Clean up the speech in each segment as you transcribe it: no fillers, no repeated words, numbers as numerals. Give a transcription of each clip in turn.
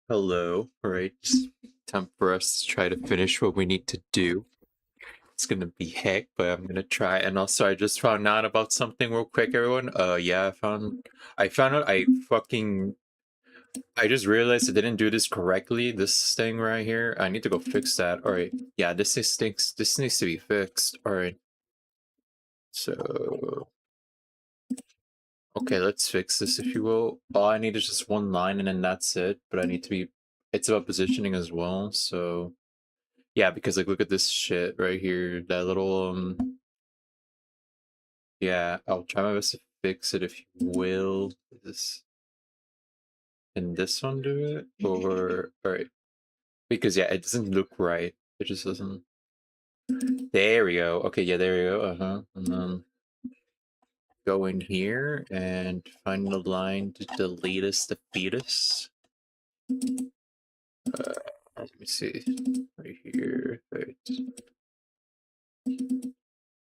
Hello. All right. Time for us to try to finish what we need to do. It's gonna be heck, but I'm gonna try. And also, I just found out about something real quick, everyone. Yeah, I found out I just realized I didn't do this correctly. This thing right here, I need to go fix that. All right. Yeah, this needs to be fixed. All right. So, okay, let's fix this, if you will. All I need is just one line, and then that's it. But I need to be. It's about positioning as well, so. Yeah, because like look at this shit right here. That little yeah, I'll try my best to fix it, if you will. Can this one do it? Or alright. Because yeah, it doesn't look right. It just doesn't. There we go. Okay, yeah, there we go. Uh-huh. And then go in here and find the line to delete us the fetus. Let me see. Right here. Right.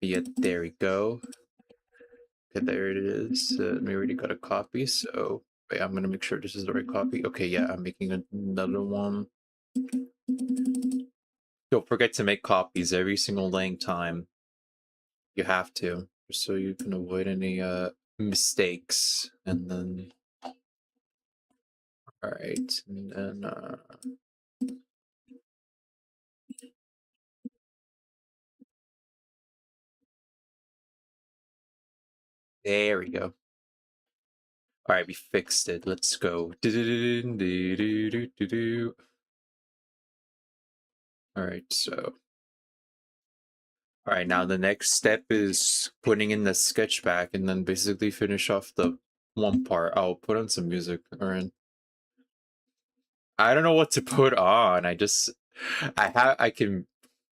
Yeah, there we go. Okay, there it is. We already got a copy, so wait, I'm gonna make sure this is the right copy. Okay, yeah, I'm making another one. Don't forget to make copies every single dang time. You have to, so you can avoid any mistakes. And then, all right, and then there we go. All right, we fixed it. Let's go. All right, so. All right, now the next step is putting in the sketch back and then basically finish off the one part. I'll put on some music. All right. I don't know what to put on.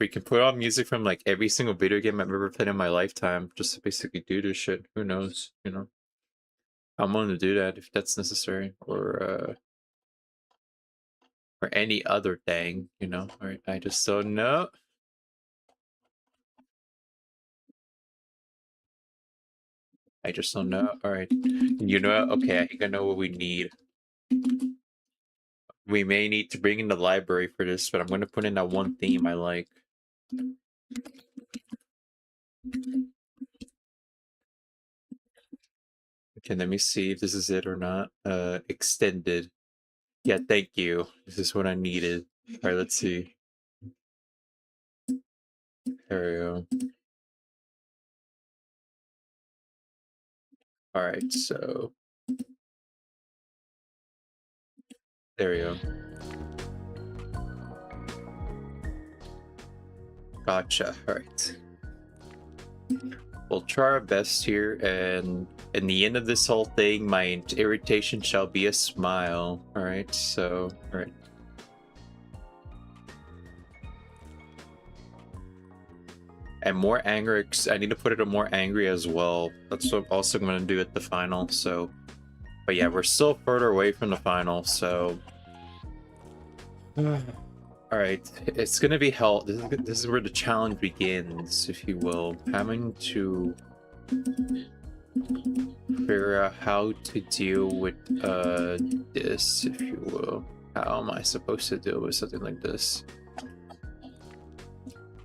We can put on music from like every single video game I've ever played in my lifetime just to basically do this shit. Who knows, you know? I'm willing to do that if that's necessary, or any other thing, you know? All right, I just don't know. I just don't know. All right. You know what? Okay, I think I know what we need. We may need to bring in the library for this, but I'm going to put in that one theme I like. Okay, let me see if this is it or not. Extended. Yeah, thank you. This is what I needed. All right, let's see. There we go. All right, so there we go. Gotcha. All right. We'll try our best here, and in the end of this whole thing, my irritation shall be a smile. All right, so all right. And more anger. I need to put it a more angry as well. That's what I'm also going to do at the final. So, but yeah, we're still further away from the final. So, all right, it's gonna be hell. This is where the challenge begins, if you will. Having to figure out how to deal with this, if you will. How am I supposed to deal with something like this?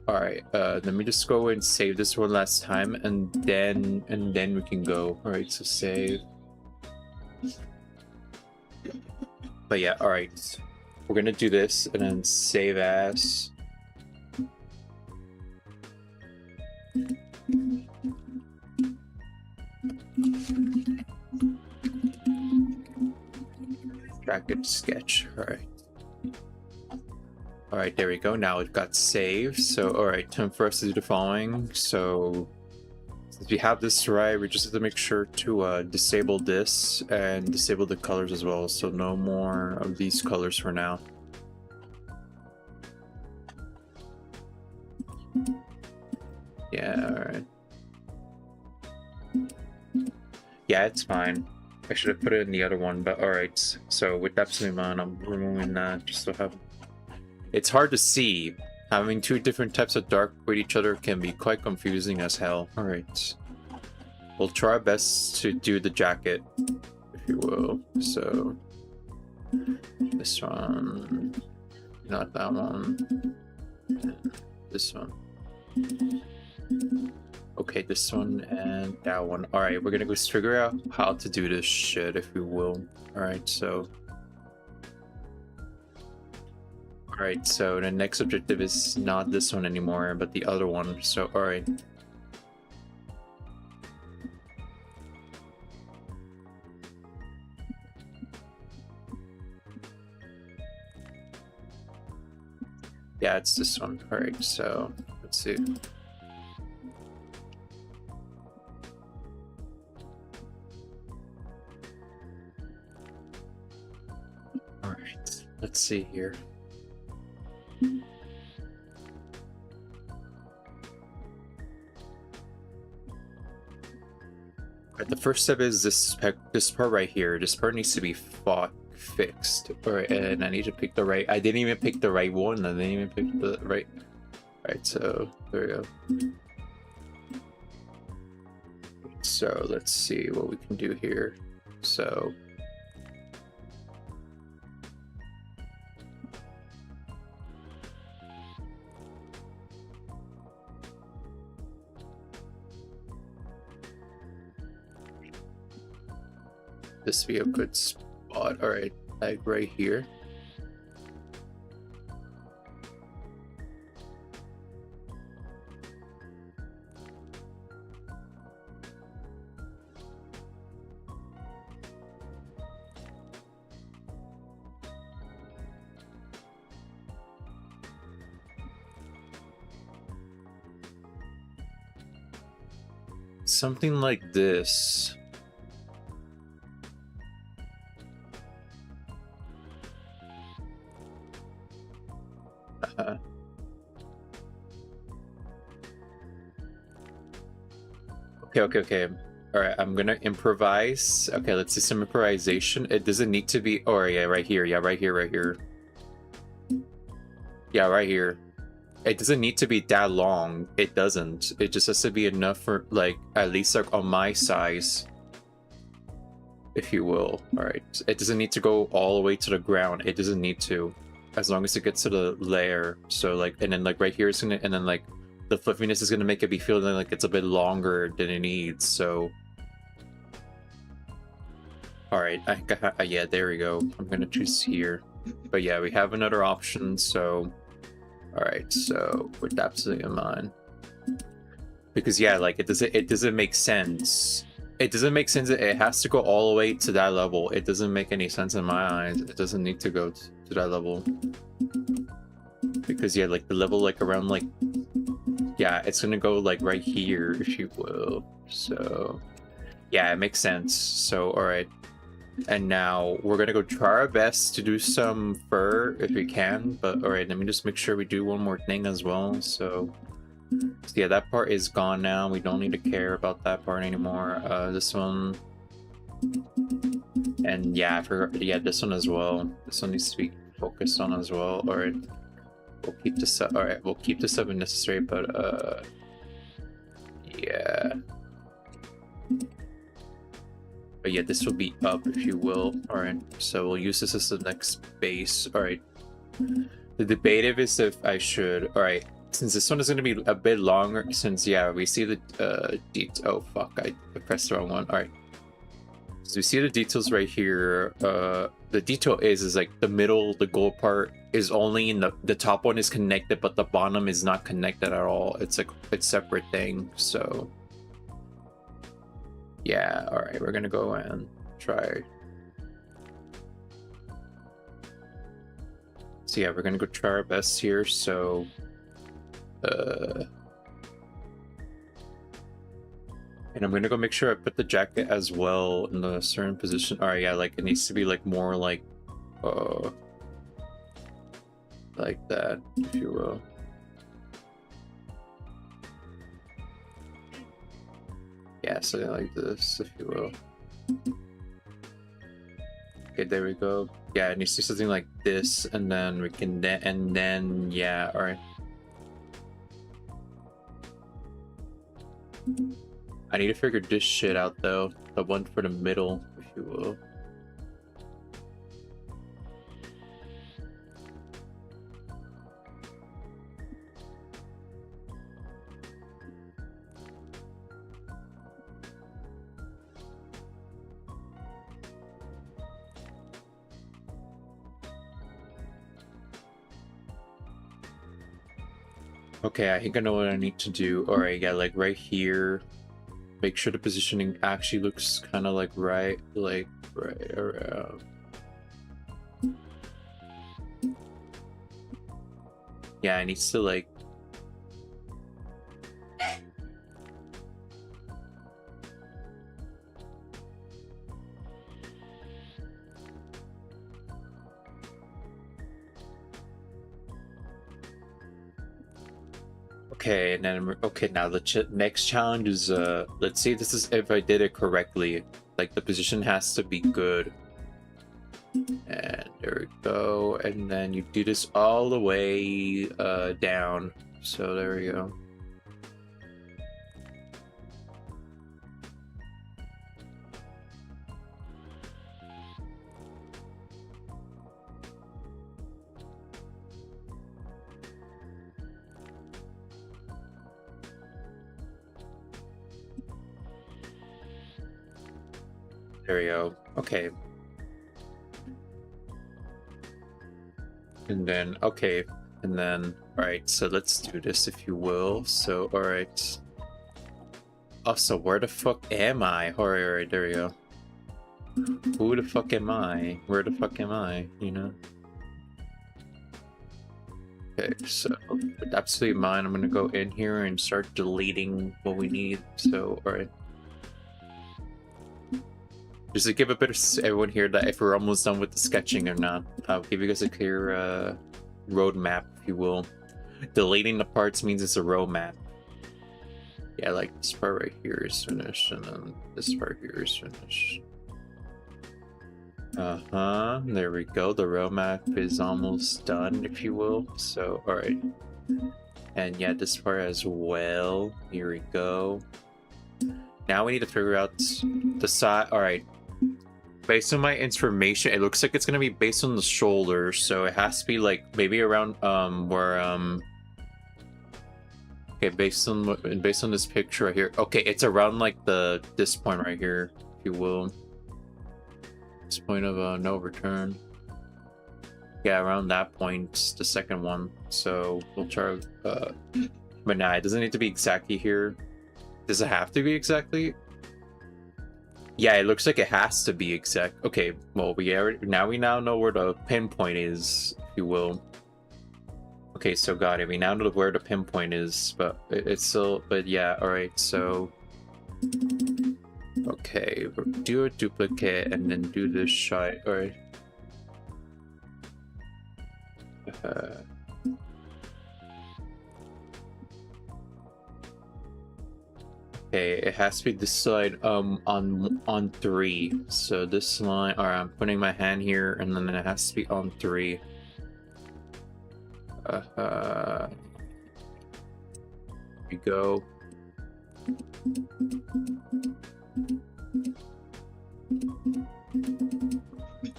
All right, let me just go and save this one last time, and then we can go. All right, so save. But yeah, all right, we're gonna do this and then save as. Jacket sketch. All right. All right, there we go. Now it got saved. So, all right, time for us to do the following. So, since we have this right, we just have to make sure to disable this and disable the colors as well. So no more of these colors for now. Yeah, all right. Yeah, it's fine. I should have put it in the other one, but all right. So with Epsilon on, I'm removing that just to have. It's hard to see. Having two different types of dark with each other can be quite confusing as hell. Alright. We'll try our best to do the jacket, if you will. So, This one, not that one. This one. Okay, this one and that one. Alright, we're gonna go figure out how to do this shit, if we will. Alright, so... Alright, so the next objective is not this one anymore, but the other one. So, alright. Yeah, it's this one. Alright, so let's see. Alright, let's see here. Alright, the first step is this part right here. This part needs to be fixed. Alright, and I need to pick the right. I didn't even pick the right one. I didn't even pick the right. Alright, so there we go. So let's see what we can do here. So this be a good spot. Alright, like right here. Something like this. Okay. Alright, I'm gonna improvise. Okay, let's see some improvisation. It doesn't need to be... Oh, yeah, right here. Yeah, right here. Yeah, right here. It doesn't need to be that long. It doesn't. It just has to be enough for, like, at least, like, on my size. If you will. Alright. It doesn't need to go all the way to the ground. It doesn't need to. As long as it gets to the layer. So, like, and then, like, right here it's gonna... And then, like, the fluffiness is gonna make it be feeling like it's a bit longer than it needs, so... Alright, yeah, there we go. I'm gonna choose here. But yeah, we have another option, so... Alright, so with that in mind. Because yeah, like, it doesn't make sense. It doesn't make sense that it has to go all the way to that level. It doesn't make any sense in my eyes. It doesn't need to go to that level. Because yeah, like, the level, like, around, like... Yeah, it's gonna go, like, right here, if you will. So, yeah, it makes sense. So, alright. And now, we're gonna go try our best to do some fur, if we can. But, alright, let me just make sure we do one more thing as well. So yeah, that part is gone now. We don't need to care about that part anymore. This one... And yeah, I forgot. Yeah, this one as well. This one needs to be focused on as well. Alright. We'll keep this up. Alright, we'll keep this up if necessary, but yeah. But yeah, this will be up, if you will. Alright, so we'll use this as the next base. Alright. The debative is if I should... Alright, since this one is going to be a bit longer, since, yeah, we see the oh fuck, I pressed the wrong one. Alright. So we see the details right here. The detail is like the middle, the gold part is only in the top one is connected, but the bottom is not connected at all. It's like it's separate thing. So yeah, all right, we're gonna go and try. So yeah, we're gonna go try our best here. So and I'm gonna go make sure I put the jacket as well in a certain position. Alright, yeah, like it needs to be like more like that, if you will. Yeah, something like this, if you will. Okay, there we go. Yeah, it needs to be something like this, and then we can yeah, alright. I need to figure this shit out though. The one for the middle, if you will. Okay, I think I know what I need to do. Alright, yeah, like right here. Make sure the positioning actually looks kind of like right around. Yeah, I need to like... Okay, and then okay. Now the next challenge is let's see if I did it correctly. Like the position has to be good, and there we go. And then you do this all the way down. So there we go. There we go. Okay. And then, okay. And then, alright, so let's do this if you will. So, alright. Oh, so where the fuck am I? Alright, there we go. Who the fuck am I? Where the fuck am I? You know? Okay, so with absolute mine, I'm gonna go in here and start deleting what we need. So, alright. Just to give a bit of everyone here that if we're almost done with the sketching or not, I'll give you guys a clear roadmap, if you will. Deleting the parts means it's a roadmap. Yeah, like this part right here is finished, and then this part here is finished. There we go. The roadmap is almost done, if you will. So, alright. And yeah, this part as well. Here we go. Now we need to figure out the side. Alright. Based on my information, it looks like it's gonna be based on the shoulder, so it has to be like maybe around where okay, based on this picture right here. Okay, it's around like this point right here, if you will. This point of no return. Yeah, around that point, the second one. So we'll try but nah, it doesn't need to be exactly here. Does it have to be exactly? Yeah, it looks like it has to be exact. Okay, well, we now know where the pinpoint is, if you will. Okay, so got it. We now know where the pinpoint is, but it's still. But yeah, all right. So, okay, do a duplicate and then do this shot. All right. Okay, it has to be this side on 3. So this line, alright, I'm putting my hand here and then it has to be on 3. Here we go.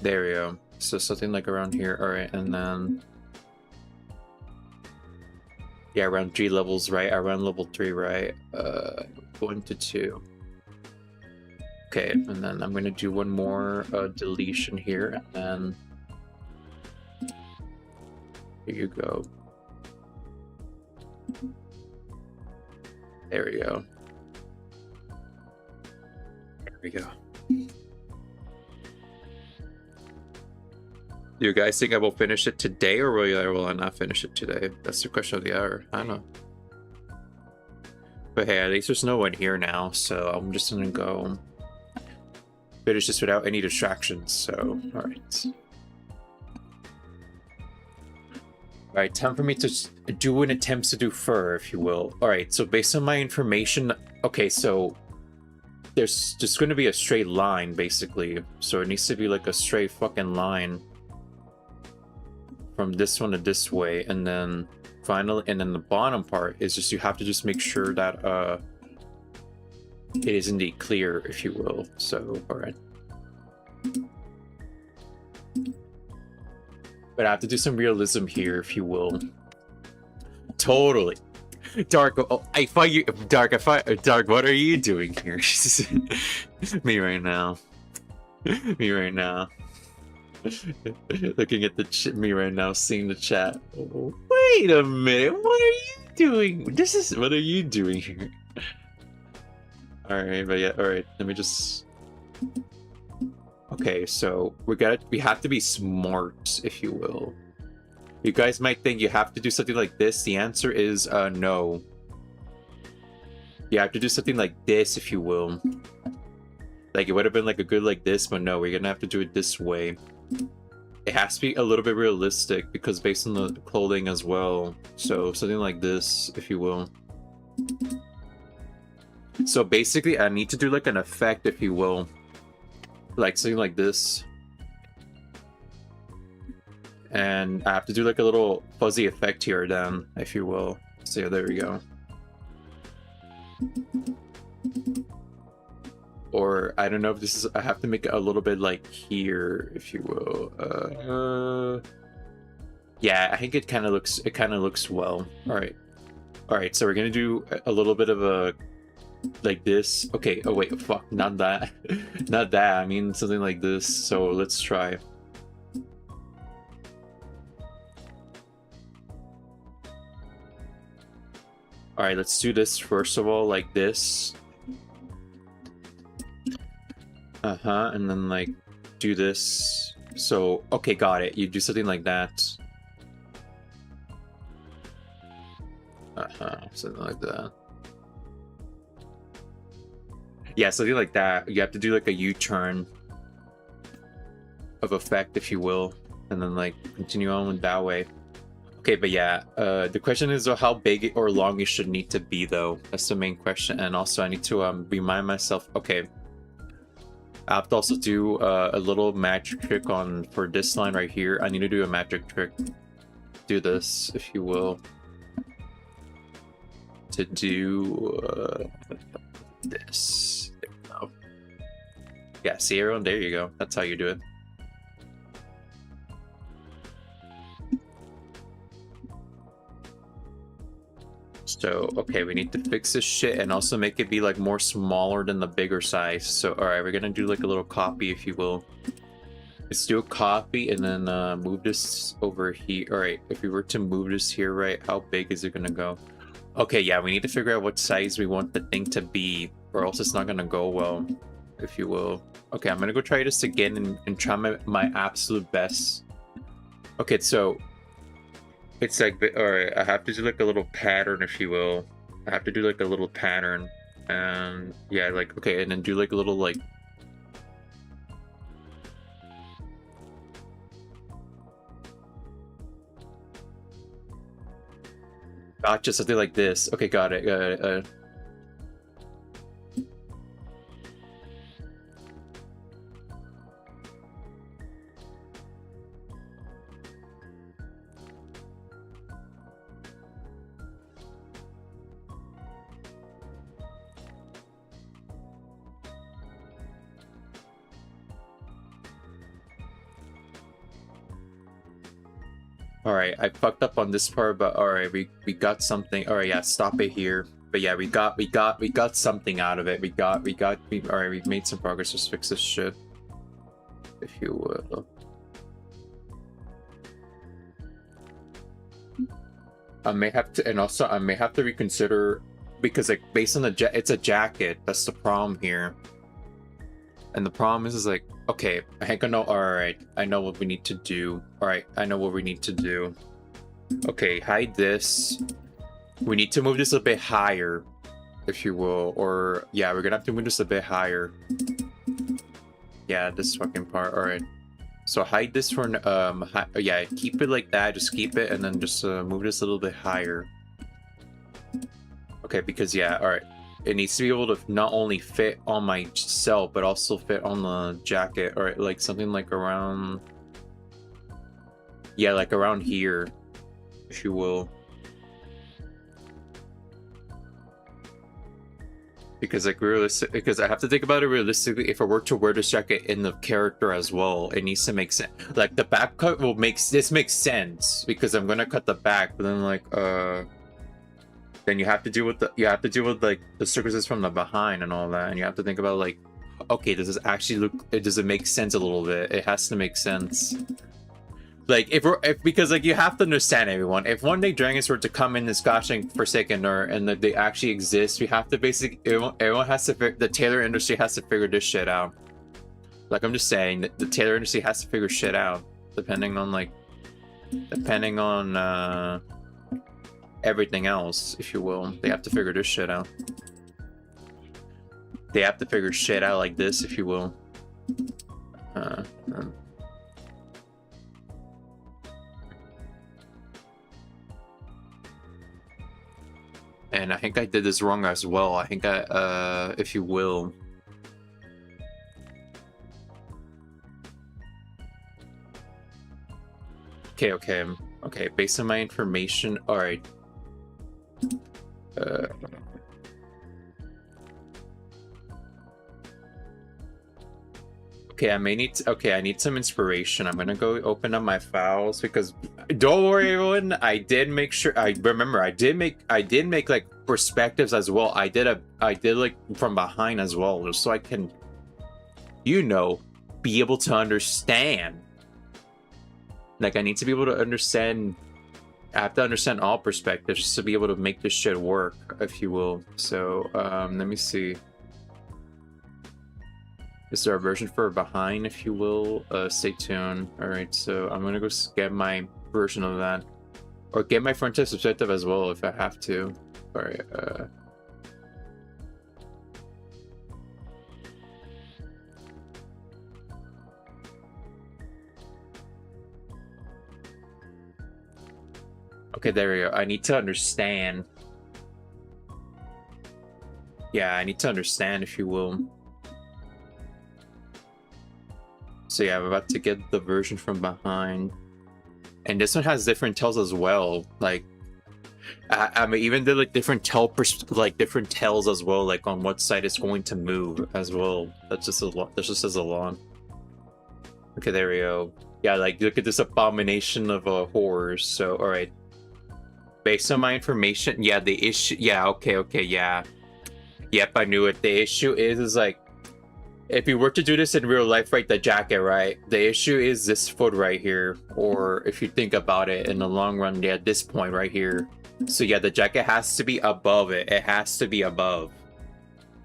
There we go. So something like around here, alright, and then yeah, around 3 levels, right? Around level 3, right? 1 to 2. Okay, and then I'm gonna do one more deletion here, and then here you go. There we go. There we go. Do you guys think I will finish it today, or will I not finish it today? That's the question of the hour. I don't know. But hey, at least there's no one here now, so I'm just gonna go finish this without any distractions, so alright. Alright, time for me to do an attempt to do fur, if you will. Alright, so based on my information, okay, so there's just gonna be a straight line, basically. So it needs to be like a straight fucking line from this one to this way, and then finally, and then the bottom part is just you have to just make sure that it is indeed clear, if you will. So all right, but I have to do some realism here, if you will. Totally. Dark, oh, I find you, Dark. Dark. What are you doing here? Me right now. Me right now. Looking at me right now, seeing the chat. Oh, wait a minute, what are you doing? What are you doing here? Alright, but yeah, alright, let me just... Okay, so we have to be smart, if you will. You guys might think you have to do something like this. The answer is no. You have to do something like this, if you will. Like, it would have been like a good like this, but no, we're gonna have to do it this way. It has to be a little bit realistic, because based on the clothing as well. So, something like this, if you will. So, basically, I need to do like an effect, if you will. Like, something like this. And I have to do like a little fuzzy effect here then, if you will. So, there we go. Or I don't know if this is, I have to make it a little bit like here, if you will. Yeah, I think it kind of looks well. All right, so we're gonna do a little bit of a like this. Okay, oh wait, fuck, not that. Not that, I mean something like this. So let's try. All right, let's do this first of all, like this. And then like do this. So okay, got it. You do something like that. Something like that. Yeah, something like that. You have to do like a U-turn of effect, if you will, and then like continue on with that way. Okay, but yeah, the question is how big or long it should need to be, though. That's the main question. And also I need to remind myself, okay, I have to also do a little magic trick for this line right here. I need to do a magic trick. Do this, if you will. To do this. There we go. Yeah, see everyone? There you go. That's how you do it. So, okay, we need to fix this shit and also make it be like more smaller than the bigger size. So, alright, we're gonna do like a little copy, if you will. Let's do a copy and then move this over here. Alright, if we were to move this here, right, how big is it gonna go? Okay, yeah, we need to figure out what size we want the thing to be, or else it's not gonna go well, if you will. Okay, I'm gonna go try this again and try my absolute best. Okay, so it's like, alright, I have to do like a little pattern, if you will. I have to do like a little pattern. And yeah, like, okay, and then do like a little like... Gotcha, something like this. Okay, got it. Alright, I fucked up on this part, but alright, we got something. Alright, yeah, stop it here. But yeah, we got something out of it. Alright, we've made some progress. Just fix this shit, if you will. I may have to, and also I may have to reconsider, because like based on it's a jacket. That's the problem here. And the problem is like, okay, I think I know. Alright, I know what we need to do. Alright, I know what we need to do. Okay, hide this. We need to move this a bit higher, if you will. Or, yeah, we're gonna have to move this a bit higher. Yeah, this fucking part. Alright. So hide this for, yeah, keep it like that. Just keep it, and then just move this a little bit higher. Okay, because, yeah, alright. It needs to be able to not only fit on myself, but also fit on the jacket, or like something like around... Yeah, like around here, if you will. Because like because I have to think about it realistically. If I were to wear this jacket in the character as well, it needs to make sense. Like the back cut will this makes sense because I'm gonna cut the back, but then like then you have to deal with like the circumstances from the behind and all that, and you have to think about like, okay, does this actually look? Does it make sense a little bit? It has to make sense. Like, because like you have to understand, everyone. If one day dragons were to come in this goshing Forsaken Earth and that they actually exist, we have to everyone has to the Taylor industry has to figure this shit out. Like, I'm just saying that the Taylor industry has to figure shit out, depending on everything else, if you will. They have to figure this shit out. They have to figure shit out like this, if you will. And I think I did this wrong as well. I think if you will. Okay. Based on my information, all right. Okay, I need some inspiration. I'm gonna go open up my files because don't worry, everyone. I did make sure. I did make like perspectives as well. I did like from behind as well, just so I can, be able to understand. Like, I need to be able to understand. I have to understand all perspectives just to be able to make this shit work, if you will. So, let me see. Is there a version for behind, if you will? Stay tuned. Alright, so I'm gonna go get my version of that. Or get my front test perspective as well, if I have to. Alright, okay, there we go. I need to understand. Yeah, I need to understand, if you will. So yeah, I'm about to get the version from behind. And this one has different tells as well. Like, I mean, even did like different tells as well, like on what side it's going to move as well. That's just a lot. That just says a lot. Okay, there we go. Yeah, like look at this abomination of horrors. So, all right. Based on my information, yeah, the issue. Yeah, okay, yeah. Yep, I knew it. The issue is like, if you were to do this in real life, right, the jacket, right, the issue is this foot right here. Or if you think about it in the long run, yeah, this point right here. So yeah, the jacket has to be above it. It has to be above.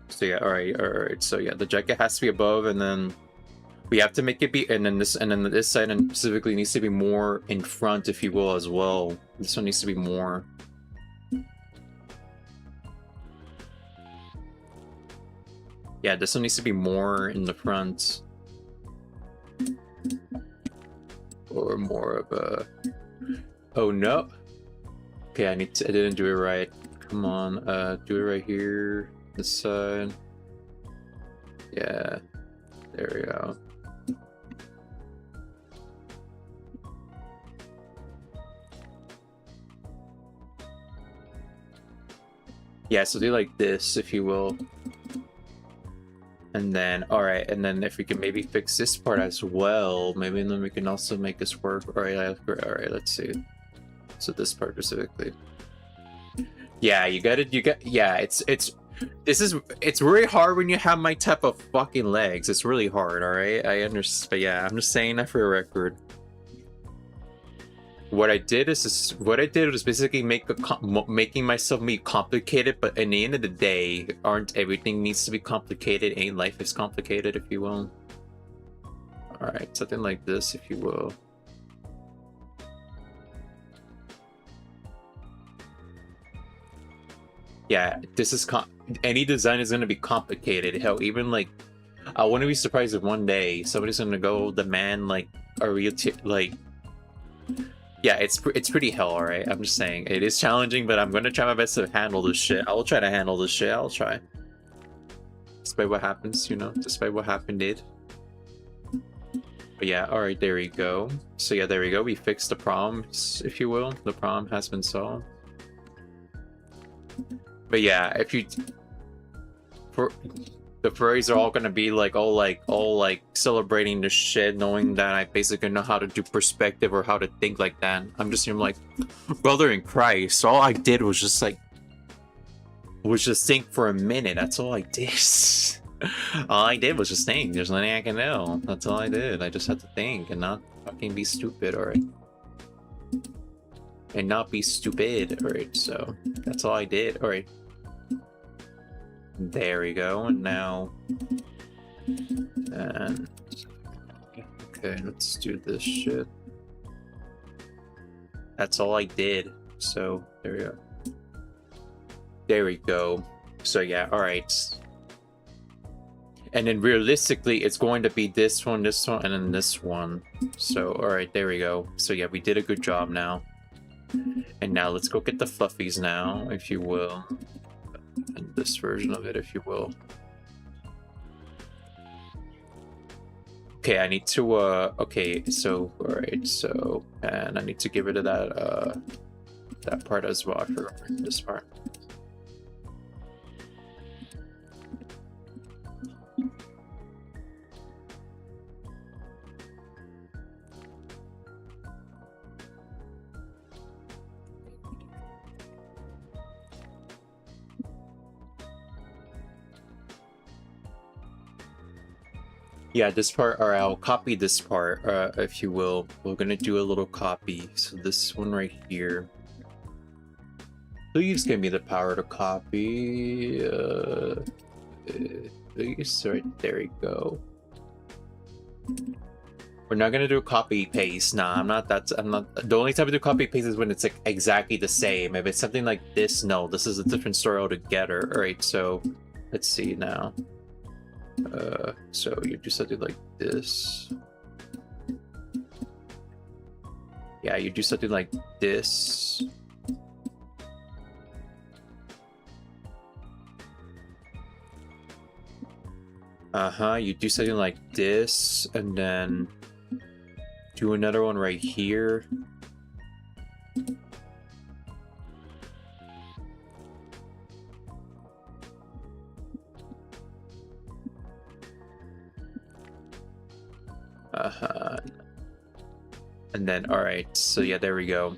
So yeah, all right. So yeah, the jacket has to be above, and then we have to make it be, and then this side and specifically needs to be more in front, if you will, as well. This one needs to be more. Yeah, this one needs to be more in the front. Or more of a... Oh no! Okay, I didn't do it right. Come on, do it right here. This side. Yeah. There we go. Yeah, so do like this, if you will. And then, alright, and then if we can maybe fix this part as well, maybe then we can also make this work. Alright, let's see. So this part specifically. Yeah, it's really hard when you have my type of fucking legs. It's really hard, alright? I understand, but yeah, I'm just saying that for a record. What I did was basically making myself complicated, but at the end of the day, everything needs to be complicated. Ain't life is complicated, if you will. Alright, something like this, if you will. Yeah, this is any design is gonna be complicated. Hell, even like, I wouldn't be surprised if one day somebody's gonna go demand like a real yeah, it's pretty hell, alright? I'm just saying. It is challenging, but I'm gonna try my best to handle this shit. I will try to handle this shit. I'll try. Despite what happens, despite what happened did. But yeah, alright, there we go. So yeah, there we go. We fixed the problems, if you will. The problem has been solved. But yeah, the furries are all gonna be like all celebrating this shit, knowing that I basically know how to do perspective or how to think like that. I'm just like, brother in Christ, all I did was just think for a minute. That's all I did. All I did was just think. There's nothing I can do. That's all I did. I just had to think and not fucking be stupid, alright? And not be stupid, alright, so that's all I did, alright. There we go, and now... And... Okay, let's do this shit. That's all I did, so there we go. There we go. So yeah, alright. And then realistically, it's going to be this one, and then this one. So, alright, there we go. So yeah, we did a good job now. And now let's go get the fluffies now, if you will. And this version of it, if you will. Okay, I need to, okay, so, alright, so, and I need to get rid of that, that part as well. I forgot this part. Yeah, this part, or I'll copy this part, if you will. We're gonna do a little copy. So this one right here. Please give me the power to copy. Please, right, there we go. We're not gonna do a copy paste. Nah, I'm not. The only time we do copy paste is when it's like exactly the same. If it's something like this, no, this is a different story altogether. All right, so let's see now. So you do something like this. Yeah, you do something like this. You do something like this, and then do another one right here. And then, all right, so yeah, there we go.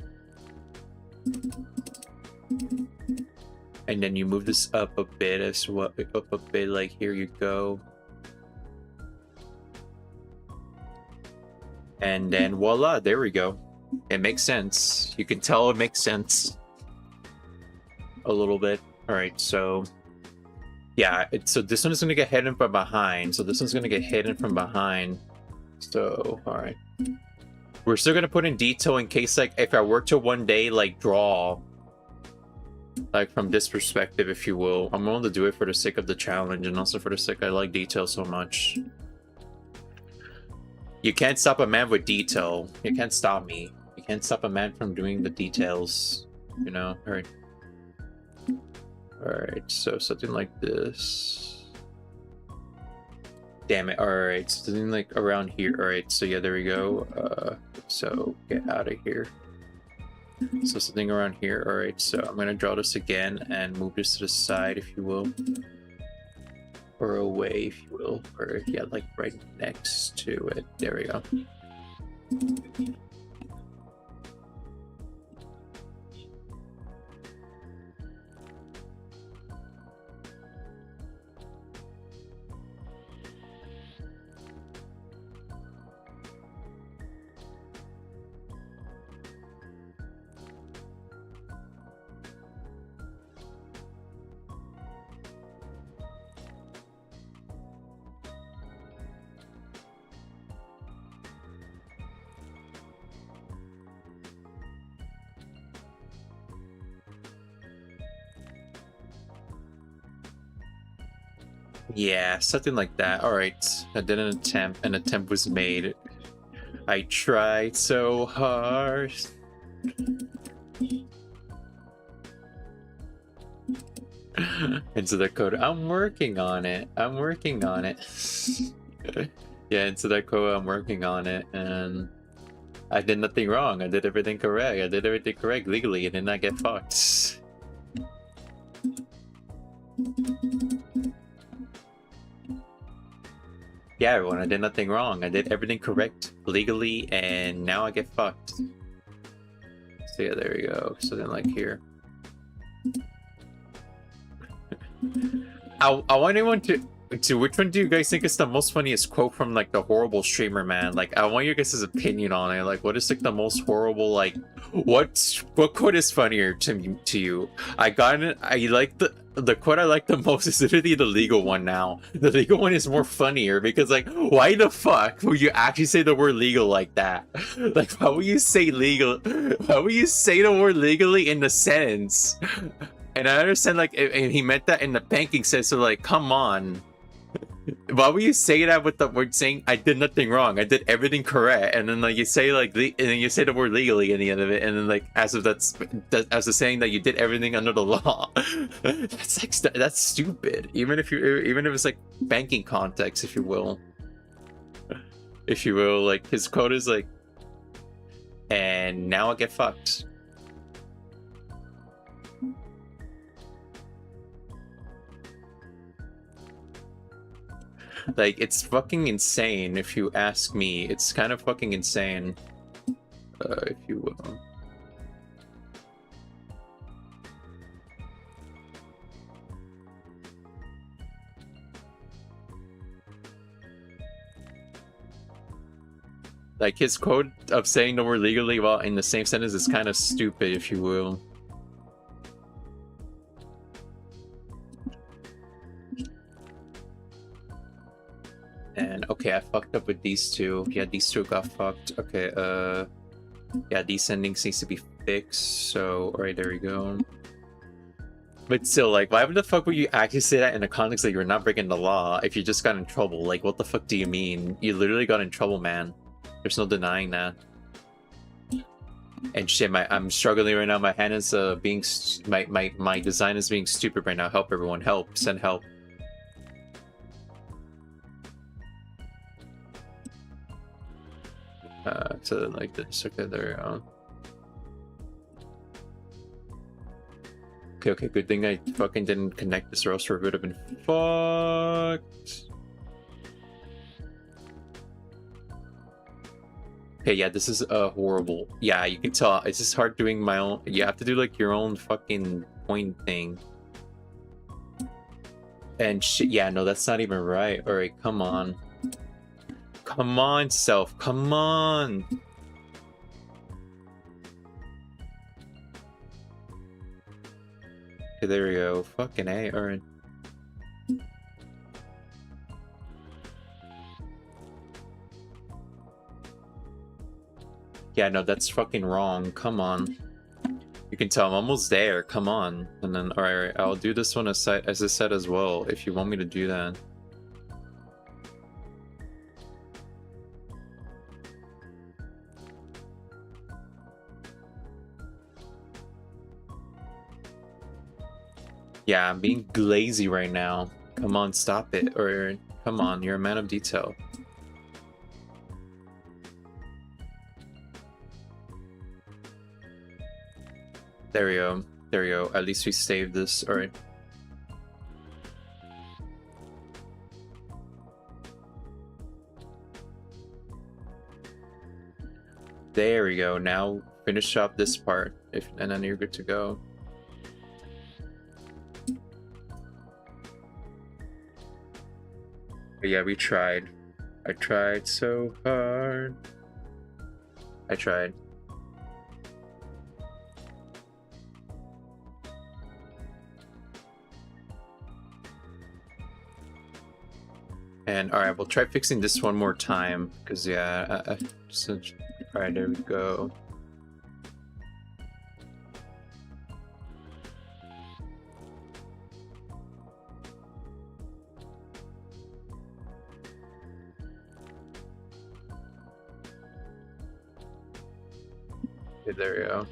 And then you move this up a bit as well, up a bit, like here you go. And then voila, there we go. It makes sense. You can tell it makes sense a little bit. All right, so yeah, so this one is gonna get hidden from behind. So this one's gonna get hidden from behind. So, all right. We're still gonna put in detail in case, like, if I were to one day, like, draw, like, from this perspective, if you will. I'm willing to do it for the sake of the challenge, and also for the sake I like detail so much. You can't stop a man with detail. You can't stop me. You can't stop a man from doing the details, you know? All right. All right, so something like this. Damn it. All right, so something like around here. All right, so yeah, there we go. So get out of here. So something around here. All right, so I'm gonna draw this again and move this to the side, if you will, or away, if you will, or yeah, like right next to it. There we go. Yeah, something like that. All right, I did an attempt. An attempt was made. I tried so hard. Into the code. I'm working on it. I'm working on it. Yeah, into that code. I'm working on it, and I did nothing wrong. I did everything correct. I did everything correct legally, and then I get fucked. Yeah, everyone, I did nothing wrong. I did everything correct legally, and now I get fucked. So yeah, there we go. So then, like, here. I want anyone to... Dude, which one do you guys think is the most funniest quote from like the horrible streamer, man? Like, I want your guys' opinion on it. Like, what is like the most horrible, like, what quote is funnier to you? I like the quote I like the most is literally the legal one now. The legal one is more funnier because like, why the fuck would you actually say the word legal like that? Like, why would you say legal? Why would you say the word legally in the sentence? And I understand like, and he meant that in the banking sense, so like, come on. Why would you say that with the word saying I did nothing wrong, I did everything correct, and then like you say like and then you say the word legally in the end of it, and then like as if that's as a saying that you did everything under the law. That's like that's stupid. Even if it's like banking context, if you will, like his quote is like, and now I get fucked. Like, it's fucking insane, if you ask me. It's kind of fucking insane, if you will. Like, his quote of saying the word legally while in the same sentence is kind of stupid, if you will. And okay, I fucked up with these two. Yeah, these two got fucked. Okay, yeah, descending seems to be fixed. So, alright, there we go. But still, like, why the fuck would you actually say that in the context that you're not breaking the law if you just got in trouble? Like, what the fuck do you mean? You literally got in trouble, man. There's no denying that. And shit, I'm struggling right now. My hand is being my design is being stupid right now. Help everyone! Help! Send help! To like this. Okay, there we go. Okay, good thing I fucking didn't connect this, or else we would have been fucked. Okay, yeah, this is horrible. Yeah, you can tell. It's just hard doing my own. You have to do like your own fucking point thing. And shit, yeah, no, that's not even right. Alright, come on. Come on, self. Come on. Okay, there we go. Fucking A. Alright. Yeah, no, that's fucking wrong. Come on. You can tell I'm almost there. Come on. And then, alright, I'll do this one as I said as well, if you want me to do that. Yeah, I'm being lazy right now. Come on, stop it. Or, come on, you're a man of detail. There we go. There we go. At least we saved this. Alright. There we go. Now finish up this part, and then you're good to go. But yeah, we tried. I tried so hard. I tried. And alright, we'll try fixing this one more time, because yeah, alright, there we go. Okay, there we go.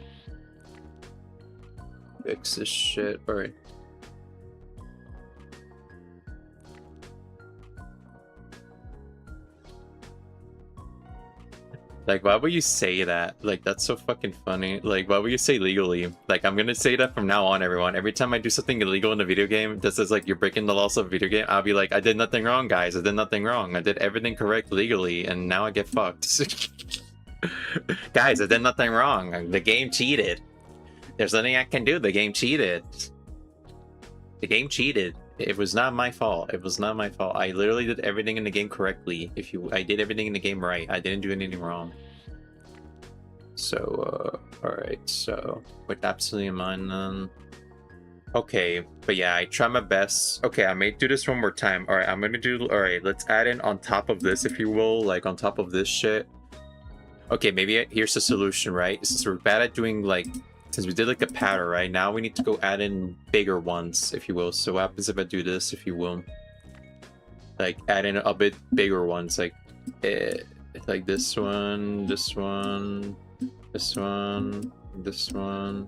Fix this shit. Alright. Like, why would you say that? Like, that's so fucking funny. Like, why would you say legally? Like, I'm gonna say that from now on, everyone. Every time I do something illegal in a video game that says, like, you're breaking the laws of a video game, I'll be like, I did nothing wrong, guys. I did nothing wrong. I did everything correct legally, and now I get fucked. Guys, I did nothing wrong. The game cheated. There's nothing I can do. The game cheated. The game cheated. It was not my fault. It was not my fault. I literally did everything in the game correctly. I did everything in the game right. I didn't do anything wrong. So, alright, so with absolutely in mind then. Okay, but yeah, I try my best. Okay, I may do this one more time. Alright, I'm gonna do, alright, let's add in on top of this, if you will, like on top of this shit. Okay, maybe here's the solution, right? Since we're bad at doing like, since we did like a pattern, right? Now we need to go add in bigger ones, if you will. So what happens if I do this, if you will? Like add in a bit bigger ones, like this one, this one, this one, this one,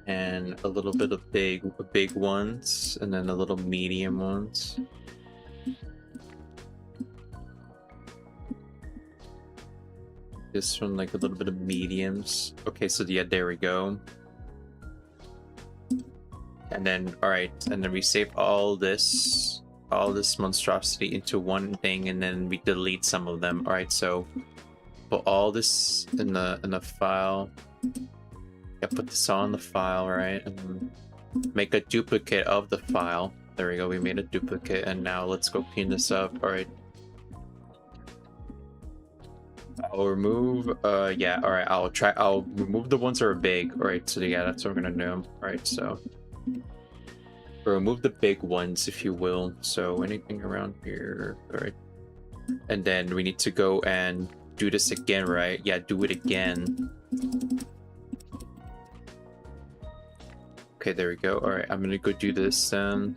and a little bit of big ones, and then a little medium ones. This one, like a little bit of mediums. Okay, so yeah, there we go. And then, all right, and then we save all this monstrosity into one thing, and then we delete some of them. All right, so put all this in the file. Yeah, put this on the file, right? And make a duplicate of the file. There we go. We made a duplicate, and now let's go clean this up. All right. I'll remove, yeah, all right, I'll remove the ones that are big. All right, so yeah, that's what I'm gonna do. All right, so remove the big ones, if you will. So anything around here, all right. And then we need to go and do this again, right? Yeah, do it again. Okay, there we go. All right, I'm gonna go do this then.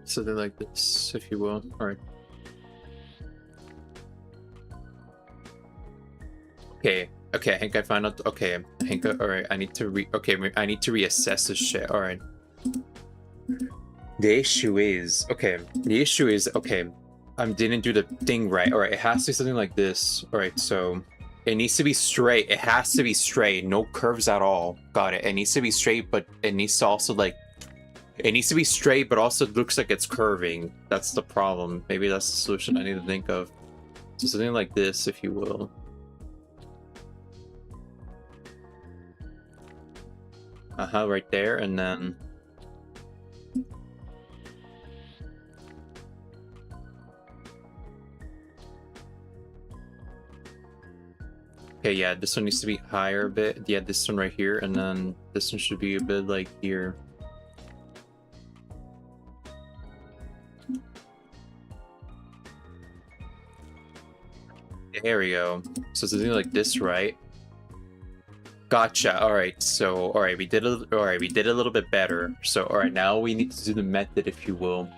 Something like this, if you will. All right. Okay. Okay. I think I found out. Okay. I think. All right. I need to I need to reassess this shit. All right. The issue is. Okay. The issue is. Okay. I didn't do the thing right. All right. It has to be something like this. All right. So it needs to be straight. It has to be straight. No curves at all. Got it. It needs to be straight, but it needs to also like. It needs to be straight, but also looks like it's curving. That's the problem. Maybe that's the solution I need to think of. So something like this, if you will. Right there, and then... Okay, yeah, this one needs to be higher a bit. Yeah, this one right here, and then this one should be a bit like here. There we go. So something like this, right? Gotcha. All right. So, all right, we did a little bit better. So, all right, now we need to do the method, if you will,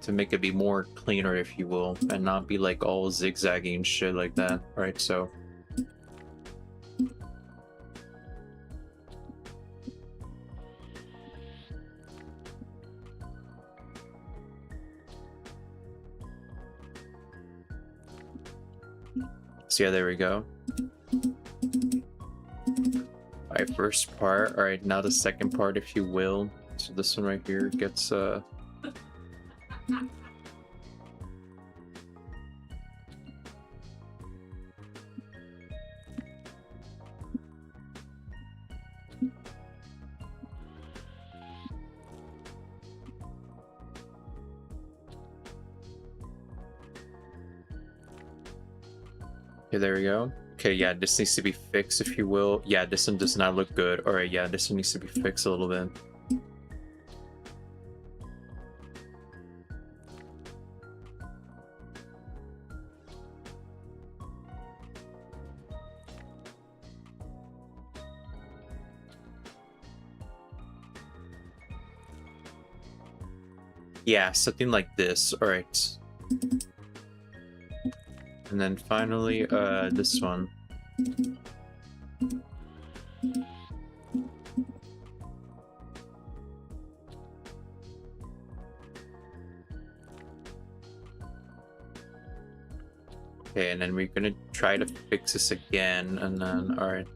to make it be more cleaner, if you will, and not be like all zigzagging and shit like that. All right. So. So yeah, there we go. Alright, first part. Alright, now the second part, if you will. So this one right here gets okay, there we go. Okay, yeah, this needs to be fixed, if you will. Yeah, this one does not look good. Alright, yeah, this one needs to be fixed a little bit. Yeah, something like this. Alright. And then finally, this one. Okay, and then we're gonna try to fix this again, and then, alright.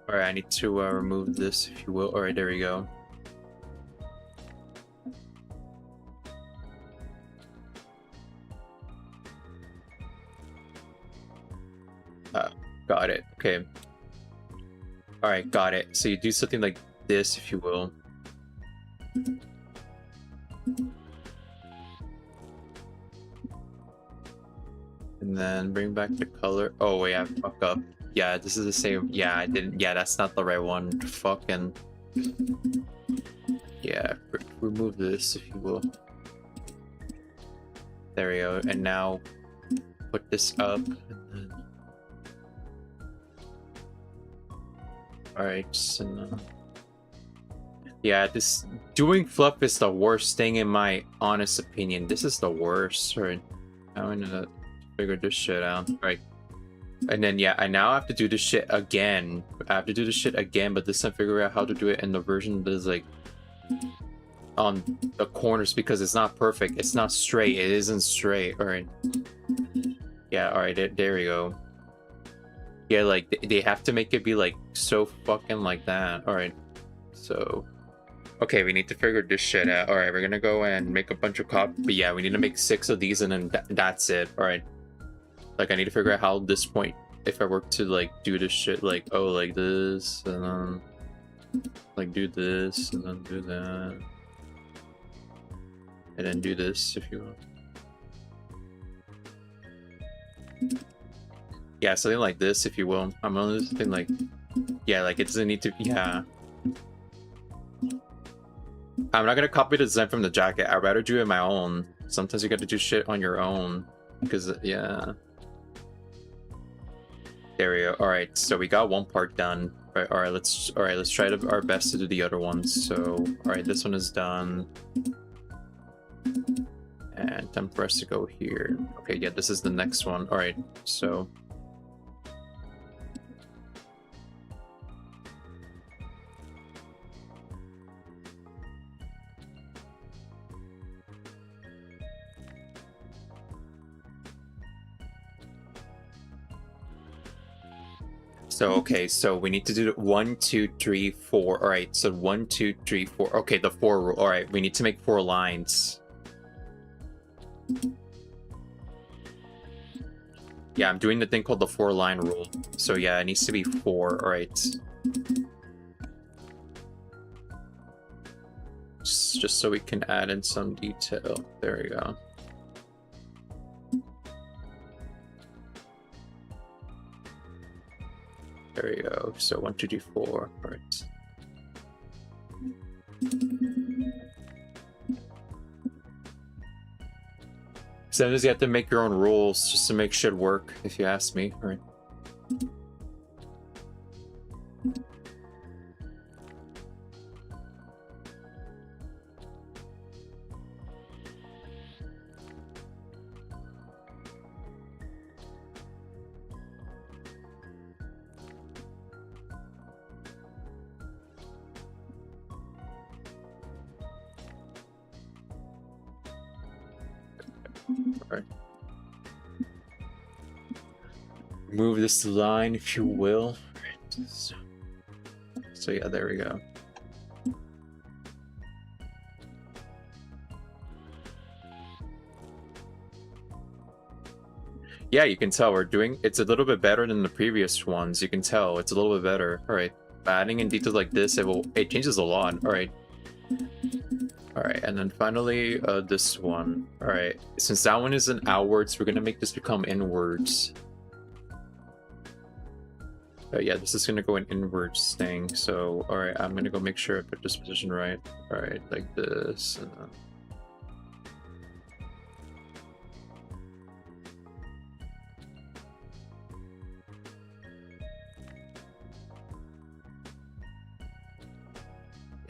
Alright, I need to remove this, if you will. Alright, there we go. Got it. Okay. Alright, got it. So you do something like this, if you will. And then bring back the color. Oh, wait, I fucked up. Yeah, this is the same. Yeah, I didn't. Yeah, that's not the right one. Fucking. Yeah, remove this, if you will. There we go. And now put this up. And then... Alright, so now... Yeah, this doing fluff is the worst thing in my honest opinion. This is the worst. Right. I'm gonna figure this shit out. Right. And then yeah, I now have to do this shit again. I have to do this shit again, but this time figure out how to do it in the version that is like on the corners because it's not perfect. It's not straight. It isn't straight. Alright. Yeah, alright, there we go. Yeah, like they have to make it be like so fucking like that. Alright. So okay, we need to figure this shit out. Alright, we're gonna go and make a bunch of copies. But yeah, we need to make 6 of these and then that's it. Alright. Like, I need to figure out how this point, if I were to, like, do this shit, like, oh, like this, and then, like, do this, and then do that. And then do this, if you will. Yeah, something like this, if you will. I'm only something like, yeah, like, it doesn't need to, yeah. I'm not gonna copy the design from the jacket. I'd rather do it my own. Sometimes you gotta do shit on your own. Because, yeah. There we go. Alright, so we got one part done. Alright, let's try our best to do the other ones. So, alright, this one is done. And time for us to go here. Okay, yeah, this is the next one. Alright, so... So, okay, so we need to do 1, 2, 3, 4. All right, so 1, 2, 3, 4. Okay, the 4 rule. All right, we need to make 4 lines. Yeah, I'm doing the thing called the 4-line rule. So yeah, it needs to be 4. All right. Just so we can add in some detail. There we go. There we go. So 1, 2, 3, 4. All right. Sometimes you have to make your own rules just to make shit work, if you ask me. All right. Move this line, if you will. So yeah, there we go. Yeah, you can tell we're doing it's a little bit better than the previous ones. You can tell it's a little bit better. All right, adding in details like this, it changes a lot. All right. All right, and then finally this one. All right, since that one is an outwards, we're gonna make this become inwards. Yeah, this is gonna go an inwards thing. So, all right, I'm gonna go make sure I put this position right. All right, like this. And then...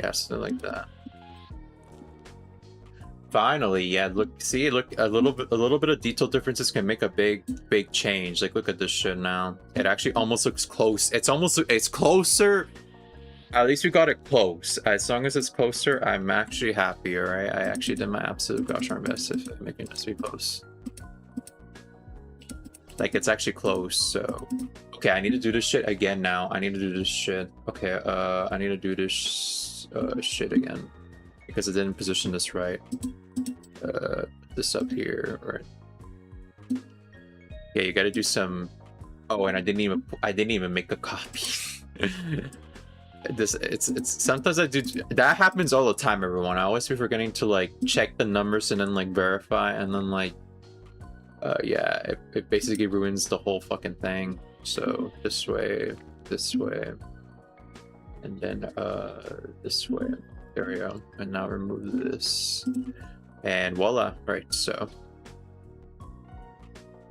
yeah, something like that. Finally, yeah. Look, see, look, a little bit of detail differences can make a big change. Like, look at this shit now. It actually almost looks close. It's closer. At least we got it close. As long as it's closer, I'm actually happy, alright? I actually did my absolute gosh darn best if making this be close. Like, it's actually close, so... Okay, I need to do this shit again now. I need to do this shit. Okay, I need to do this shit again. Because I didn't position this right. Put this up here, right? Yeah, you gotta do some... Oh, and I didn't even make a copy. It's sometimes I do that happens all the time, everyone. I always be forgetting to like check the numbers and then like verify, and then like yeah, it basically ruins the whole fucking thing. So this way, and then this way. There we go. And now remove this, and voila. Right, so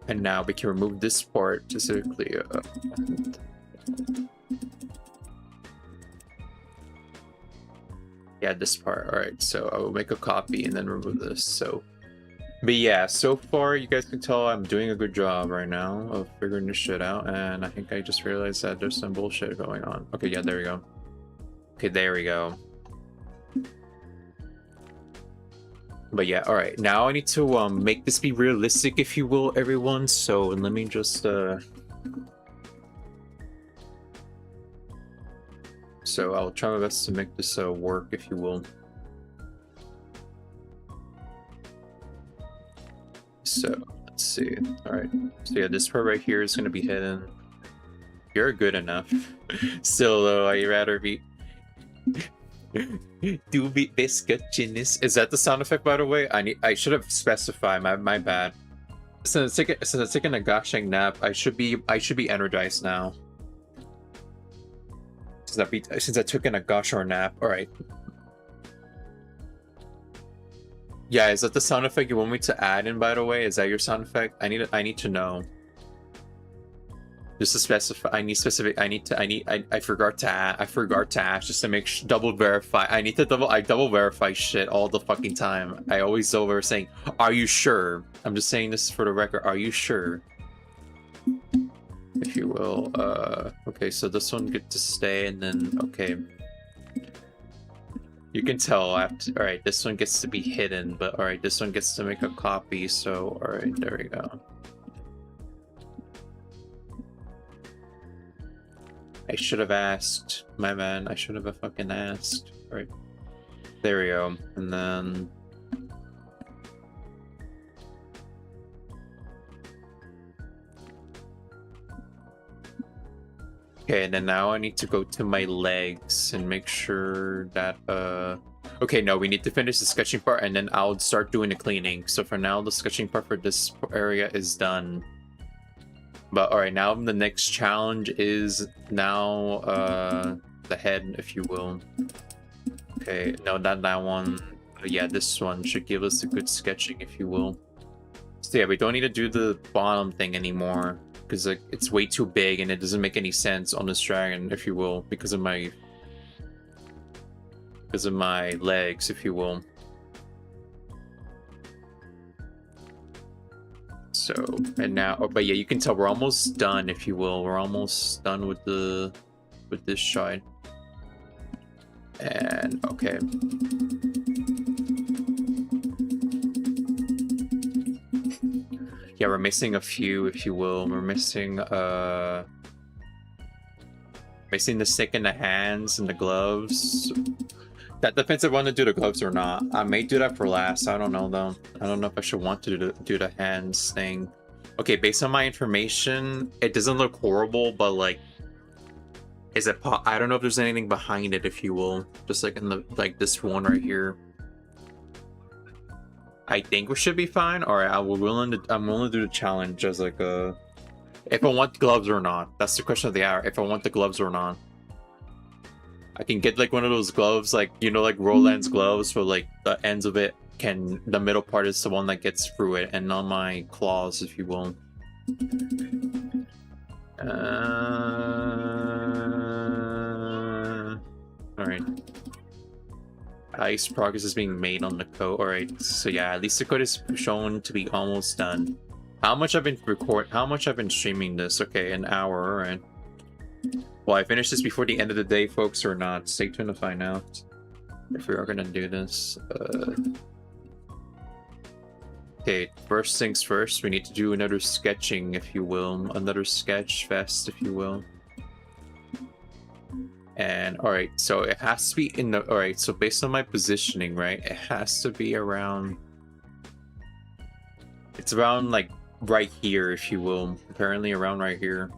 and now we can remove this part specifically. Yeah, this part. All right, so I will make a copy and then remove this. So, but yeah, so far you guys can tell I'm doing a good job right now of figuring this shit out. And I think I just realized that there's some bullshit going on. Okay, yeah, there we go. Okay, there we go. But yeah, all right. Now I need to make this be realistic, if you will, everyone. So let me just So I'll try my best to make this work, if you will. So let's see. All right. So yeah, this part right here is gonna be hidden. You're good enough. Still though, I'd rather be. Do be biscuit genius. Is that the sound effect, by the way? I should have specified. My bad. Since it's taking a gushing nap, I should be energized now. Since I took in a gosh or nap. All right. Yeah, is that the sound effect you want me to add in, by the way? Is that your sound effect? I need to know. Just to specify, I forgot to ask just to make double verify. I double verify shit all the fucking time. I always over saying, "Are you sure?" I'm just saying this for the record. Are you sure? If you will. Okay, so this one gets to stay, and then okay. You can tell after. All right, this one gets to be hidden, but all right, this one gets to make a copy. So all right, there we go. I should have asked, my man. I should have fucking asked. All right, there we go, and then. Okay, and then now I need to go to my legs and make sure that, okay, no, we need to finish the sketching part, and then I'll start doing the cleaning. So for now, the sketching part for this area is done. But alright, now the next challenge is now, the head, if you will. Okay, no, not that one. Yeah, this one should give us a good sketching, if you will. So yeah, we don't need to do the bottom thing anymore, because like it's way too big and it doesn't make any sense on this dragon, if you will, because of my legs, if you will. So, and now, oh, but yeah, you can tell we're almost done, if you will. We're almost done with this shot. And okay. Yeah, we're missing a few, if you will. We're missing the stick in the hands and the gloves. That depends if I want to do the gloves or not. I may do that for last. I don't know though. I don't know if I should want to do the hands thing. Okay, based on my information, it doesn't look horrible, but like, I don't know if there's anything behind it, if you will. Just like in like this one right here. I think we should be fine. All right, I'm willing to do the challenge as like a, if I want gloves or not. That's the question of the hour. If I want the gloves or not. I can get like one of those gloves, like, you know, like Roland's gloves, where like the ends of it the middle part is the one that gets through it, and not my claws, if you will. All right. Ice progress is being made on the code. All right, so yeah, at least the code is shown to be almost done. How much I've been streaming this? Okay, an hour. All right. Will I finish this before the end of the day, folks, or not? Stay tuned to find out if we are gonna do this. Okay, first things first, we need to do another sketching, if you will. Another sketch fest, if you will. And, alright, so it has to be in the... Alright, so based on my positioning, right? It has to be around... It's around, like, right here, if you will. Apparently around right here.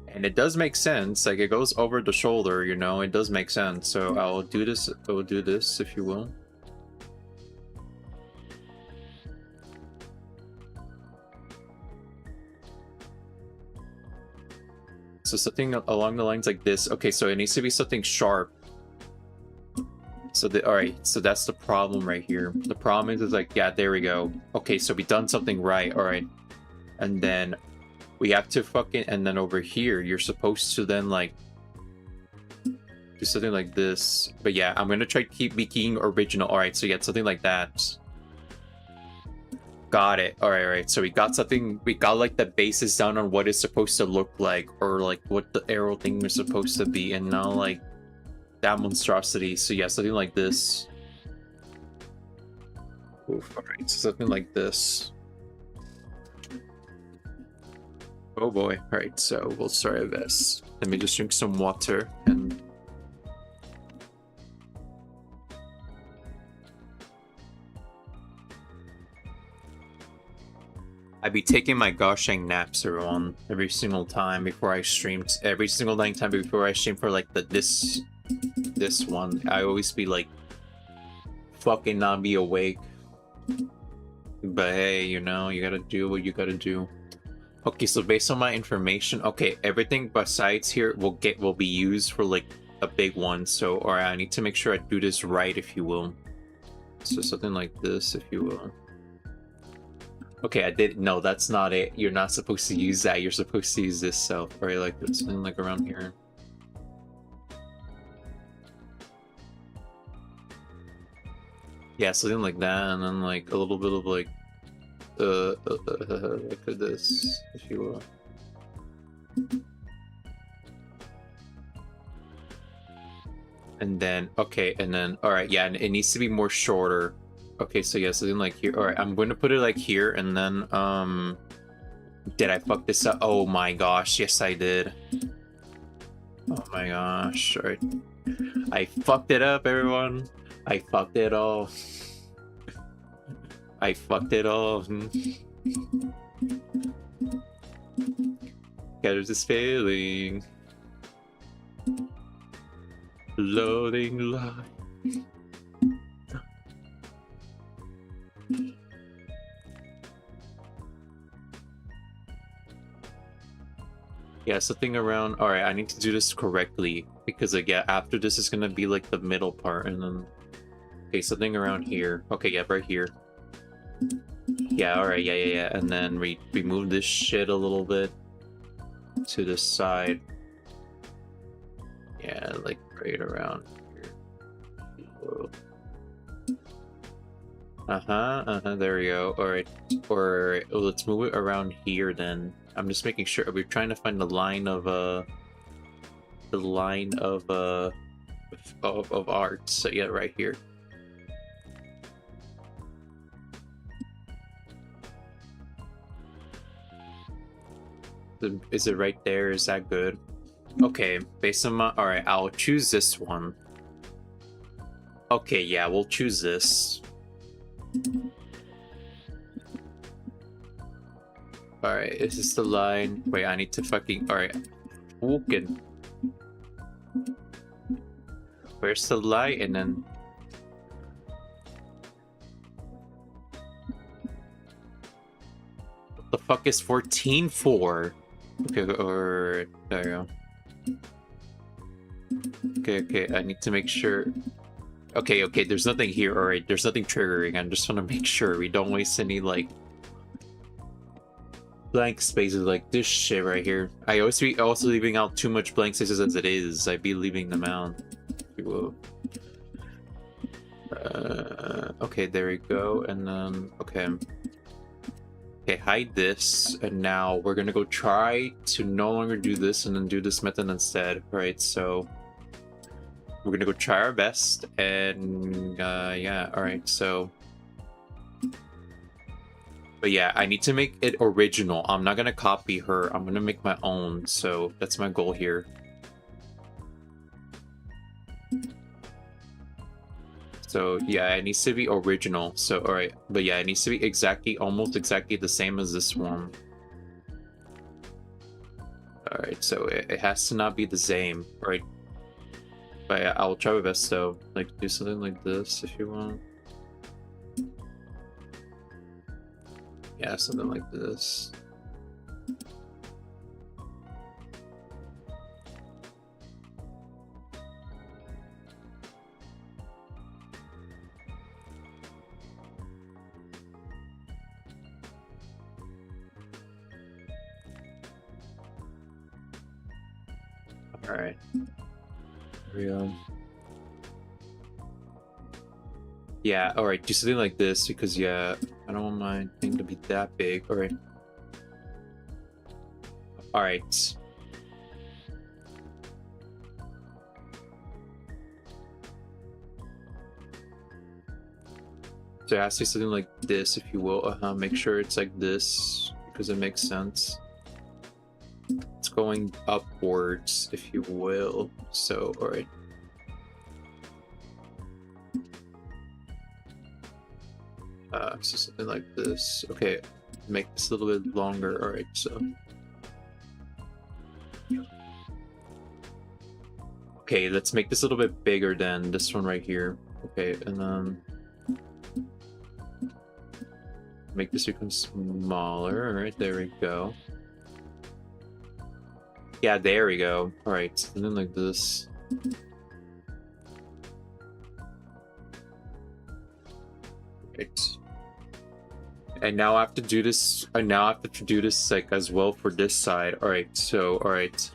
And it does make sense. Like, it goes over the shoulder, you know? It does make sense. So I'll do this, if you will. So something along the lines like this. Okay, so it needs to be something sharp. So alright, so that's the problem right here. The problem is like, yeah, there we go. Okay, so we done something right, alright. And then we have to fucking, and then over here, you're supposed to then like do something like this. But yeah, I'm gonna try to be keeping original. Alright, so yeah, something like that. Got it. Alright. So we got something, we got like the basis down on what it's supposed to look like, or like what the arrow thing is supposed to be, and now like that monstrosity. So yeah, something like this. Oof, alright, so something like this. Oh boy. Alright, so we'll start with this. Let me just drink some water and I be taking my gosh dang naps, everyone, every single time before I stream. Every single dang time before I stream for like this one. I always be like fucking not be awake. But hey, you know, you gotta do what you gotta do. Okay, so based on my information, okay, everything besides here will be used for like a big one. So, alright, I need to make sure I do this right, if you will. So something like this, if you will. Okay, I did. No, that's not it. You're not supposed to use that. You're supposed to use this self, right? Like this, something like around here. Yeah, something like that, and then like a little bit of like, like this, if you will. And then, okay, and then, all right, yeah, and it needs to be more shorter. Okay, so yeah, something like here. All right, I'm going to put it like here, and then, did I fuck this up? Oh my gosh, yes I did. Oh my gosh, all right. I fucked it up, everyone. I fucked it all. I fucked it all. There's this feeling. Loading line. Yeah, something around. All right, I need to do this correctly because like yeah, after this is gonna be like the middle part, and then okay, something around here. Okay, yeah, right here. Yeah, all right, yeah, and then we move this shit a little bit to the side. Yeah, like right around here. Whoa. There we go. All right, or let's move it around here then. I'm just making sure we're trying to find the line of art. So yeah, right here. Is it right there? Is that good? Okay, based on my... Alright, I'll choose this one. Okay, yeah, we'll choose this. Alright, is this the line? Wait, I need to fucking... Alright. Walking. Where's the line? And then... What the fuck is 14 for? Okay, or... There you go. Okay, I need to make sure... Okay, there's nothing here, alright. There's nothing triggering. I just want to make sure we don't waste any, like... blank spaces like this shit right here. I always be also leaving out too much blank spaces as it is. I'd be leaving them out. Whoa. Okay, there we go. And then, okay. Okay, hide this, and now we're gonna go try to no longer do this and then do this method instead. Right, so we're gonna go try our best, and yeah, alright, so... But yeah, I need to make it original. I'm not gonna copy her, I'm gonna make my own, so that's my goal here. So yeah, it needs to be original. So alright, but yeah, it needs to be exactly, almost exactly the same as this one. Alright, so it has to not be the same, right? But yeah, I'll try my best though. Like, do something like this if you want. Yeah, something like this. Alright. Yeah, alright, do something like this because yeah, I don't want my thing to be that big. Alright. Alright. So it has to be something like this, if you will. Make sure it's like this because it makes sense. It's going upwards, if you will. So, alright. So something like this. Okay, make this a little bit longer. Alright, so. Okay, let's make this a little bit bigger than this one right here. Okay, and then make this become smaller. Alright, there we go. Yeah, there we go. Alright, and then like this. Right. And now I have to do this. I now have to do this like as well for this side. Alright, so alright.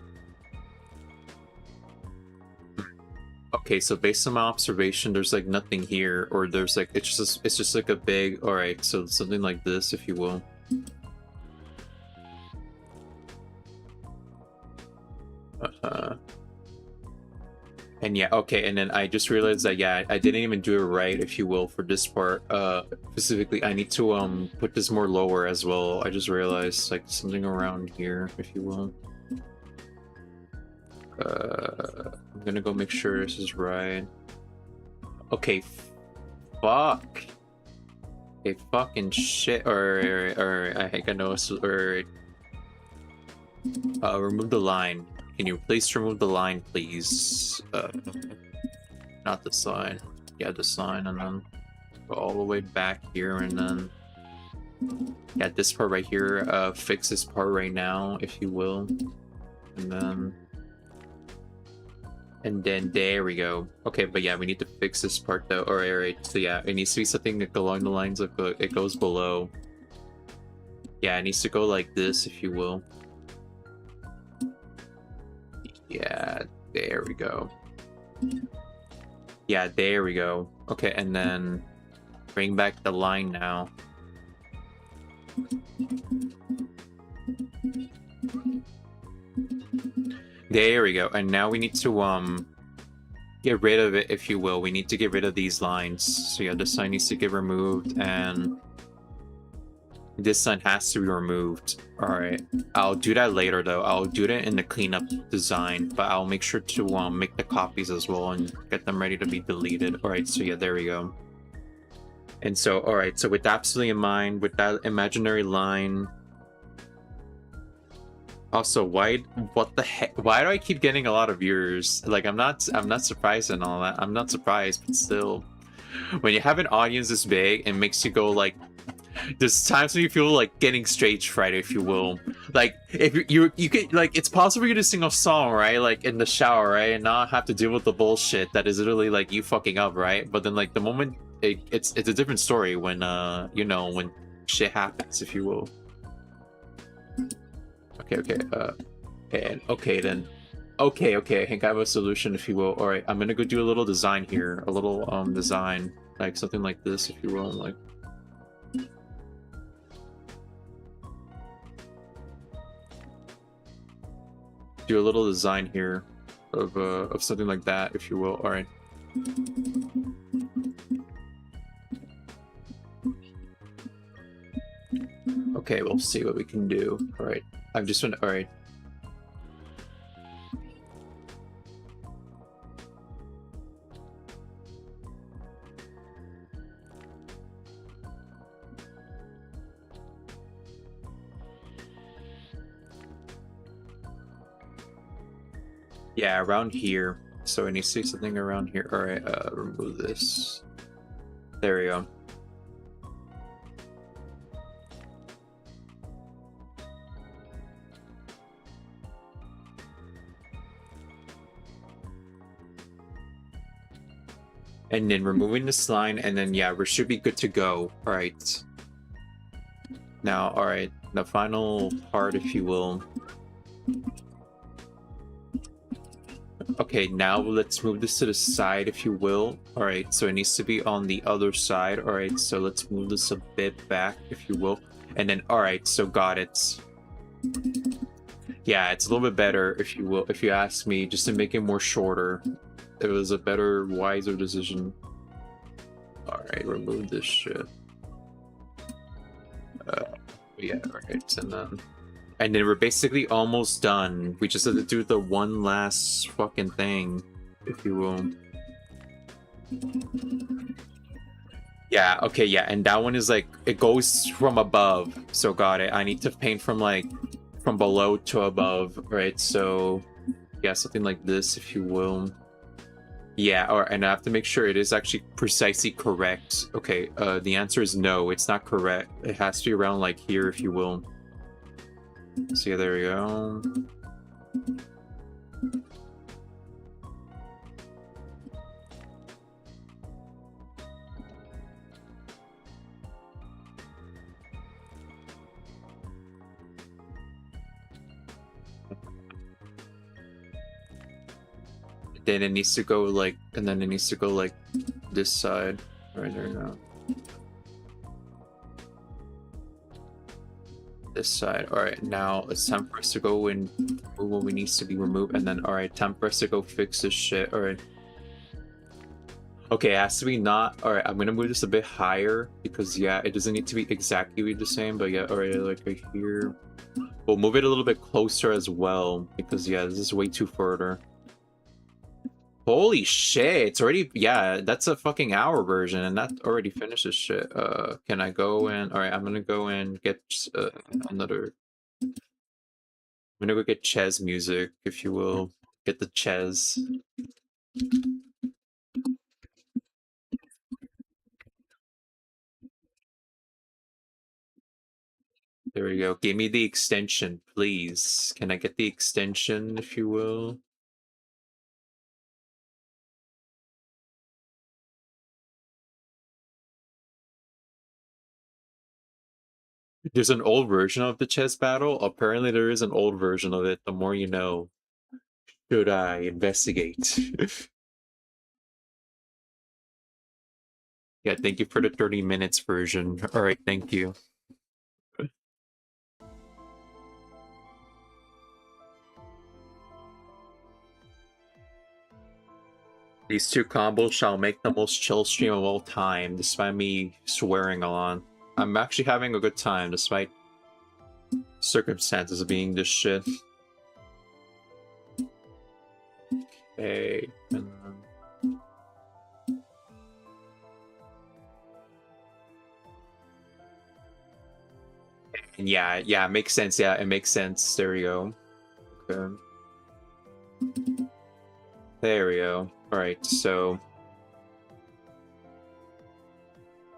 Okay, so based on my observation, there's like nothing here, or there's like it's just like a big. Alright, so something like this, if you will. And yeah, okay, and then I just realized that yeah, I didn't even do it right, if you will, for this part. Specifically, I need to put this more lower as well. I just realized like something around here, if you will. I'm gonna go make sure this is right. Okay, fuck. Okay, fucking shit. Or I think I know. Or remove the line. Can you please remove the line, please? Not the sign. Yeah, the sign, and then go all the way back here, and then yeah, this part right here. Fix this part right now, if you will, and then there we go. Okay, but yeah, we need to fix this part though. Alright, so yeah, it needs to be something along the lines of it goes below. Yeah, it needs to go like this, if you will. Yeah, there we go. Yeah, there we go. Okay, and then bring back the line now. There we go. And now we need to get rid of it, if you will. We need to get rid of these lines. So yeah, this line needs to get removed, and this line has to be removed. Alright. I'll do that later though. I'll do that in the cleanup design, but I'll make sure to make the copies as well and get them ready to be deleted. Alright, so yeah, there we go. And so, alright, so with that absolutely in mind, with that imaginary line. Also, what the heck? Why do I keep getting a lot of viewers? Like, I'm not surprised and all that. I'm not surprised, but still. When you have an audience this big, it makes you go like, there's times when you feel like getting stage fright, if you will. Like, if you could, like, it's possible for you to sing a song, right? Like, in the shower, right? And not have to deal with the bullshit that is literally, like, you fucking up, right? But then, like, the moment, it's a different story when, you know, when shit happens, if you will. Okay, okay then. Okay, I think I have a solution, if you will. Alright, I'm gonna go do a little design here. A little, design. Like, something like this, if you will, like... do a little design here of something like that, if you will. All right. Okay, we'll see what we can do. All right. I'm just gonna. All right. Yeah, around here. So I need to see something around here. All right. Remove this. There we go. And then removing this line, and then yeah, we should be good to go. All right. Now, all right, the final part, if you will. Okay, now let's move this to the side, if you will. All right, so it needs to be on the other side. All right, so let's move this a bit back, if you will. And then, all right, so got it. Yeah, it's a little bit better, if you will, if you ask me, just to make it more shorter. It was a better, wiser decision. All right, remove this shit. Yeah, all right, and then we're basically almost done. We just have to do the one last fucking thing, if you will. Yeah, okay, yeah, and that one is like, it goes from above. So got it. I need to paint from like, from below to above, right? So, yeah, something like this, if you will. Yeah, and I have to make sure it is actually precisely correct. Okay, the answer is no, it's not correct. It has to be around like here, if you will. So yeah, there we go. Then it needs to go like, and then it needs to go like this side. Right there now. This side. Alright, now it's time for us to go and remove what we needs to be removed. And then, alright, time for us to go fix this shit. Alright. Okay, it has to be not... Alright, I'm gonna move this a bit higher. Because, yeah, it doesn't need to be exactly the same. But, yeah, alright, like right here. We'll move it a little bit closer as well. Because, yeah, this is way too further. Holy shit, it's already, yeah, that's a fucking hour version, and that already finishes shit. Can I go and, alright, I'm gonna go and get another, I'm gonna go get Ches music, if you will. Get the Ches. There we go. Give me the extension, please. Can I get the extension, if you will? There's an old version of the chess battle. Apparently there is an old version of it. The more you know. Should I investigate? Yeah, thank you for the 30 minutes version. Alright, thank you. These two combos shall make the most chill stream of all time, despite me swearing a lot. I'm actually having a good time, despite circumstances being this shit. Okay, and then... And yeah, it makes sense. Yeah, it makes sense. There we go. Okay. There we go. Alright, so...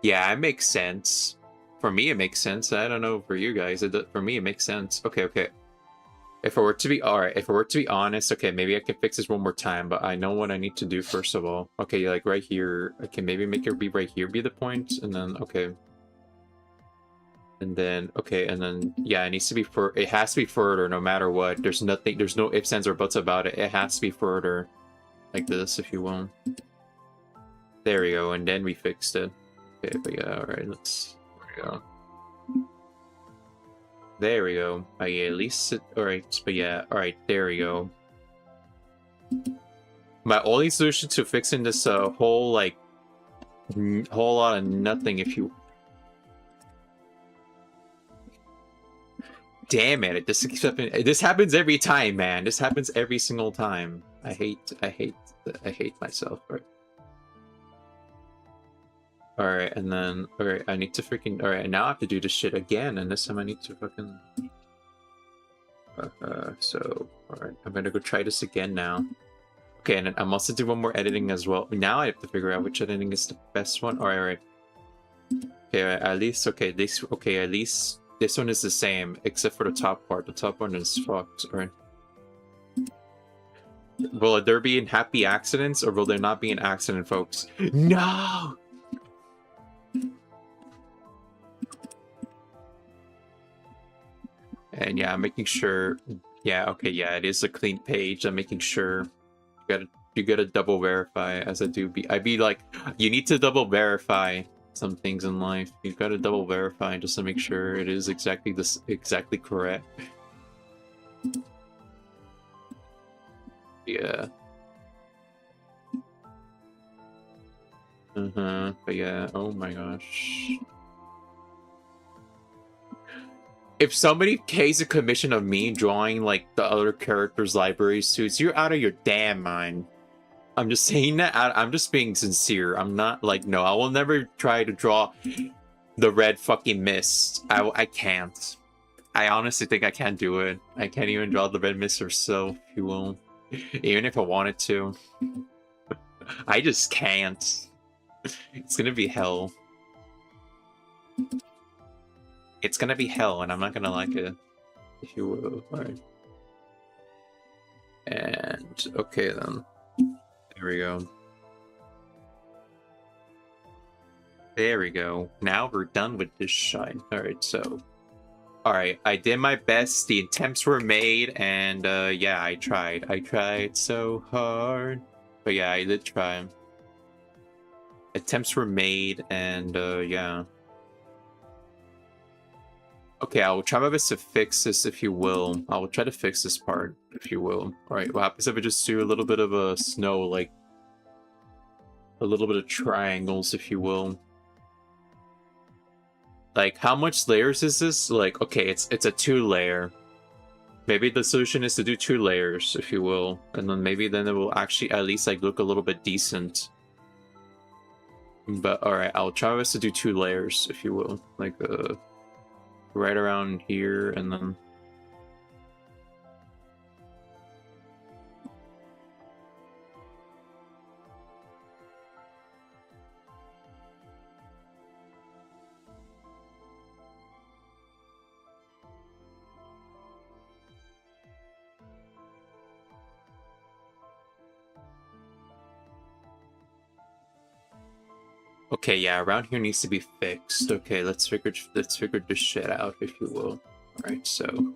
Yeah, it makes sense. For me, it makes sense. I don't know for you guys. For me, it makes sense. Okay, okay. If I were to be... Alright, if I were to be honest, okay, maybe I can fix this one more time, but I know what I need to do first of all. Okay, like right here. I can maybe make it be right here be the point, and then, okay. And then, okay, and then, yeah, it needs to be it has to be further no matter what. There's nothing, there's no ifs, ands, or buts about it. It has to be further. Like this, if you will. There we go, and then we fixed it. Okay, but yeah, alright, there we go. There we go. Oh, yeah, at least it... Alright, but yeah, alright, there we go. My only solution to fixing this whole, like, whole lot of nothing, if you... Damn it, this keeps happening. This happens every time, man. This happens every single time. I hate myself, right? Alright, and then... Alright, I need to freaking... Alright, now I have to do this shit again, and this time I need to fucking... So... Alright, I'm gonna go try this again now. Okay, and I'm also do one more editing as well. Now I have to figure out which editing is the best one. Alright. Okay, at least... Okay, this... Okay, at least... This one is the same, except for the top part. The top one is fucked, alright. Will there be happy accidents, or will there not be an accident, folks? No! And yeah, I'm making sure... Yeah, okay, yeah, it is a clean page. I'm making sure you gotta double verify, as I do. I'd be like, you need to double verify some things in life. You gotta double verify just to make sure it is exactly correct. Yeah. But yeah, oh my gosh. If somebody pays a commission of me drawing, like, the other characters' library suits, you're out of your damn mind. I'm just saying that. I'm just being sincere. I'm not, like, no, I will never try to draw the red fucking mist. I can't. I honestly think I can't do it. I can't even draw the red mist herself, if you will. Even if I wanted to. I just can't. It's gonna be hell. It's gonna be hell, and I'm not gonna like it, if you will. Alright. And, okay then. There we go. There we go. Now we're done with this shine. Alright, so... Alright, I did my best, the attempts were made, and, yeah, I tried. I tried so hard. But yeah, I did try. Attempts were made, and, yeah. Okay, I will try my best to fix this, if you will. I will try to fix this part, if you will. Alright, what happens if I just do a little bit of a snow, like... A little bit of triangles, if you will. Like, how much layers is this? Like, okay, it's a 2-layer. Maybe the solution is to do 2 layers, if you will. And then maybe then it will actually at least, like, look a little bit decent. But, alright, I'll try my best to do 2 layers, if you will. Like, right around here, and then... Okay, yeah, around here needs to be fixed. Okay, let's figure this shit out, if you will. Alright, so...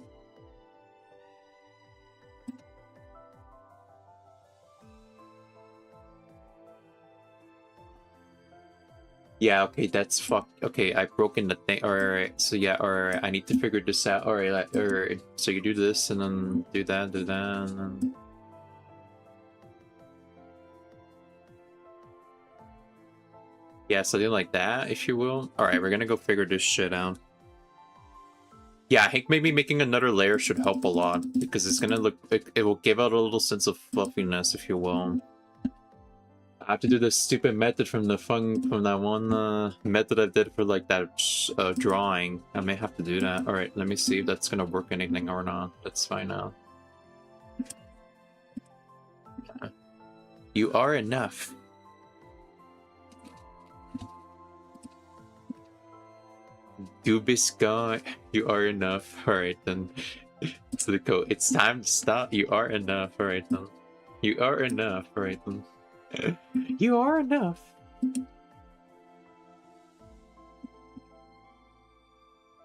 Yeah, okay, that's fucked. Okay, I've broken the thing. Alright, so yeah, alright, I need to figure this out. Alright, alright, so you do this, and then do that, and then... Yeah, something like that, if you will. Alright, we're gonna go figure this shit out. Yeah, I think maybe making another layer should help a lot, because it's gonna look... It will give out a little sense of fluffiness, if you will. I have to do this stupid method from that one method I did for, like, that drawing. I may have to do that. Alright, let me see if that's gonna work anything or not. Let's find out. You are enough. Dubiscon, you are enough. Alright then. So the code. It's time to stop. You are enough. Alright then. You are enough. Alright then. You are enough.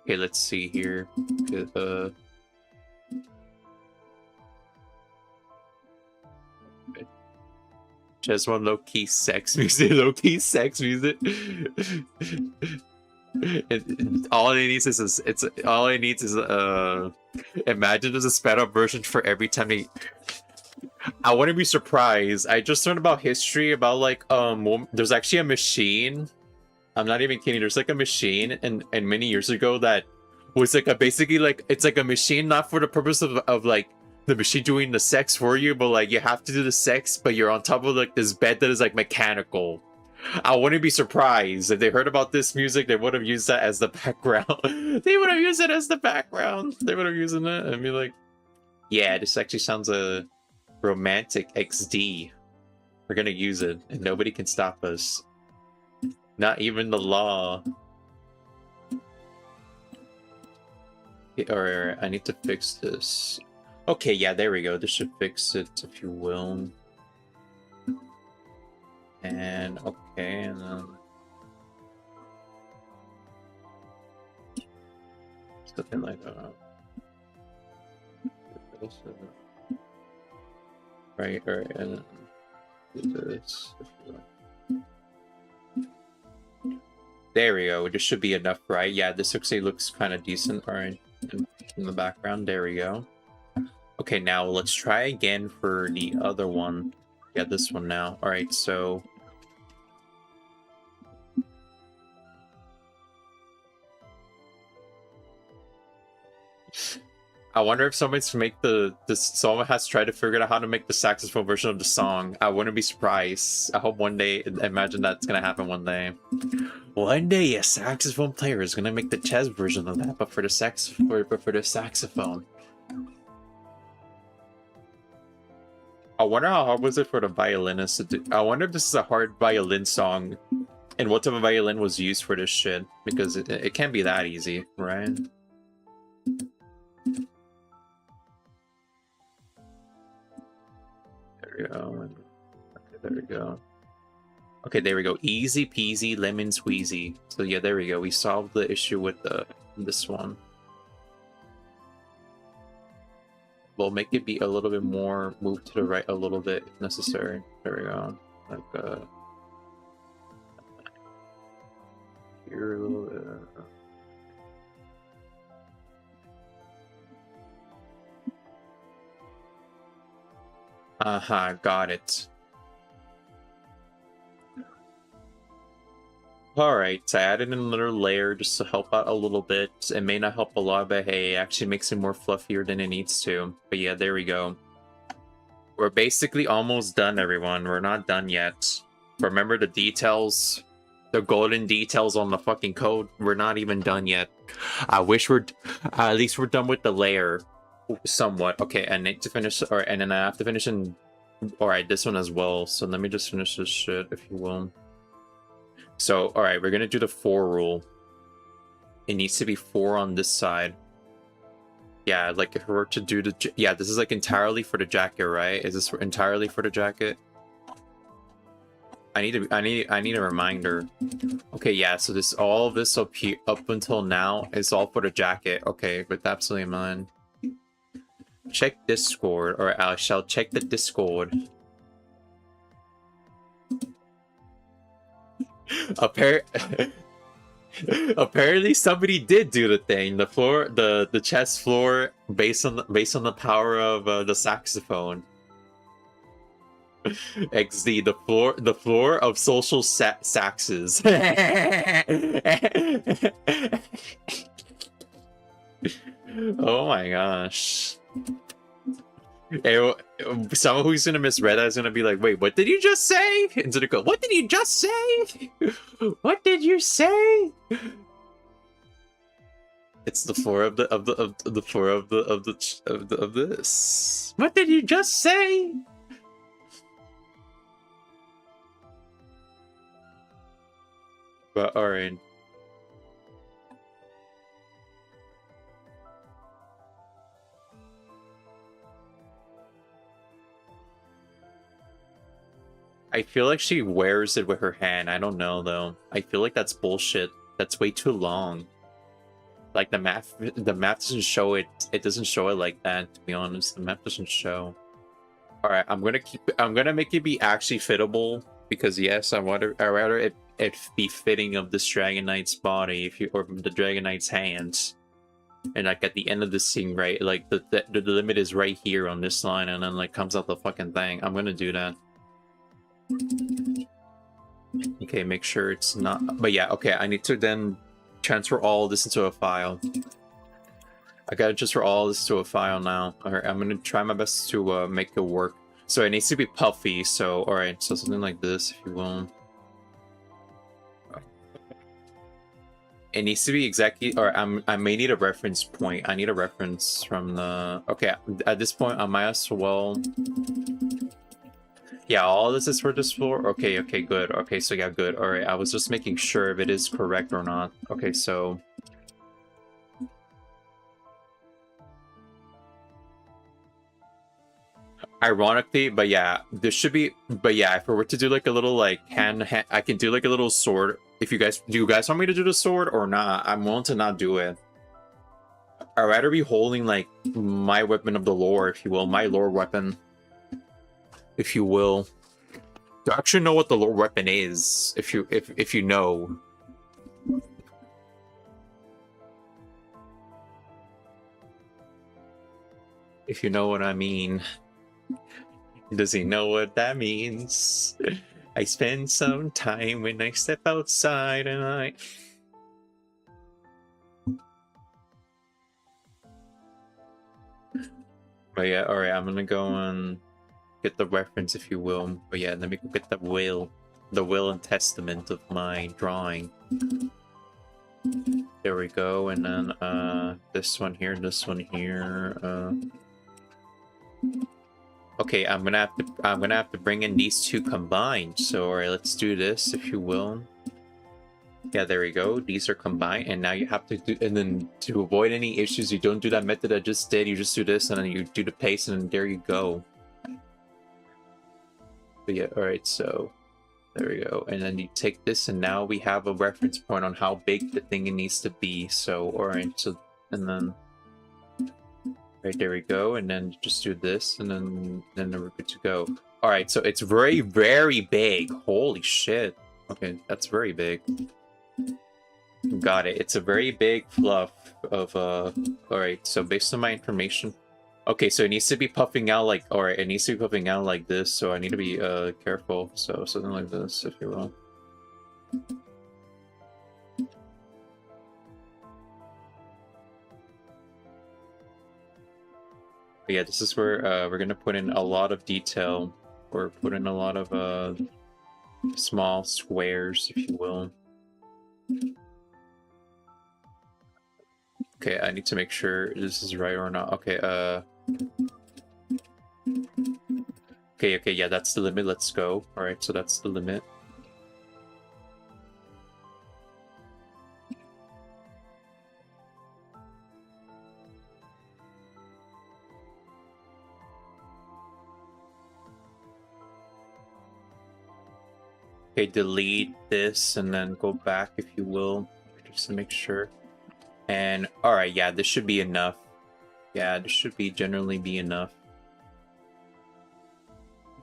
Okay, let's see here. Just one low-key sex music. Low-key sex music. All it needs is imagine there's a sped up version for every time they. I wouldn't be surprised. I just learned about history about like there's actually a machine. I'm not even kidding. There's like a machine and many years ago that was like a basically like it's like a machine not for the purpose of like the machine doing the sex for you, but like you have to do the sex, but you're on top of like this bed that is like mechanical. I wouldn't be surprised if they heard about this music. They would have used that as the background. They would have used it as the background. They would have used it and be like, yeah, this actually sounds a romantic XD. We're gonna use it and nobody can stop us. Not even the law. Or I need to fix this. Okay, yeah, there we go. This should fix it, if you will. And okay, and then something like that. Right, and then do this. There we go. This should be enough, right? Yeah, this actually looks kind of decent. All right, in the background. There we go. Okay, now let's try again for the other one. Yeah, this one now. All right, so. I wonder if someone's to make someone has tried to figure out how to make the saxophone version of the song. I wouldn't be surprised. I hope one day, imagine that's gonna happen one day. One day a saxophone player is gonna make the chess version of that, but for the saxophone. I wonder how hard was it for the violinist to do. I wonder if this is a hard violin song and what type of violin was used for this shit, because it can't be that easy, right? Go. Okay, there we go. Okay, there we go. Easy peasy lemon squeezy. So yeah, there we go. We solved the issue with this one. We'll make it be a little bit more moved to the right a little bit if necessary. There we go. Like here a little bit. Got it. Alright, so I added in another layer just to help out a little bit. It may not help a lot, but hey, it actually makes it more fluffier than it needs to. But yeah, there we go. We're basically almost done, everyone. We're not done yet. Remember the details? The golden details on the fucking code? We're not even done yet. I wish at least we're done with the layer. Somewhat. Okay, I need to finish, and then I have to finish in, alright, this one as well. So let me just finish this shit, if you will. So, alright, we're gonna do the 4 rule. It needs to be 4 on this side. Yeah, like if we were to do the, yeah, this is like entirely for the jacket, right? Is this entirely for the jacket? I need a reminder. Okay, yeah, so all of this up here, up until now is all for the jacket. Okay, with absolutely in mind. Check Discord, or I shall check the Discord. Apparently somebody did do the thing. The floor, the chess floor, based on the power of the saxophone. XD, the floor of social saxes. Oh my gosh. Someone who's gonna misread that is gonna be like, wait, what did you just say? And gonna go, what did you just say? What did you say? It's the floor of this. What did you just say? But alright. I feel like she wears it with her hand. I don't know though. I feel like that's bullshit. That's way too long. Like the map doesn't show it. It doesn't show it like that, to be honest. The map doesn't show. Alright, I'm gonna make it be actually fittable, because yes, I'd rather it it be fitting of this Dragon Knight's body, if you or the Dragon Knight's hands. And like at the end of the scene, right, like the limit is right here on this line, and then like comes out the fucking thing. I'm gonna do that. Okay, make sure it's not. But yeah, okay, I need to then transfer all this into a file. I gotta transfer all this to a file now. Alright, I'm gonna try my best to make it work. So it needs to be puffy, so alright, so something like this, if you will. It needs to be exactly, or I may need a reference point. I need a reference from the... Okay, at this point, I might as well... Yeah, all this is for this floor? Okay, okay, good. Okay, so yeah, good. Alright, I was just making sure if it is correct or not. Okay, so... Ironically, but yeah, this should be... But yeah, if we were to do like a little like hand I can do like a little sword. If you guys... Do you guys want me to do the sword or not? I'm willing to not do it. I'd rather be holding like my weapon of the lore, if you will. My lore weapon. If you will. To actually know what the lore weapon is. If you know. If you know what I mean. Does he know what that means? I spend some time when I step outside and I... But yeah, alright, I'm gonna go and get the reference, if you will. But yeah, let me go get the will and testament of my drawing. There we go, and then this one here, Okay, I'm gonna have to bring in these two combined. So alright, let's do this, if you will. Yeah, there we go. These are combined, and now you have to do, and then to avoid any issues, you don't do that method I just did. You just do this, and then you do the paste, and then there you go. But yeah, alright, so there we go. And then you take this, and now we have a reference point on how big the thing needs to be. So alright, so and then right there we go, and then just do this, and then we're good to go. All right, so it's very, very big. Holy shit. Okay, that's very big. Got it. It's a very big fluff of all right, so based on my information, okay, so it needs to be puffing out like, all right, it needs to be puffing out like this, so I need to be careful. So something like this, if you will. But yeah, this is where we're gonna put in a lot of detail, or put in a lot of small squares, if you will. Okay, I need to make sure this is right or not. Okay, okay, yeah, that's the limit. Let's go. All right, so that's the limit. Okay, delete this and then go back, if you will, just to make sure. And all right, yeah, this should be enough. Yeah, this should be generally be enough.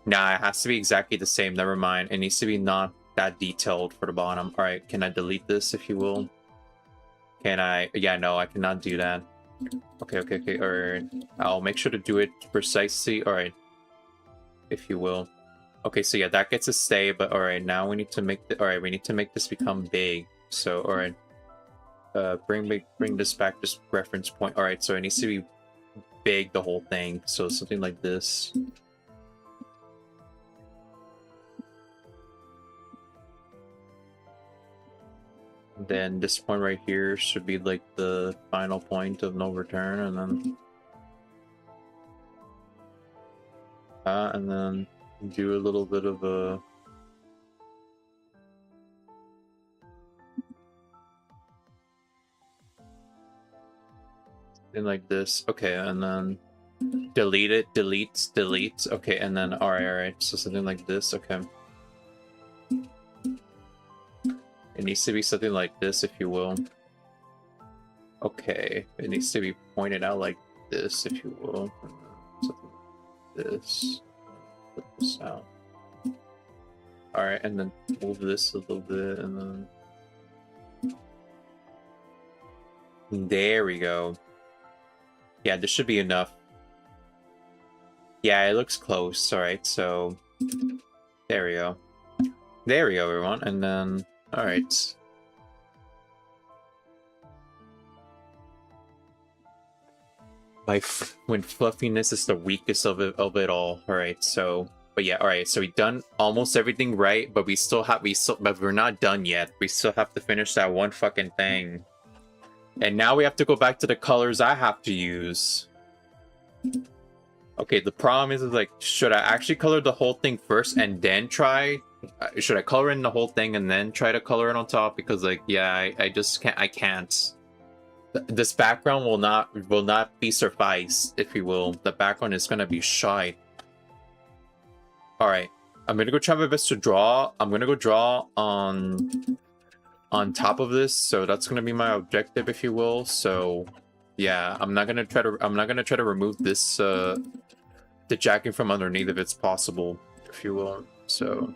Nah, it has to be exactly the same. Never mind. It needs to be not that detailed for the bottom. All right, can I delete this, if you will? Can I? Yeah, no, I cannot do that. Okay, all right. I'll make sure to do it precisely. All right, if you will. Okay, so yeah, that gets a stay, but all right, now we need to make the, all right, we need to make this become big. So all right, bring this back, just reference point. All right, so it needs to be big, the whole thing. So something like this. Then this point right here should be like the final point of no return, and then do a little bit of a thing like this. Okay, and then delete it, delete. Okay, and then all right, so something like this. Okay, it needs to be something like this, if you will. Okay, it needs to be pointed out like this, if you will. Something like this. Put this out. Alright, and then move this a little bit, and then... There we go. Yeah, this should be enough. Yeah, it looks close. Alright, so... There we go. There we go, everyone. And then... Alright. When fluffiness is the weakest of it all. Alright, so... But yeah, alright, so we've done almost everything right, but but we're not done yet. We still have to finish that one fucking thing. And now we have to go back to the colors I have to use. Okay, the problem is like, should I actually color the whole thing first and then try? Should I color in the whole thing and then try to color it on top? Because like, yeah, I just can't. I can't. This background will not be suffice, if you will. The background is gonna be shy. All right, I'm gonna go try my best to draw. I'm gonna go draw on top of this, so that's gonna be my objective, if you will. So yeah, I'm not gonna try to remove this the jacket from underneath if it's possible, if you will. So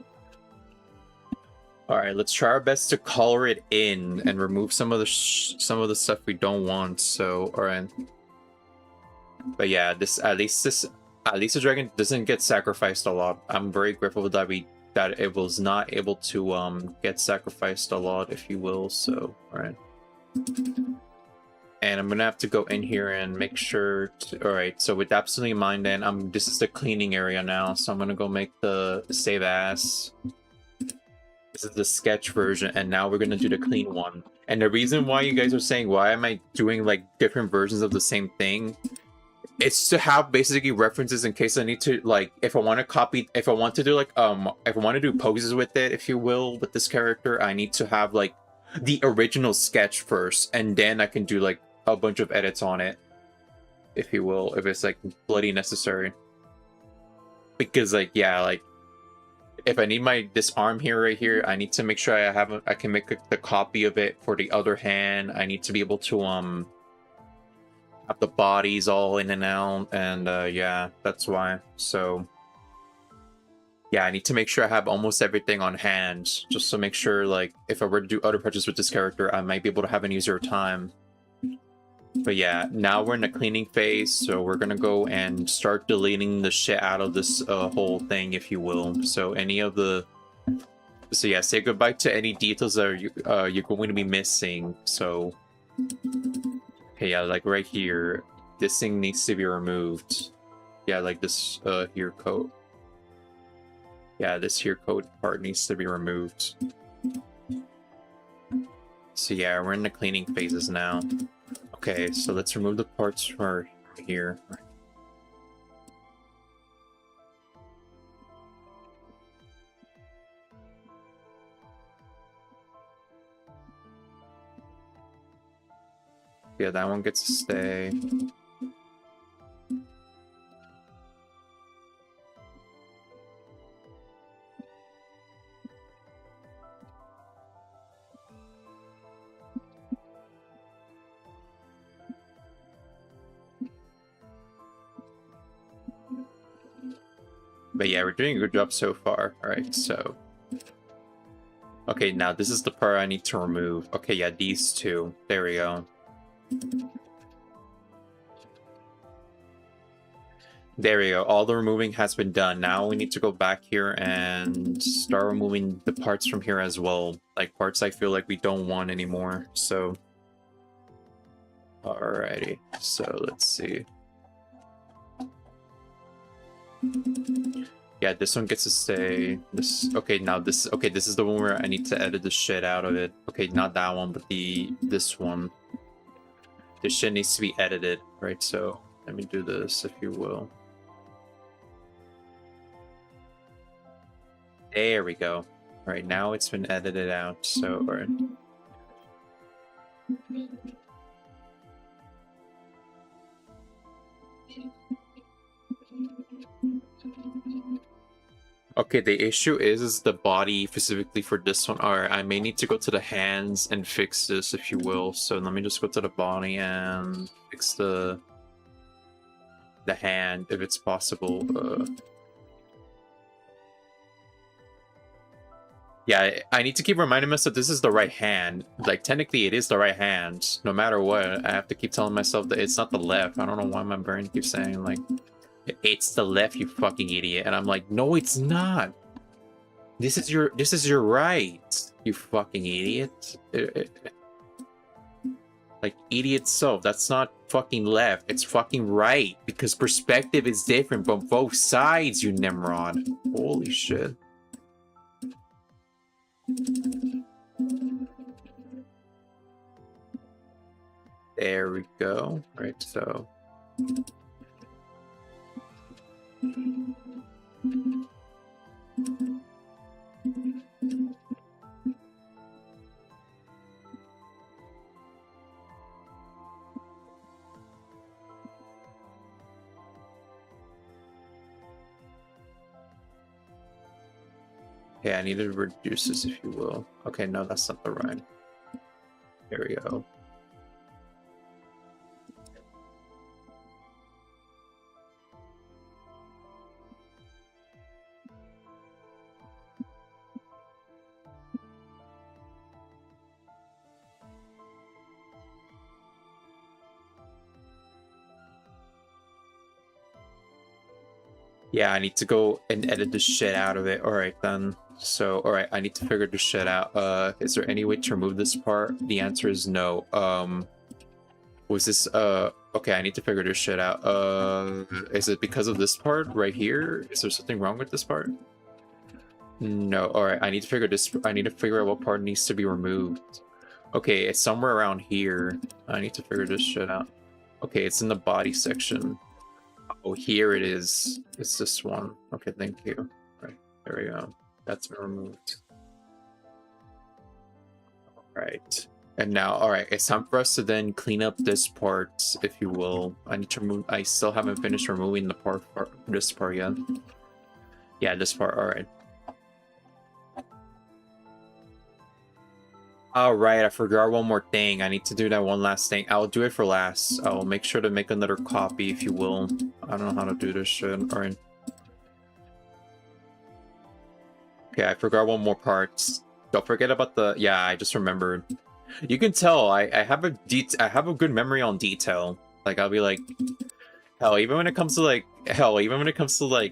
all right, let's try our best to color it in and remove some of the stuff we don't want. So all right, but yeah, at least the dragon doesn't get sacrificed a lot. I'm very grateful that it was not able to get sacrificed a lot, if you will. So all right, and I'm gonna have to go in here and make sure to, all right, so with absolutely mind, then this is the cleaning area now, so I'm gonna go make the save as. This is the sketch version, and now we're gonna do the clean one. And the reason why you guys are saying, why am I doing like different versions of the same thing, it's to have basically references in case I need to, like, if I want to do like if I want to do poses with it, if you will, with this character, I need to have like the original sketch first, and then I can do like a bunch of edits on it, if you will, if it's like bloody necessary. Because like, yeah, like if I need this arm here, right here, I need to make sure I can make the copy of it for the other hand. I need to be able to have the bodies all in and out, and yeah, that's why. So yeah, I need to make sure I have almost everything on hand, just to make sure, like, if I were to do other projects with this character, I might be able to have an easier time. But yeah, now we're in the cleaning phase, so we're gonna go and start deleting the shit out of this whole thing, if you will. So so yeah, say goodbye to any details that you're going to be missing. So okay, yeah, like right here, this thing needs to be removed. Yeah, like this here coat. Yeah, this here coat part needs to be removed. So yeah, we're in the cleaning phases now. Okay, so let's remove the parts from here. Yeah, that one gets to stay. But yeah, we're doing a good job so far. All right, so okay, now this is the part I need to remove. Okay, yeah, these two. There we go. There we go. All the removing has been done. Now we need to go back here and start removing the parts from here as well. Like parts I feel like we don't want anymore. So alrighty. So let's see. Yeah, this one gets to stay. This okay, now this this is the one where I need to edit the shit out of it. Okay, not that one, but this one. This shit needs to be edited, right? So let me do this, if you will. There we go. All right, now it's been edited out. So all right. Okay, the issue is the body specifically for this one. Alright, I may need to go to the hands and fix this, if you will. So let me just go to the body and fix the hand, if it's possible. Yeah, I need to keep reminding myself this is the right hand. Like, technically, it is the right hand. No matter what, I have to keep telling myself that it's not the left. I don't know why my brain keeps saying, like, it's the left, you fucking idiot. And I'm like, no, it's not. This is your right, you fucking idiot. Like, idiot self, that's not fucking left. It's fucking right. Because perspective is different from both sides, you Nimrod. Holy shit. There we go. Right, so. Yeah, I need to reduce this, if you will. Okay, no, that's not the right. There we go. Yeah, I need to go and edit the shit out of it. All right, then. So, all right, I need to figure this shit out. Is there any way to remove this part? The answer is no. Was this, okay, I need to figure this shit out. Is it because of this part right here? Is there something wrong with this part? No, all right, I need to figure out what part needs to be removed. Okay, it's somewhere around here. I need to figure this shit out. Okay, it's in the body section. Oh, here it is. It's this one. Okay, thank you. Right, there we go. That's been removed. All right. And now, all right, it's time for us to then clean up this part, if you will. I need to remove, I still haven't finished removing the part, this part yet. Yeah, this part, all right. All right, I forgot one more thing. I need to do that one last thing. I'll do it for last. I'll make sure to make another copy, if you will. I don't know how to do this shit. All right. Okay, I forgot one more part. Don't forget about the... Yeah, I just remembered. You can tell I have a good memory on detail. Like, I'll be like... Hell, even when it comes to like...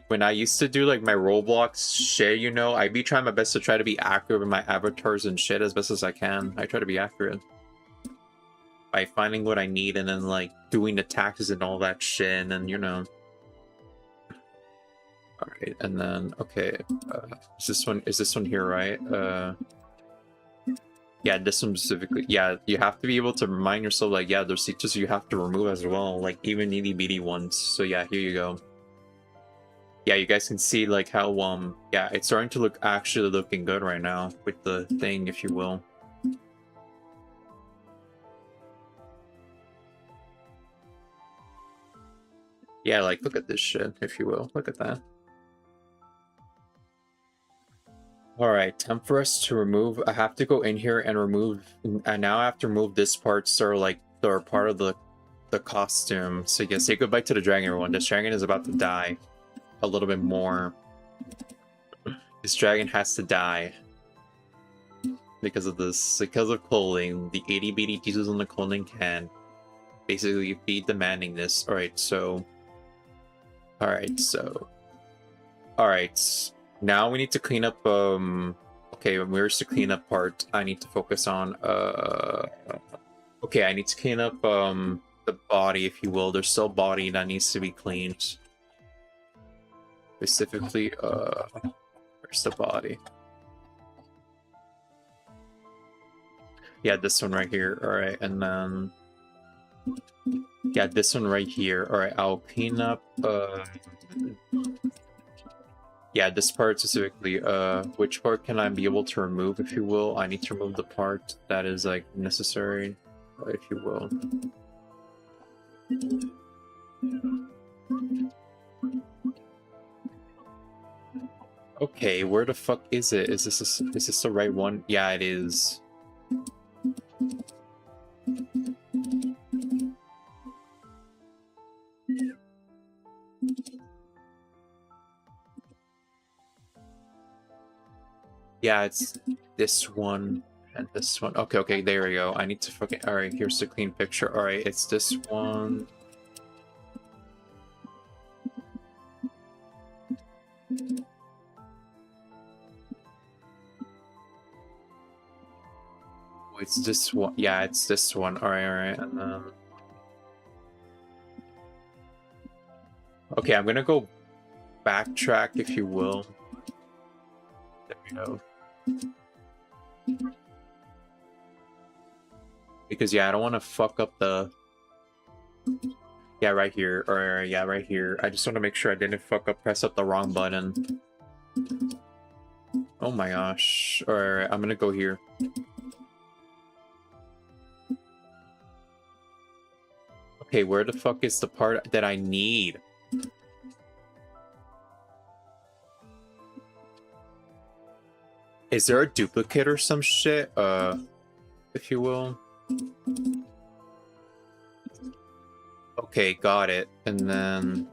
when I used to do like my Roblox shit, you know, I'd be trying my best to try to be accurate with my avatars and shit as best as I can. I try to be accurate. By finding what I need and then like doing the taxes and all that shit and then, you know... All right, and then okay, is this one here, right? Yeah, this one specifically. Yeah, you have to be able to remind yourself, like, yeah, there's features you have to remove as well, like even itty bitty ones. So yeah, here you go. Yeah, you guys can see like how yeah, it's starting to look actually looking good right now with the thing, if you will. Yeah, like look at this shit, if you will. Look at that. All right, time for us to remove. I have to go in here and remove, and now I have to remove this part, so like they're part of the costume. So yeah, say goodbye to the dragon, everyone. This dragon is about to die. A little bit more. This dragon has to die because of this, because of clothing. The itty bitty Jesus on the clothing can basically be demanding this. All right, so. All right. Now we need to clean up, okay, where's the cleanup part I need to focus on? Okay, I need to clean up, the body, if you will. There's still body that needs to be cleaned. Specifically, where's the body? Yeah, this one right here. All right, and then... Yeah, this one right here. All right, I'll clean up, yeah, this part specifically, which part can I be able to remove, if you will? I need to remove the part that is, like, necessary, if you will. Okay, where the fuck is it? Is this the right one? Yeah, it is. Yeah, it's this one and this one. Okay, okay, there we go. I need to fucking... Alright, here's the clean picture. Alright, it's this one. It's this one. Yeah, it's this one. Alright, alright. And then... Okay, I'm gonna go backtrack, if you will. There we go. Because, yeah, I don't want to fuck up the... Yeah, right here. Or, yeah, right here. I just want to make sure I didn't press up the wrong button. Oh my gosh. Alright, I'm gonna go here. Okay, where the fuck is the part that I need? Is there a duplicate or some shit? If you will. Okay, got it. And then...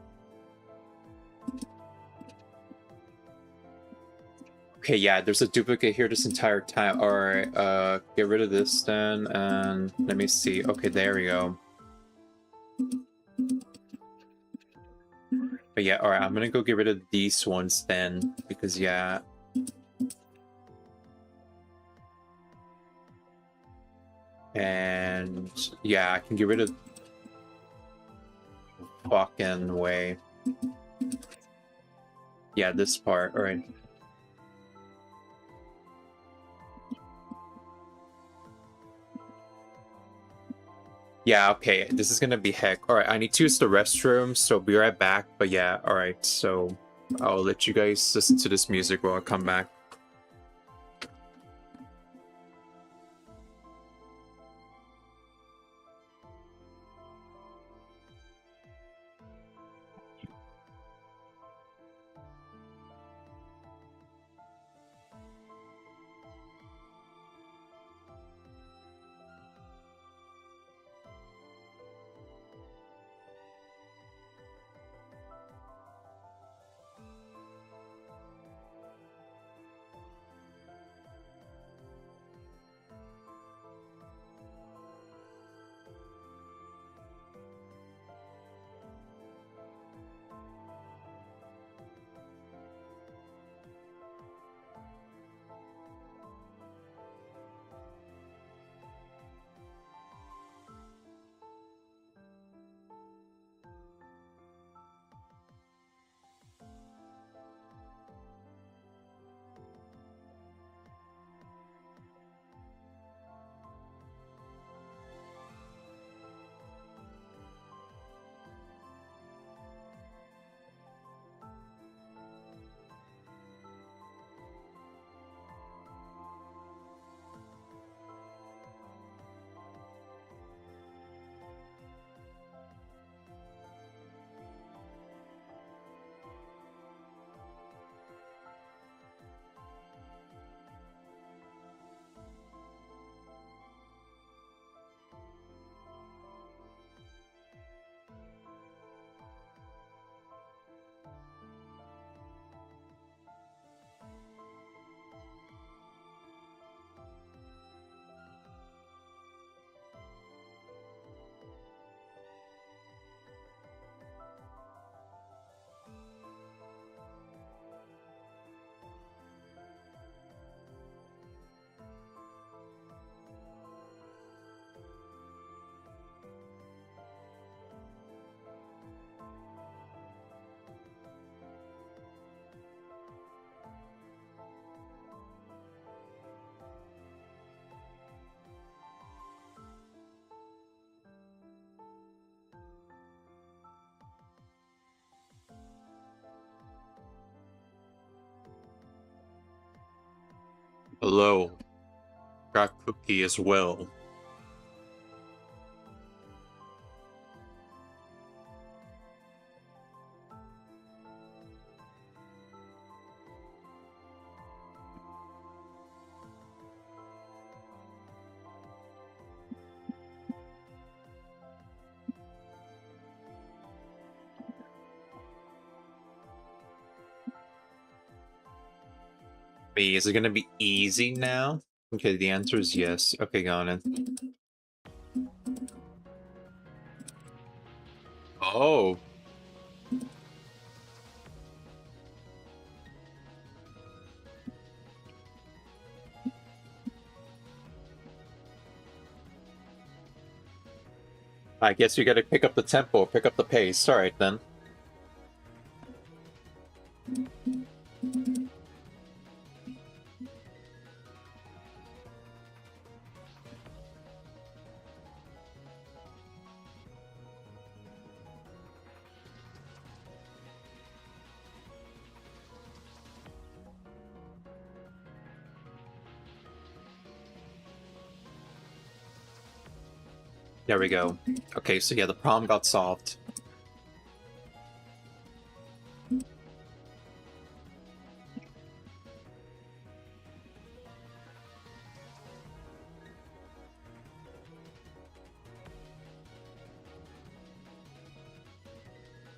Okay, yeah, there's a duplicate here this entire time. Alright, get rid of this then, and let me see. Okay, there we go. But yeah, alright, I'm gonna go get rid of these ones then, because yeah. And yeah, I can get rid of... Fucking way. Yeah, this part, alright. Yeah, okay, this is gonna be heck. Alright, I need to use the restroom, so be right back. But yeah, alright, so I'll let you guys listen to this music while I come back. Hello. Got cookie as well. Wait, is it gonna be easy now? Okay, the answer is yes. Okay, got it. Oh. I guess you gotta pick up the tempo, pick up the pace. Alright then. There we go. Okay, so yeah, the problem got solved.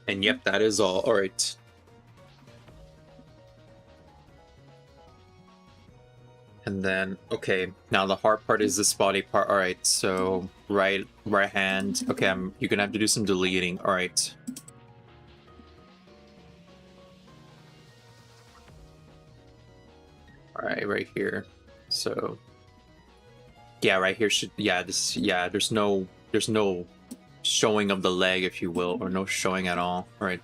And yep, that is all. Alright. And then, okay, now the hard part is this body part. Alright, so right hand. Okay, you're gonna have to do some deleting. Alright. Alright, right here. So yeah, right here should there's no showing of the leg, if you will, or no showing at all. Right.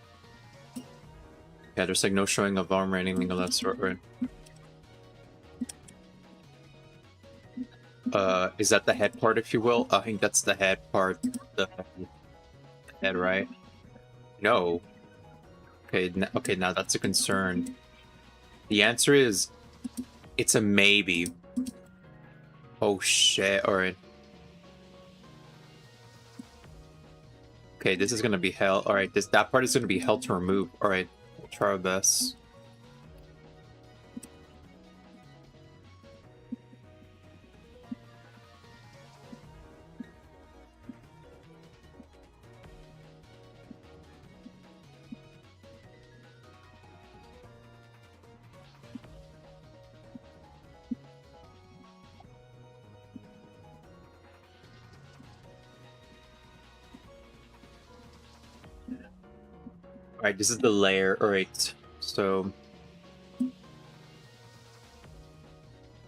Yeah, there's like no showing of arm or anything of that sort, right? Is that the head part, if you will? I think that's the head part. The head, right? No. Okay, okay, now that's a concern. The answer is, it's a maybe. Oh shit, alright. Okay, this is gonna be hell. Alright, that part is gonna be hell to remove. Alright, we'll try our best. Alright, this is the layer. Alright, so...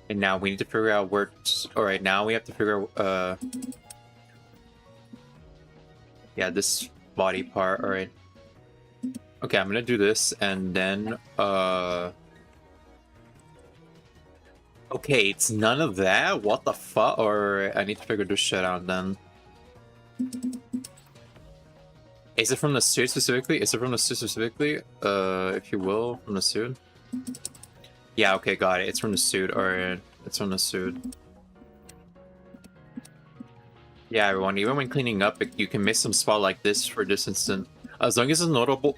And now we need to figure out where... Alright, now we have to figure out... Yeah, this body part. Alright. Okay, I'm gonna do this, and then... Okay, it's none of that? What the fuck? Or I need to figure this shit out then. Is it from the suit specifically? Is it from the suit specifically? If you will, from the suit? Yeah, okay, got it. It's from the suit. Alright, it's from the suit. Yeah, everyone, even when cleaning up, you can miss some spot like this for this instant. As long as it's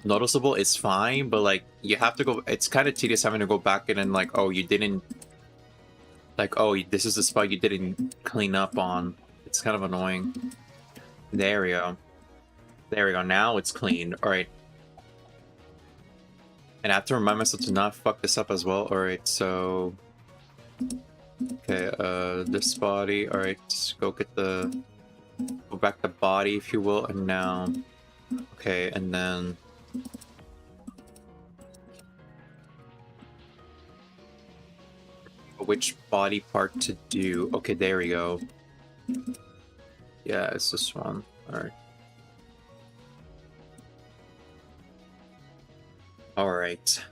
noticeable, it's fine, but like, you have to go... It's kind of tedious having to go back in and like, oh, you didn't... Like, oh, this is the spot you didn't clean up on. It's kind of annoying. There we go. There we go. Now it's cleaned. Alright. And I have to remind myself to not fuck this up as well. Alright, so... Okay, this body. Alright, go get the... Go back the body, if you will, and now... Okay, and then... Which body part to do? Okay, there we go. Yeah, it's this one. Alright. Alright.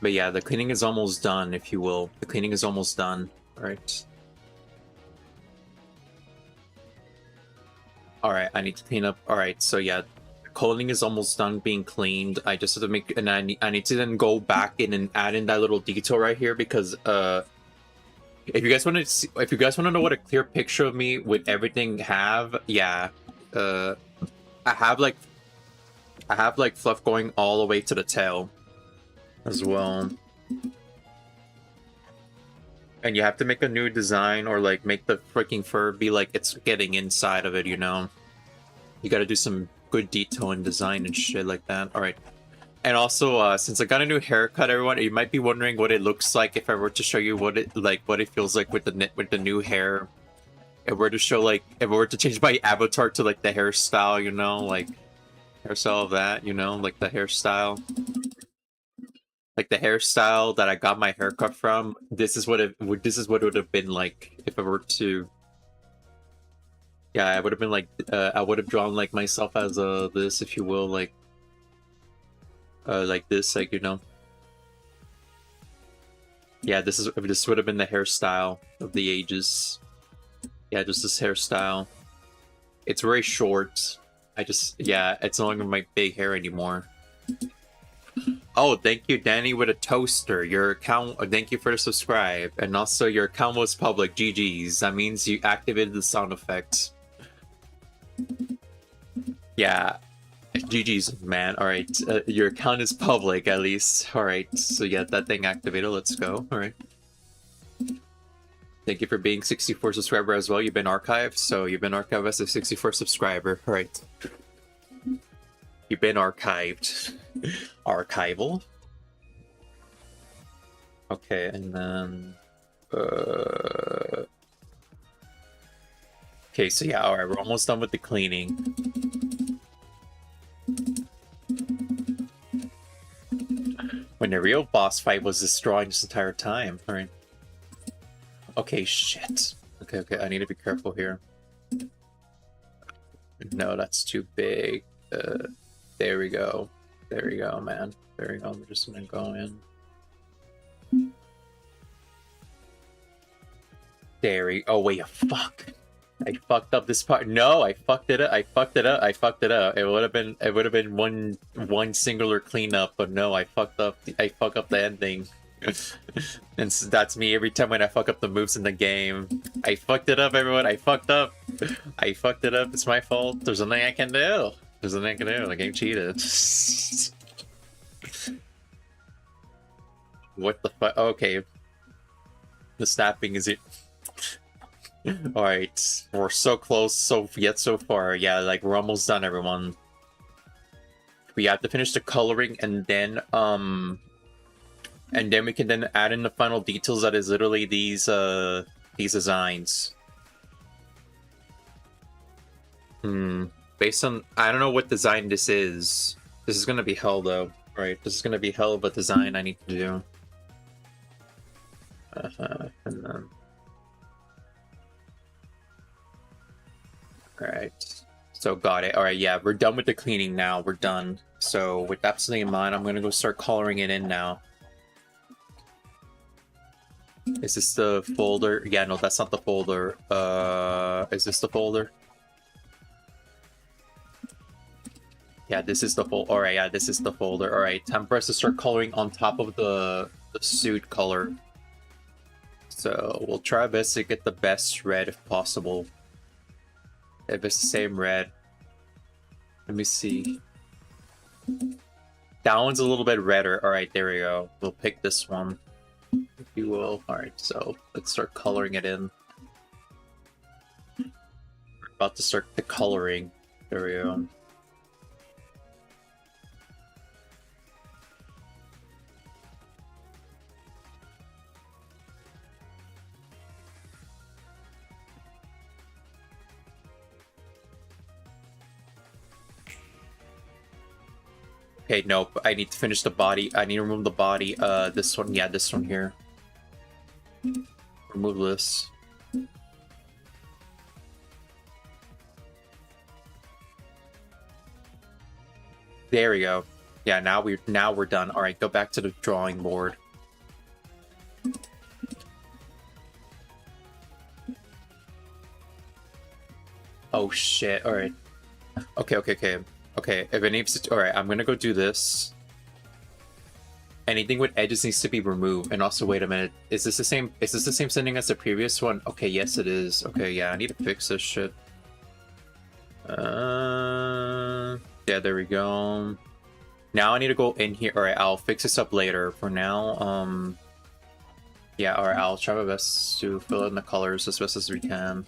But yeah, the cleaning is almost done, if you will. The cleaning is almost done. Alright. Alright, I need to clean up. Alright, so yeah, the clothing is almost done being cleaned. I just have to make, and I need to then go back in and add in that little detail right here because if you guys want to see, if you guys want to know what a clear picture of me with everything have, yeah, I have like fluff going all the way to the tail as well. And you have to make a new design or like make the freaking fur be like it's getting inside of it, you know? You gotta do some good detail and design and shit like that. Alright. And also, since I got a new haircut, everyone, you might be wondering what it looks like if I were to show you what it feels like with the new hair. If we were to show if we were to change my avatar to like the hairstyle, you know, like hairstyle of that, you know, like the hairstyle. Like the hairstyle that I got my haircut from, this is what it would have been like if I were to. Yeah, I would have been like, I would have drawn like myself as this, if you will, like this, like, you know. Yeah, this would have been the hairstyle of the ages. Yeah, just this hairstyle. It's very short. Yeah, it's no longer my big hair anymore. Oh, thank you, Danny, with a toaster. Your account, thank you for the subscribe. And also, your account was public. GG's. That means you activated the sound effects. Yeah. GG's, man. Alright. Your account is public, at least. Alright. So, yeah, that thing activated. Let's go. Alright. Thank you for being 64 subscriber as well. You've been archived. So, you've been archived as a 64 subscriber. Alright. You've been archived. Archival. Okay, and then okay, so yeah, alright, we're almost done with the cleaning. When the real boss fight was destroying this entire time. Alright. Okay, shit. Okay, I need to be careful here. No, that's too big. There we go. There we go, man. There we go. I'm just gonna go in. There we. Oh wait, fuck! I fucked up this part. No, I fucked it up. I fucked it up. It would have been one singular cleanup, but no, I fucked up. I fuck up the ending. And that's me every time when I fuck up the moves in the game. I fucked it up, everyone. I fucked up. It's my fault. There's nothing I can do. The game cheated. What the fuck? Okay. The snapping is it. Alright. We're so close, so far. Yeah, like, we're almost done, everyone. We have to finish the coloring, and then we can then add in the final details that is literally these designs. Based on, I don't know what design this is. This is gonna be hell, though. Right, this is gonna be hell of a design I need to do. And then... Alright. So, got it. Alright, yeah, we're done with the cleaning now. We're done. So, with that something in mind, I'm gonna go start coloring it in now. Is this the folder? Yeah, no, that's not the folder. Is this the folder? Yeah, this is the folder. Alright, yeah, this is the folder. Alright, time for us to start coloring on top of the suit color. So, we'll try our best to get the best red if possible. If it's the same red. Let me see. That one's a little bit redder. Alright, there we go. We'll pick this one, if you will. Alright, so let's start coloring it in. We're about to start the coloring. There we go. Okay, nope. I need to finish the body. I need to remove the body. This one. Yeah, this one here. Remove this. There we go. Yeah, now we're done. All right, go back to the drawing board. Oh shit! All right. Okay. Okay, if it needs to, all right, I'm gonna go do this. Anything with edges needs to be removed. And also, wait a minute, is this the same setting as the previous one? Okay, yes it is. Okay, yeah, I need to fix this shit. Yeah, there we go. Now I need to go in here. All right, I'll fix this up later. For now, yeah, all right, I'll try my best to fill in the colors as best as we can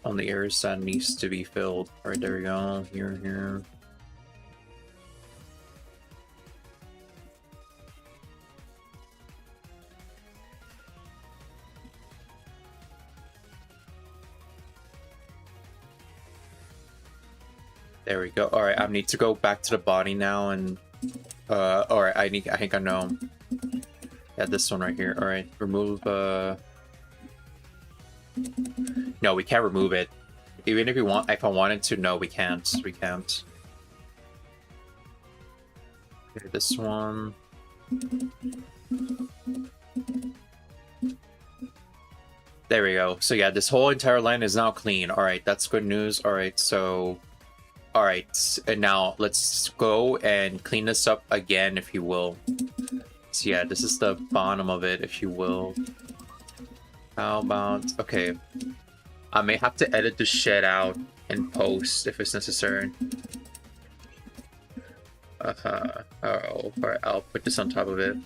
on the areas that needs to be filled. All right, there we go. Here. There we go. All right, I need to go back to the body now and all right, I think I know. Yeah, this one right here. All right, remove no, we can't remove it. Even if I wanted to, no, we can't. We can't. Okay, this one. There we go. So yeah, this whole entire line is now clean. All right, that's good news. All right, so all right, and now let's go and clean this up again, if you will. So yeah, this is the bottom of it, if you will. How about, okay. I may have to edit the shit out in post if it's necessary. Oh, alright, I'll put this on top of it.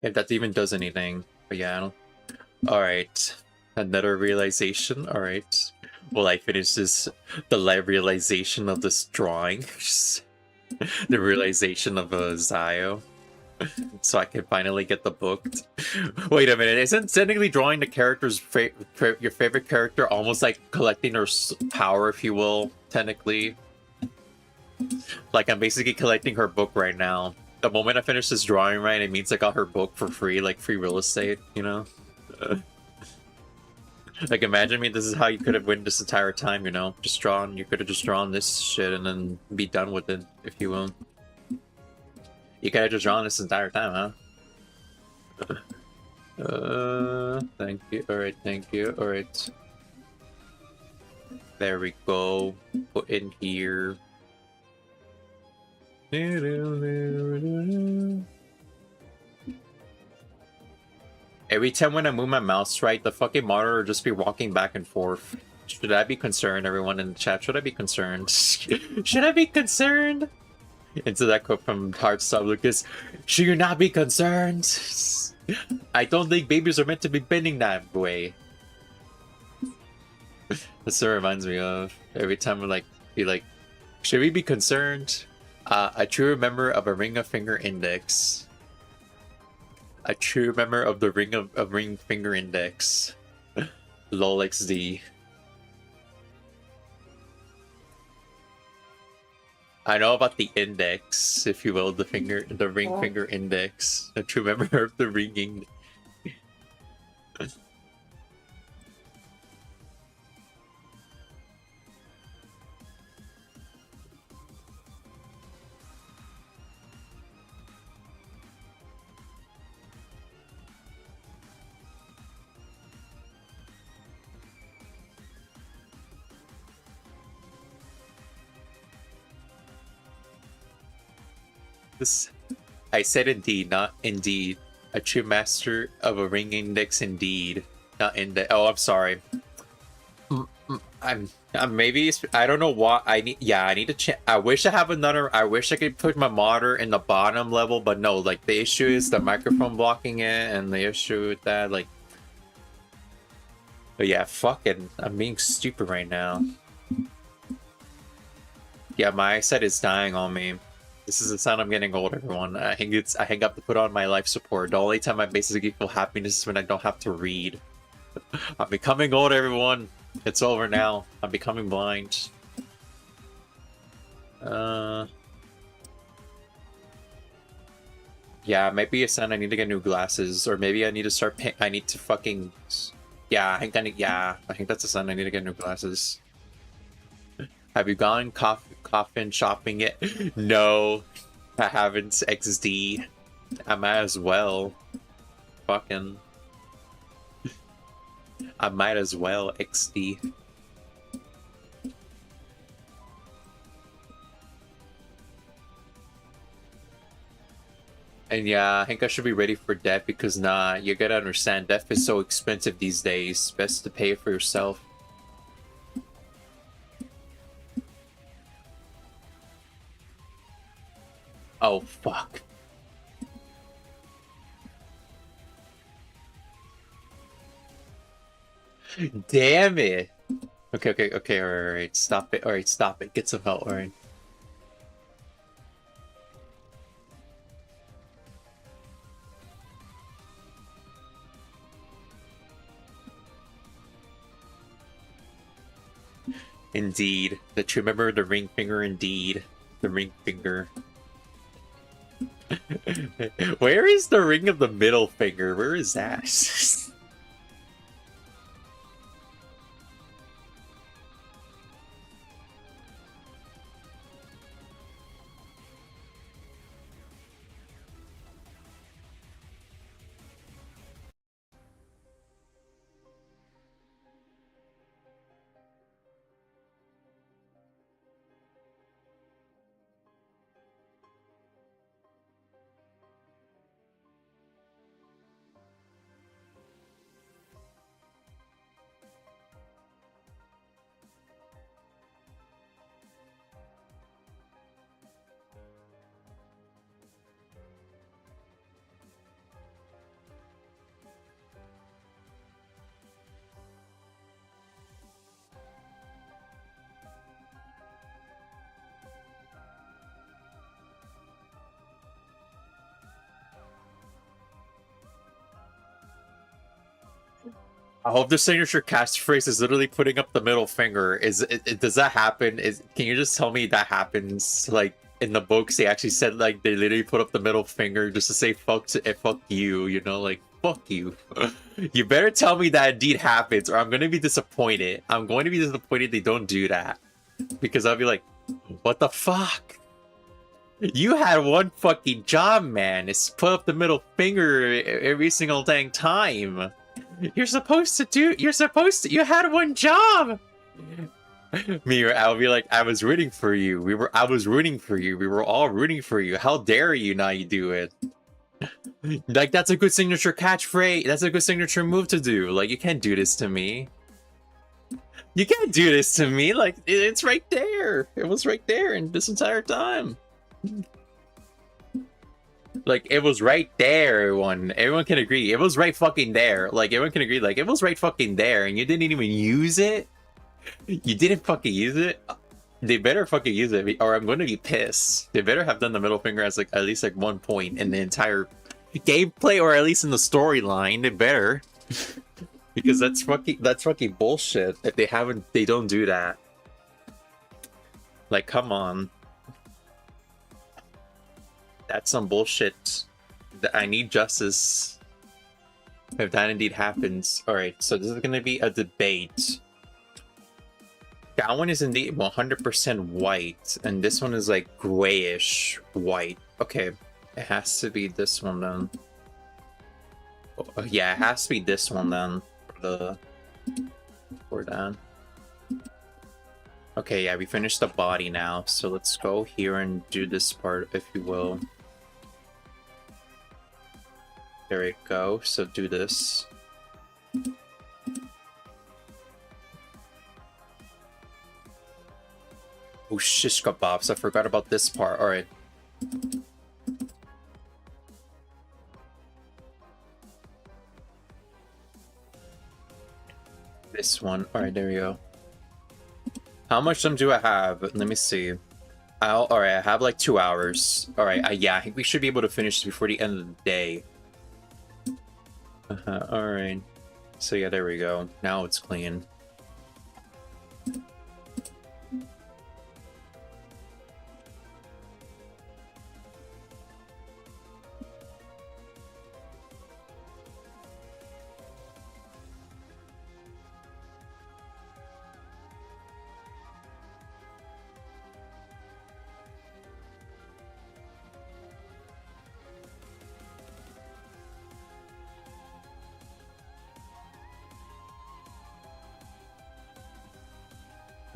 If that even does anything. But yeah, I don't... Alright. Another realization. Alright. Will I finish this? The live realization of this drawing? The realization of a Xiao. So I can finally get the book. Wait a minute, isn't technically drawing the character's your favorite character almost like collecting her power, if you will, technically? Like, I'm basically collecting her book right now. The moment I finish this drawing, right, it means I got her book for free, like free real estate, you know? Like, imagine me, this is how you could have won this entire time, you know? Just drawn, you could have just drawn this shit and then be done with it, if you will. You could have just drawn this entire time, huh? Thank you. Alright, thank you. Alright. There we go. Put in here. Every time when I move my mouse right, the fucking monitor will just be walking back and forth. Should I be concerned, everyone in the chat? Should I be concerned? Should I be concerned? Into that quote from Heartstop Lucas. Should you not be concerned? I don't think babies are meant to be bending that way. That's what it reminds me of. Every time I be like, should we be concerned? A true member of a ring of finger index. A true member of the ring finger index. Lol XD. I know about the index, if you will, the ring finger index. A true member of the ringing. I said indeed, not indeed. A true master of a ring index indeed. Not index. Oh, I'm sorry. I'm maybe, I don't know what I need. Yeah, I need to check. I wish I have another. I wish I could put my monitor in the bottom level, but no, like the issue is the microphone blocking it, and the issue with that, like. But yeah, fucking, I'm being stupid right now. Yeah, my eyesight is dying on me. This is the sign I'm getting old, everyone. I think I have to put on my life support. The only time I basically feel happiness is when I don't have to read. I'm becoming old, everyone. It's over now. I'm becoming blind. Yeah, maybe a sign I need to get new glasses, or maybe I need to start I need to fucking. Yeah, I think that's a sign I need to get new glasses. Have you gone coffin shopping yet? No, I haven't. XD. I might as well. Fucking. I might as well. XD. And yeah, I think I should be ready for death because nah, you gotta understand, death is so expensive these days. Best to pay it for yourself. Oh, fuck. Damn it. Okay, alright, stop it. Alright, stop it. Get some help, alright. Indeed. That you remember the ring finger, indeed. The ring finger. Where is the ring of the middle finger? Where is that? I hope the signature catchphrase is literally putting up the middle finger. Does that happen? Can you just tell me that happens? Like in the books, they actually said like they literally put up the middle finger just to say fuck you. You know, like fuck you. You better tell me that indeed happens, or I'm gonna be disappointed. I'm going to be disappointed they don't do that because I'll be like, what the fuck? You had one fucking job, man. It's put up the middle finger every single dang time. You had one job! I'll be like, I was rooting for you. I was rooting for you. We were all rooting for you. How dare you not do it? Like, that's a good signature catchphrase. That's a good signature move to do. Like, you can't do this to me. You can't do this to me. Like, it's right there. It was right there in this entire time. Like, it was right there, everyone. Everyone can agree. It was right fucking there. Like, everyone can agree. Like, it was right fucking there, and you didn't even use it? You didn't fucking use it? They better fucking use it, or I'm going to be pissed. They better have done the middle finger as, like, at least, like, 1 point in the entire gameplay, or at least in the storyline. They better. Because that's fucking bullshit. If they don't do that. Like, come on. That's some bullshit. I need justice. If that indeed happens. Alright, so this is going to be a debate. That one is indeed 100% white, and this one is like grayish white. Okay, it has to be this one then. Oh, yeah, it has to be this one then. For that. Okay, yeah, we finished the body now, so let's go here and do this part, if you will. There we go, so do this. Oh, shish kebabs, I forgot about this part, alright. This one, alright, there we go. How much time do I have? Let me see. Alright, I have like 2 hours. Alright, yeah, I think we should be able to finish this before the end of the day. Alright. So yeah, there we go. Now it's clean.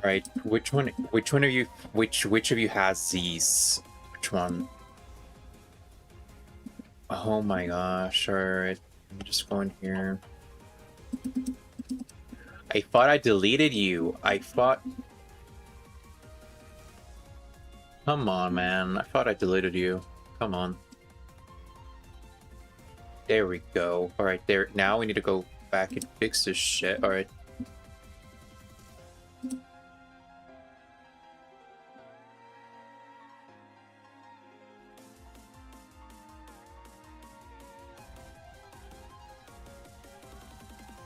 Right, which of you has these? Which one? Oh my gosh, alright. I'm just going here. I thought I deleted you. I thought... Come on, man. I thought I deleted you. Come on. There we go. Alright, there. Now we need to go back and fix this shit. Alright.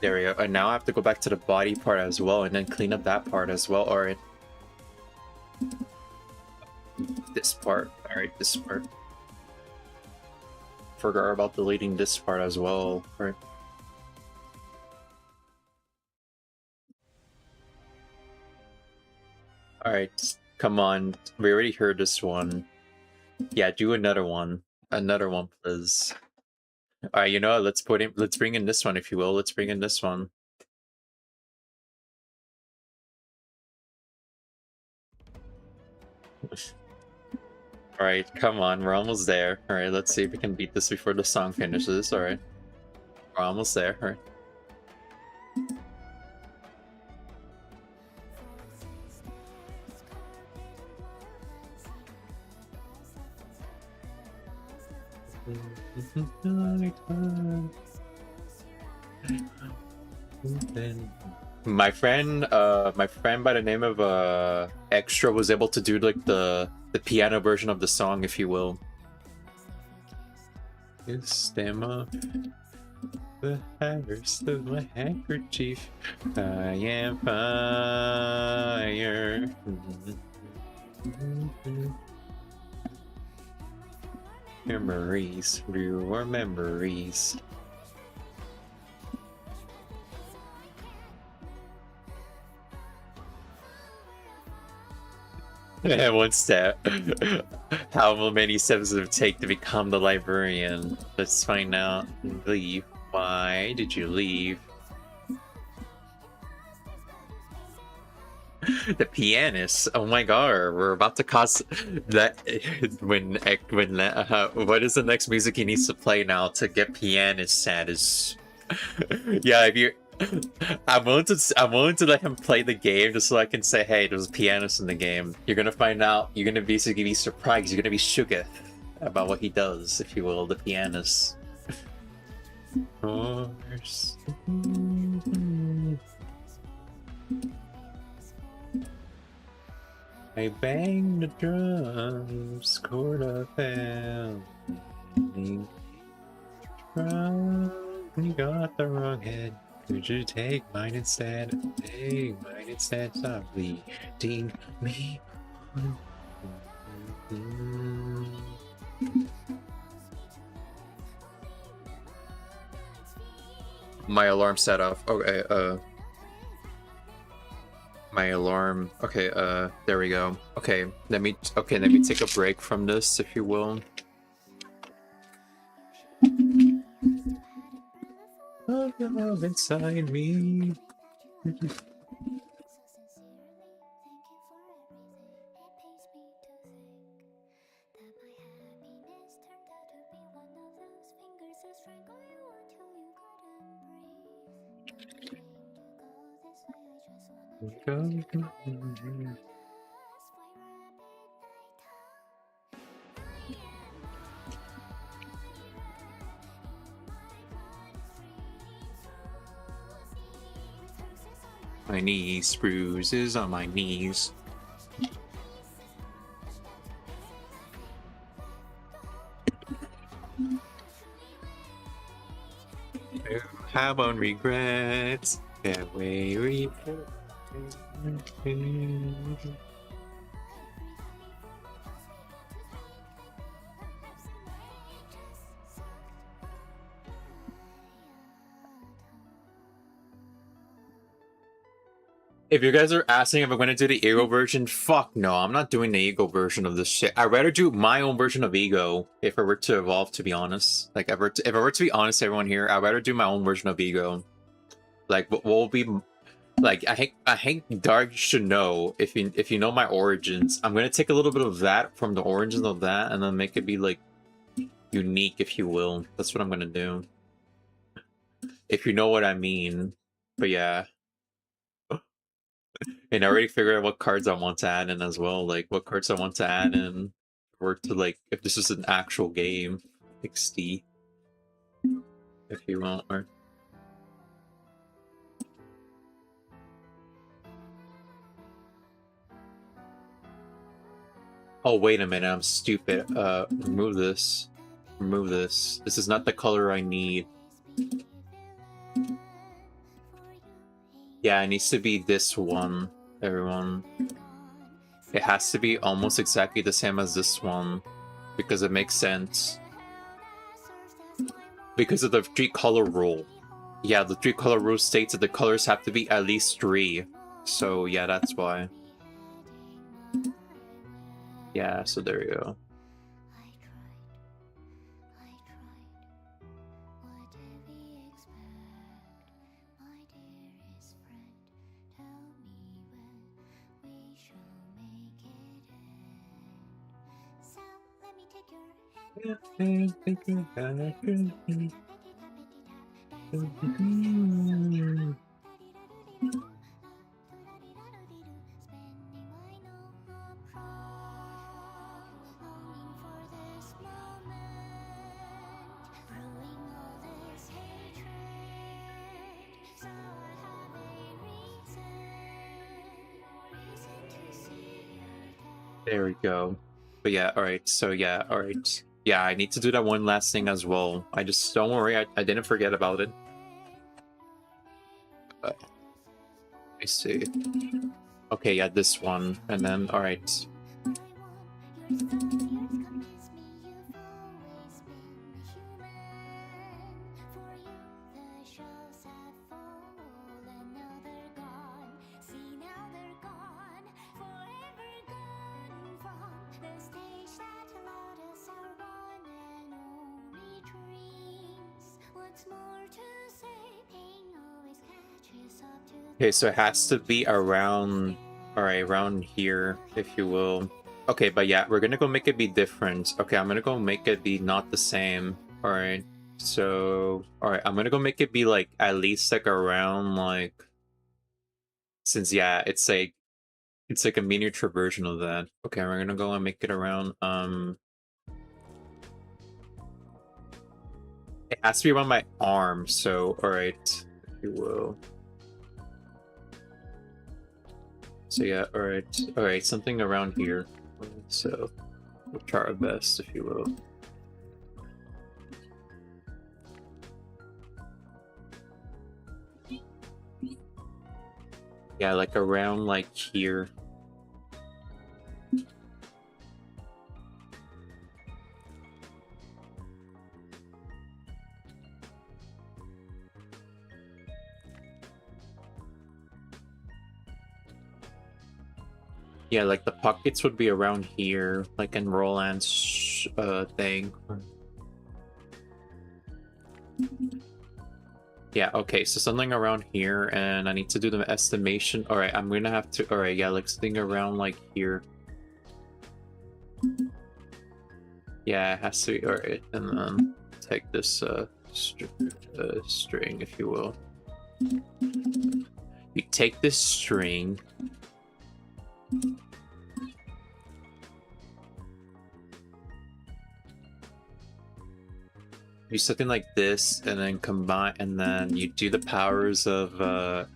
There we go. And now I have to go back to the body part as well and then clean up that part as well. Alright. This part. Alright, this part. Forgot about deleting this part as well. Alright. Alright, come on. We already heard this one. Yeah, do another one. Another one, please. Alright, you know what? Let's bring in this one, if you will. Let's bring in this one. Alright, come on, we're almost there. Alright, let's see if we can beat this before the song finishes. Alright. We're almost there. Alright. My friend by the name of Extra was able to do like the piano version of the song, if you will. Is stamina the hairst of my handkerchief. I am fire. Memories, your memories. Yeah, one step. How many steps does it take to become the librarian? Let's find out. Leave. Why did you leave? The pianist. Oh my god, we're about to cause that. What is the next music he needs to play now to get pianist status? Yeah, if you. I'm willing to let him play the game just so I can say, hey, there's a pianist in the game. You're gonna find out. You're gonna basically be surprised. You're gonna be shooketh about what he does, if you will, the pianist. Horse. I banged the drums, chord of hell. You got the wrong head. Could you take mine instead? Take mine instead. Stop bleeding me. My alarm set off. Okay, my alarm. Okay, there we go. Okay, let me take a break from this, if you will. Oh, you love inside me. My knees, bruises on my knees. How about regrets? That way we. If you guys are asking if I'm gonna do the ego version, fuck no, I'm not doing the ego version of this shit. I'd rather do my own version of ego if I were to evolve, to be honest. Like, if I were to be honest, everyone here, I'd rather do my own version of ego. Like, what will be... Like, I think Dark should know, if you know my origins, I'm gonna take a little bit of that from the origins of that, and then make it be, like, unique, if you will. That's what I'm gonna do. If you know what I mean. But yeah. And I already figured out what cards I want to add in as well, like what cards I want to add in, or to like if this is an actual game, XD, if you want, or. Oh wait a minute, I'm stupid. Remove this. Remove this. This is not the color I need. Yeah, it needs to be this one, everyone. It has to be almost exactly the same as this one, because it makes sense. Because of the 3-color rule. Yeah, the 3-color rule states that the colors have to be at least 3. So yeah, that's why. Yeah, so there you go. There we go. But yeah, alright, so yeah, alright. Yeah, I need to do that one last thing as well. I just, don't worry, I didn't forget about it. Let me see. Okay, yeah, this one, and then, alright. Okay, so it has to be around, alright, around here, if you will. Okay, but yeah, we're gonna go make it be different. Okay, I'm gonna go make it be not the same. Alright, so, alright, I'm gonna go make it be like, at least like around like, since yeah, it's like a miniature version of that. Okay, we're gonna go and make it around, it has to be around my arm, so, alright, if you will. So yeah, alright, something around here. So we'll try our best, if you will. Yeah, like around like here. Yeah, like the pockets would be around here, like in Roland's thing. Yeah, okay, so something around here, and I need to do the estimation. Alright, I'm gonna have to, alright, yeah, like something around like here. Yeah, it has to be, alright, and then take this string, if you will. You take this string, do something like this, and then combine, and then you do the powers of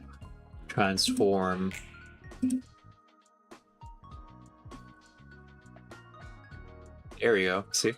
transform. There we go. See?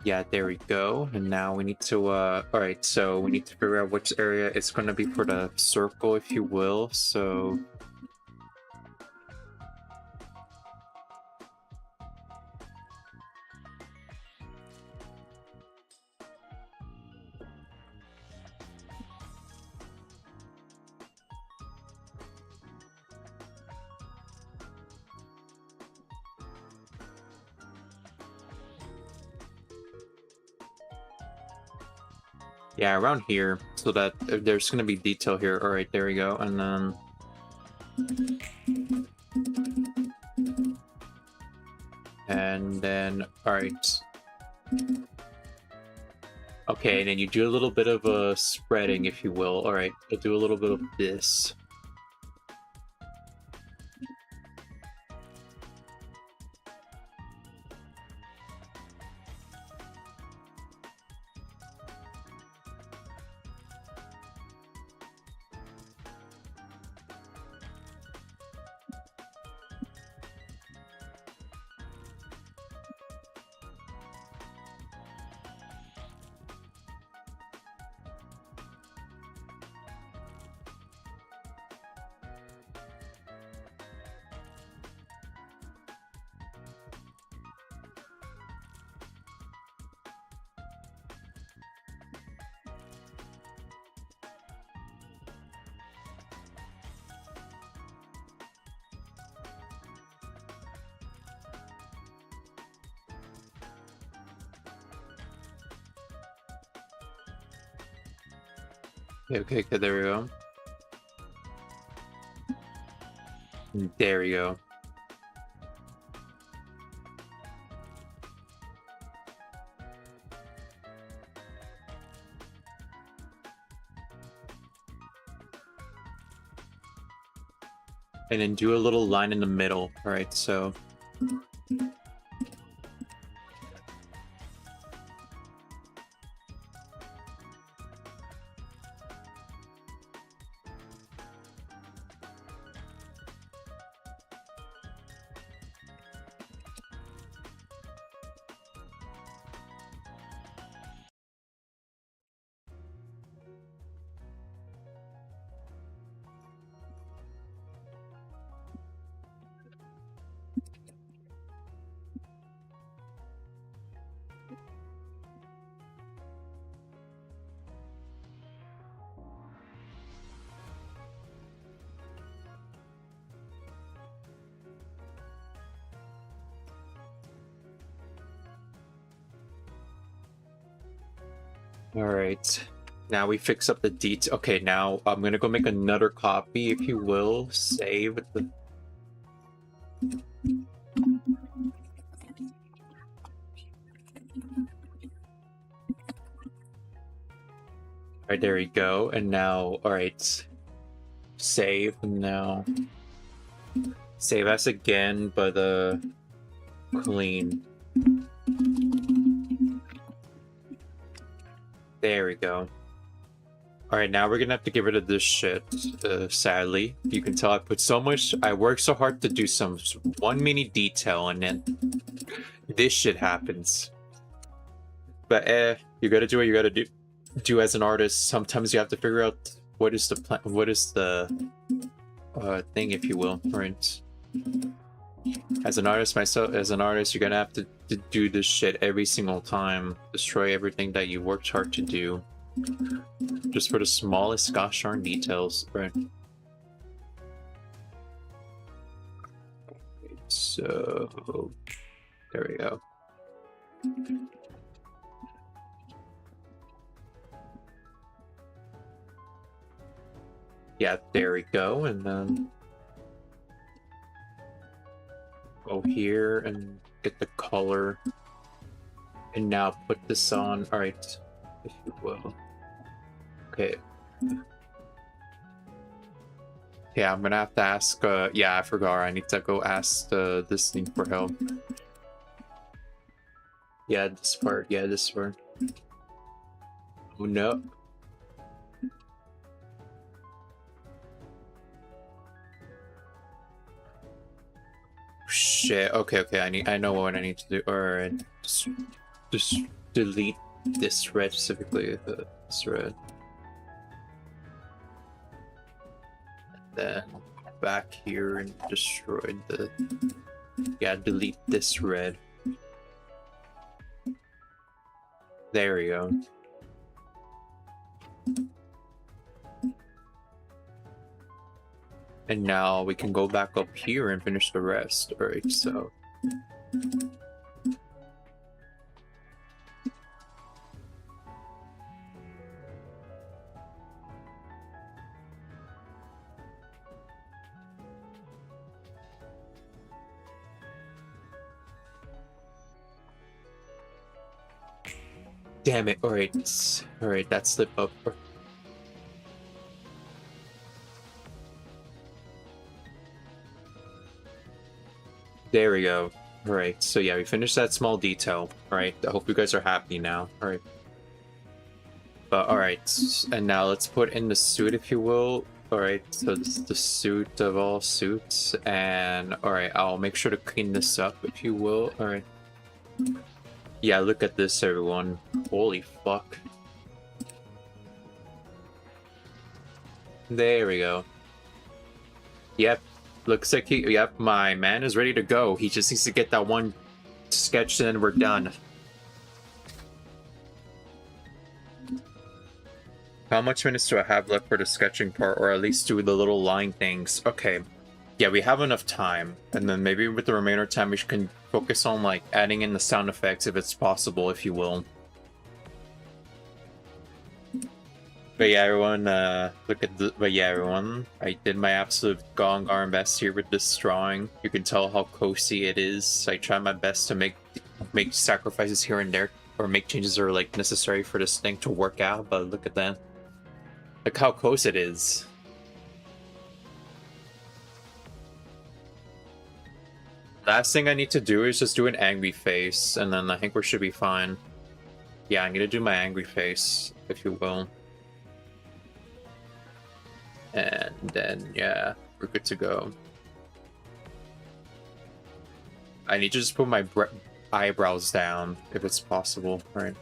Yeah, there we go. And now we need to, alright, so we need to figure out which area it's going to be for the circle, if you will. So yeah, around here, so that there's going to be detail here. Alright, there we go. And then And then, alright. Okay, and then you do a little bit of a spreading, if you will. Alright, I'll do a little bit of this. Okay, there we go. There we go. And then do a little line in the middle. Alright, so... Alright. Now we fix up the detail. Okay, now I'm gonna go make another copy, if you will. Save the... Alright, there we go. And now, alright. Save, and now... Save as again, but clean. There we go. Alright, now we're gonna have to get rid of this shit, sadly. You can tell I put so much... I worked so hard to do one mini detail, and then this shit happens. But you gotta do what you gotta do as an artist. Sometimes you have to figure out what is the plan, what is the thing, if you will. Right? As an artist you're gonna have to do this shit every single time. Destroy everything that you worked hard to do. Just for the smallest gosh darn details, right? So there we go. Yeah, there we go, and then go here and get the color, and now put this on. All right, if you will. Okay. Yeah, I'm gonna have to ask. Yeah, I forgot. I need to go ask this thing for help. Yeah, this part. Yeah, this part. Oh no. Shit. Okay. I know what I need to do. Alright. Just delete this thread specifically. This thread. And then back here and destroy the. Yeah, delete this thread. There we go. And now we can go back up here and finish the rest. Alright, so... Damn it. Alright. Alright, that slip up. There we go. Alright, so yeah, we finished that small detail. Alright, I hope you guys are happy now. Alright. But alright, and now let's put in the suit, if you will. Alright, so this is the suit of all suits. And alright, I'll make sure to clean this up, if you will. Alright. Yeah, look at this, everyone. Holy fuck. There we go. Yep. Looks like yep, my man is ready to go. He just needs to get that one sketched and we're done. How much minutes do I have left for the sketching part, or at least do the little line things? Okay. Yeah, we have enough time. And then maybe with the remainder time, we can focus on, like, adding in the sound effects if it's possible, if you will. But yeah, everyone, look at the. But yeah, everyone, I did my absolute gong arm best here with this drawing. You can tell how cozy it is. I try my best to make sacrifices here and there, or make changes that are like necessary for this thing to work out. But look at that. Look how close it is. Last thing I need to do is just do an angry face, and then I think we should be fine. Yeah, I'm gonna do my angry face, if you will. And then, yeah, we're good to go. I need to just put my eyebrows down, if it's possible, right?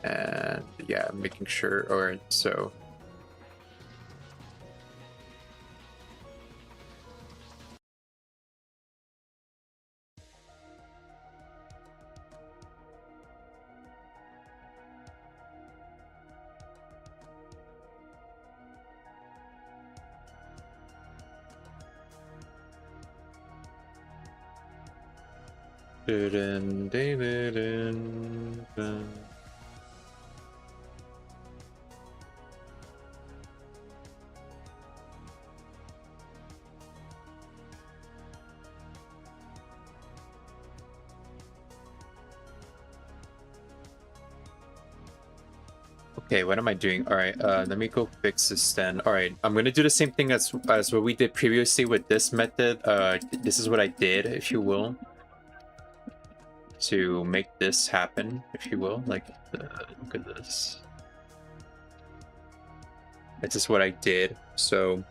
And, yeah, making sure, alright, so... Okay, what am I doing? Alright, let me go fix this then. Alright, I'm gonna do the same thing as what we did previously with this method. This is what I did, if you will, to make this happen, if you will. Like, look at this. This is what I did. So,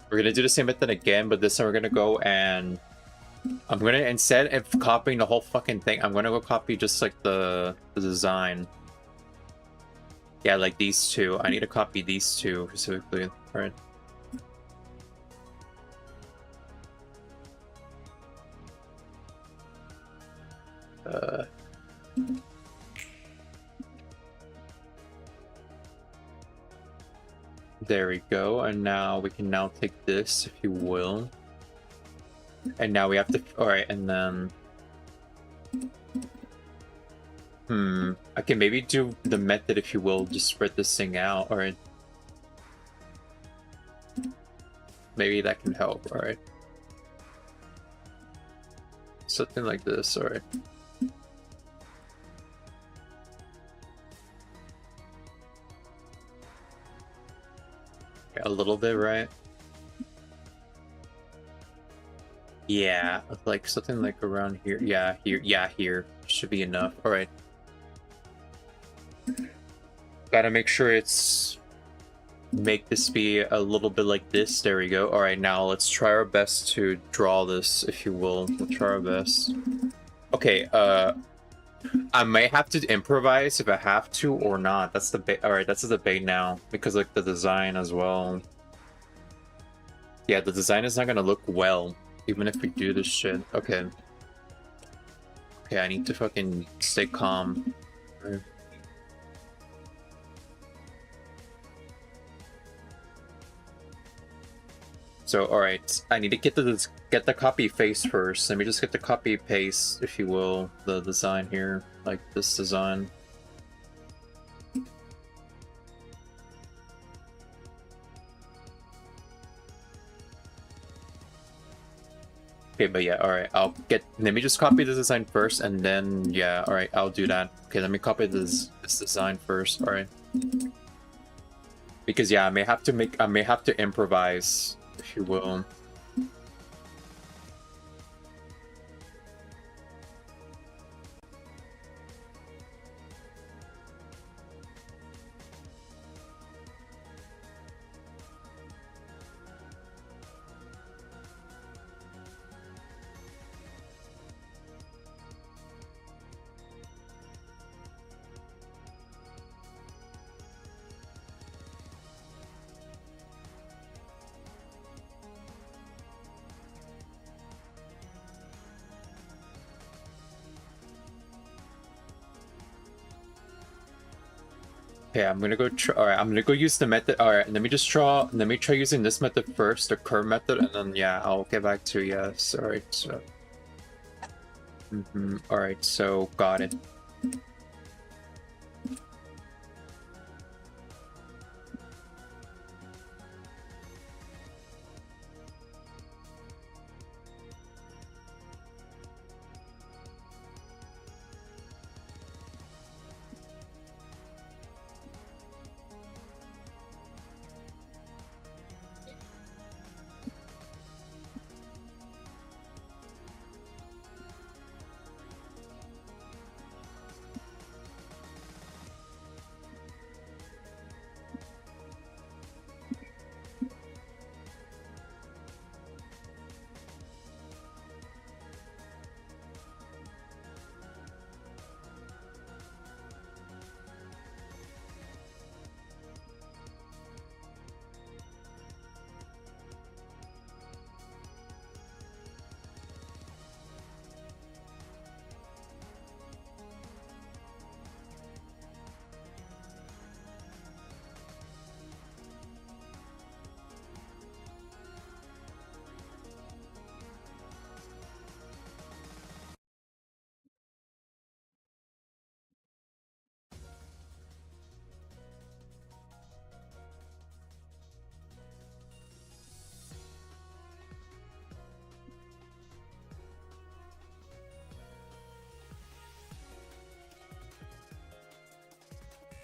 we're gonna do the same method again, but this time we're gonna go and... I'm gonna, instead of copying the whole fucking thing, I'm gonna go copy just like the design. Yeah, like these two. I need to copy these two specifically. Alright. There we go. And now we can now take this, if you will. And now we have to... Alright, and then... I can maybe do the method, if you will, just spread this thing out, alright. Maybe that can help, alright. Something like this, alright. A little bit, right? Yeah, like something like around here. Yeah, here. Yeah, here. Should be enough. Alright. Gotta make sure it's... Make this be a little bit like this. There we go. Alright, now let's try our best to draw this, if you will. We'll try our best. Okay, I may have to improvise if I have to or not. That's the debate. Alright, that's the debate now. Because, like, the design as well. Yeah, the design is not gonna look well, even if we do this shit. Okay. Okay, I need to fucking stay calm. Right. So, alright, I need to get the copy face first. Let me just get the copy paste, if you will, the design here, like this design. Okay, but yeah, all right. Let me just copy this design first, and then yeah, all right, I'll do that. Okay, let me copy this design first. All right. Because yeah, I may have to improvise, if you will. Okay, I'm gonna go try. All right, I'm gonna go use the method. All right, let me just draw. Let me try using this method first, the curve method, and then yeah, I'll get back to yes. All right, so. All right, so got it.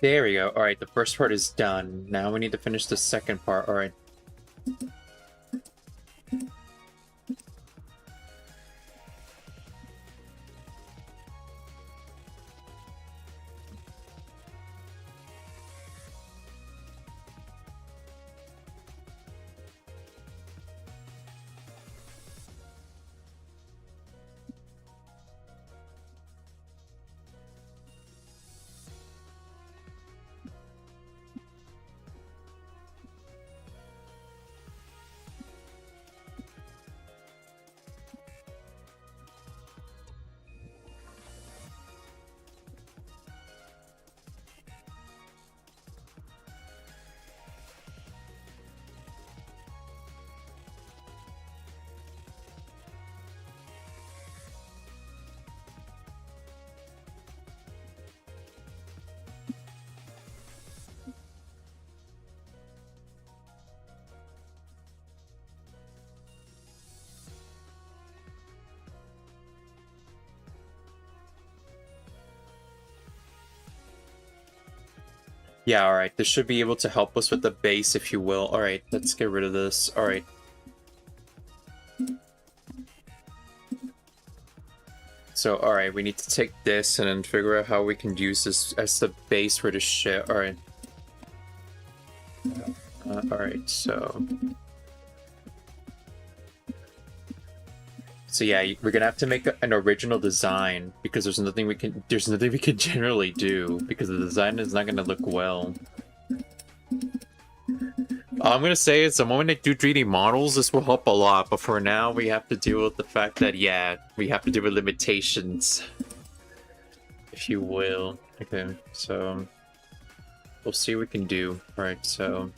There we go. All right, the first part is done. Now we need to finish the second part. All right. Yeah, all right. This should be able to help us with the base, if you will. All right, let's get rid of this. All right. So, all right, we need to take this and then figure out how we can use this as the base for the shit. All right. All right, so... So yeah, we're gonna have to make an original design because there's nothing we can generally do because the design is not gonna look well. All I'm gonna say is the moment they do 3D models, this will help a lot, but for now we have to deal with the fact that yeah, we have to deal with limitations, if you will. Okay, so we'll see what we can do. All right, so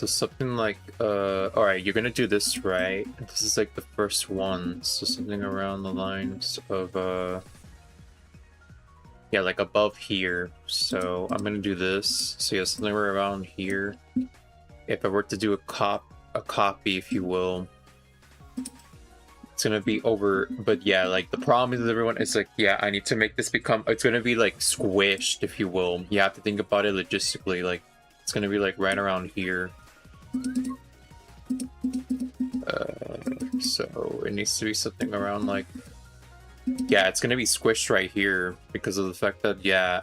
something like, alright, you're gonna do this, right? This is like the first one, so something around the lines of, yeah, like above here. So I'm gonna do this, so yeah, something around here. If I were to do a copy, if you will. It's gonna be over, but yeah, like the problem is everyone is like, yeah, I need to make this become, it's gonna be like squished, if you will. You have to think about it logistically, like it's gonna be like right around here. So it needs to be something around like, yeah, it's gonna be squished right here because of the fact that, yeah.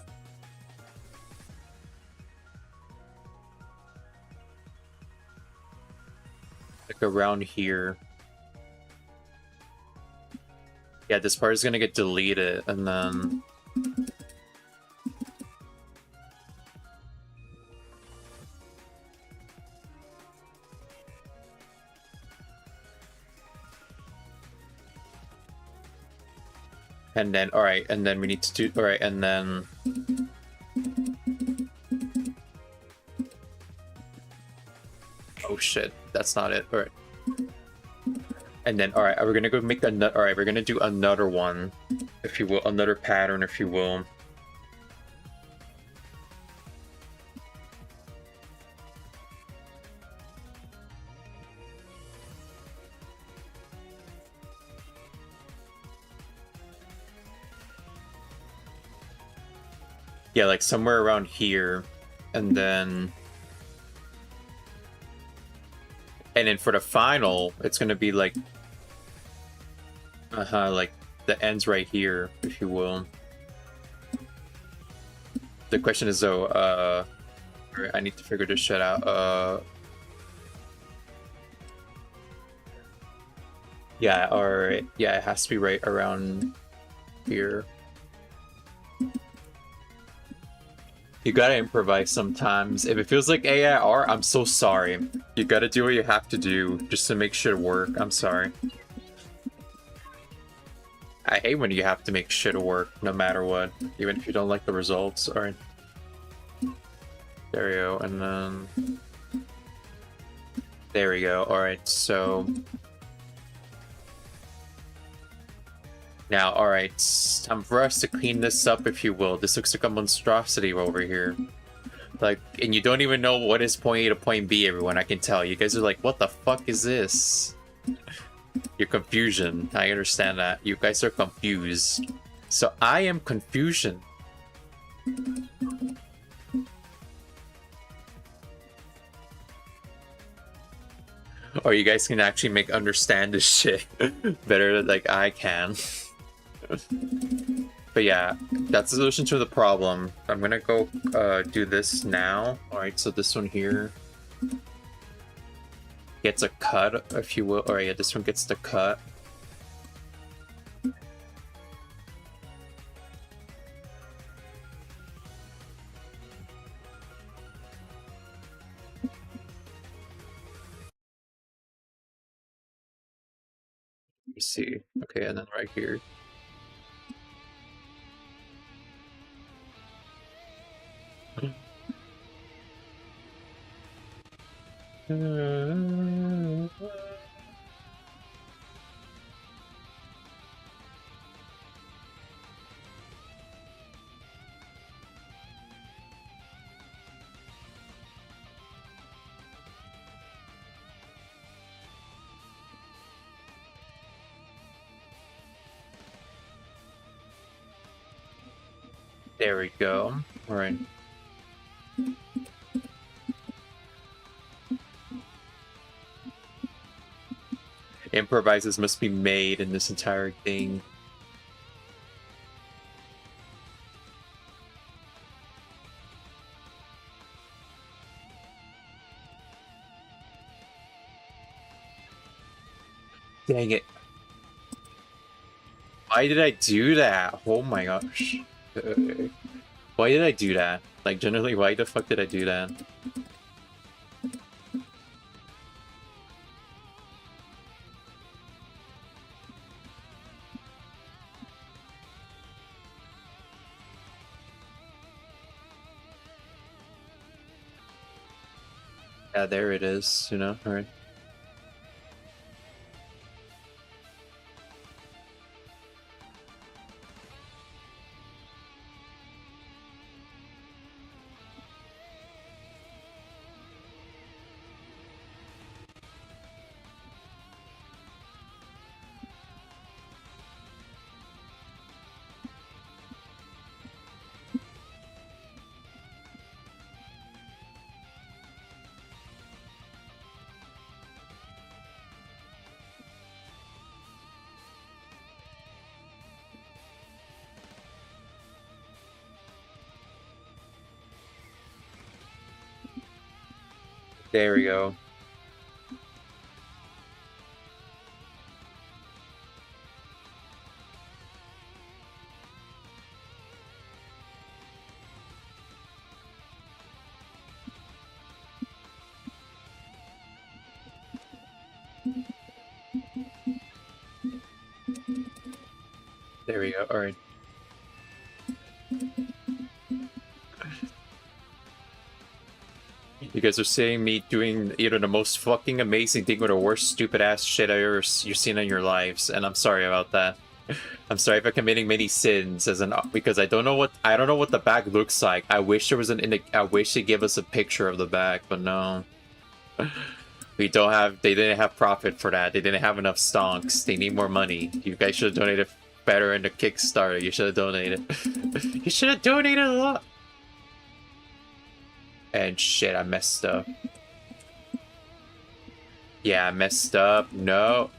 Like around here. Yeah, this part is gonna get deleted, and then... And then, alright, and then we need to do... Alright, and then... Oh shit, that's not it. Alright. And then, alright, we're gonna go make another... Alright, we're gonna do another one, if you will. Another pattern, if you will. Yeah, like somewhere around here. And then... And then for the final, it's gonna be like... like the ends right here, if you will. The question is though, I need to figure this shit out. Yeah, alright. Yeah, it has to be right around here. You gotta improvise sometimes. If it feels like AIR, I'm so sorry. You gotta do what you have to do just to make shit work. I'm sorry. I hate when you have to make shit work no matter what, even if you don't like the results. Alright. There we go, and then... There we go. Alright, so... Now, alright, time for us to clean this up, if you will. This looks like a monstrosity over here. Like, and you don't even know what is point A to point B, everyone, I can tell. You guys are like, what the fuck is this? Your confusion. I understand that. You guys are confused. So I am confusion. Or you guys can actually understand this shit better than like I can. But yeah, that's the solution to the problem. I'm gonna go do this now. Alright, so this one here gets a cut, if you will. Alright, yeah, this one gets the cut. Let me see. Okay, and then right here. There we go. All right. Improvises must be made in this entire thing. Dang it. Why did I do that? Oh my gosh. Why did I do that? Like, generally, why the fuck did I do that? Yeah, there it is, you know? Alright. There we go. There we go. All right. You guys are saying me doing either the most fucking amazing thing or the worst stupid ass shit you've seen in your lives, and I'm sorry about that. I'm sorry for committing many sins because I don't know what the bag looks like. I wish there was I wish they gave us a picture of the bag, but no. They didn't have profit for that. They didn't have enough stonks. They need more money. You guys should have donated better in the Kickstarter. You should have donated. You should have donated a lot. And shit, I messed up. Yeah, I messed up. No.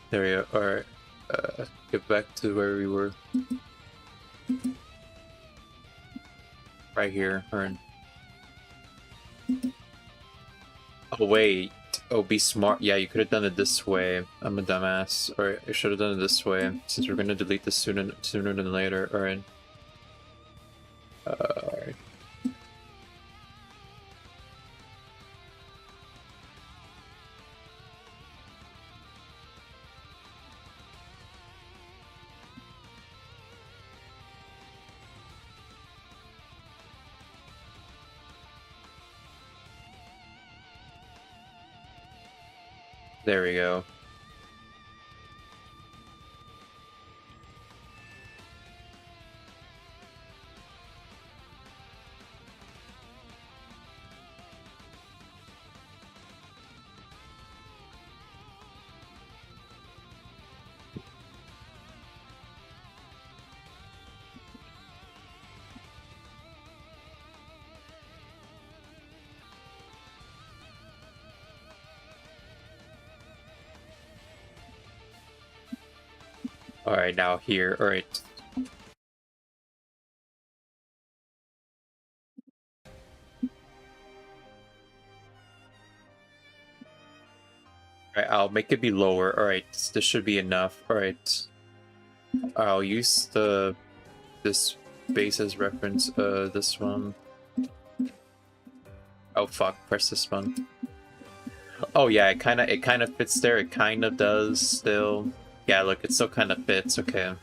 There we go. Alright. Get back to where we were. Right here. Alright. Oh, wait. Oh, be smart. Yeah, you could have done it this way. I'm a dumbass. Alright, I should have done it this way. Since we're gonna delete this sooner than later. Alright. Alright. There we go. Alright, now here. Alright. Alright, I'll make it be lower. Alright, this should be enough. Alright. I'll use this base as reference. This one. Oh fuck, press this one. Oh yeah, it kinda fits there. It kinda does still. Yeah, look, it still kinda fits. Okay.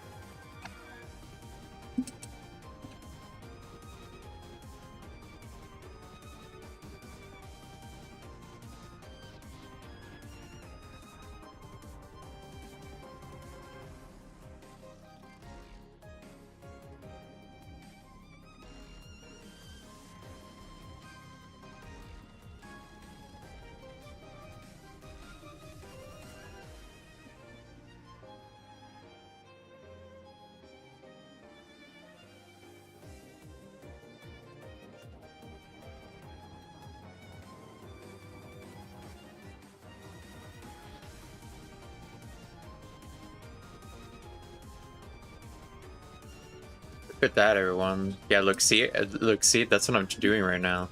Look at that, everyone. Yeah, look, see, that's what I'm doing right now.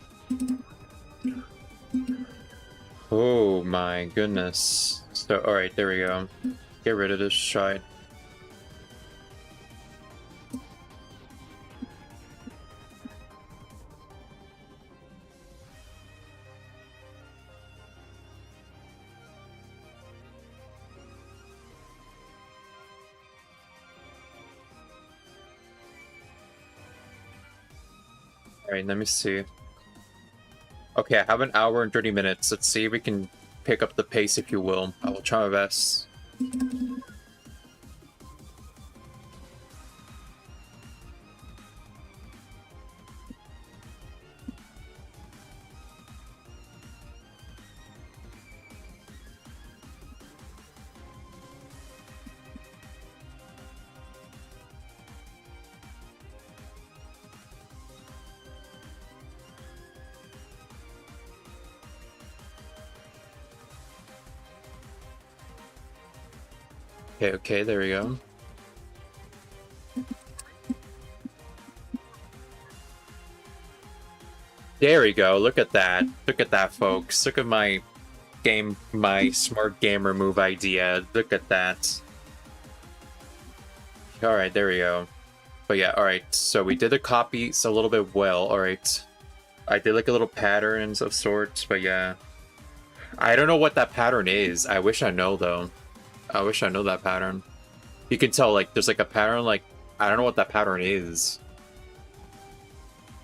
Oh my goodness. So, alright, there we go. Get rid of this shite. Alright, let me see. Okay, I have an hour and 30 minutes. Let's see if we can pick up the pace, if you will. I will try my best. Okay, there we go. There we go. Look at that. Look at that, folks. Look at my smart gamer move idea. Look at that. All right, there we go. But yeah, all right. So we did the copies a little bit well. All right. I did like a little patterns of sorts, but yeah. I don't know what that pattern is. I wish I know though. I wish I know that pattern. You can tell like there's like a pattern like I don't know what that pattern is.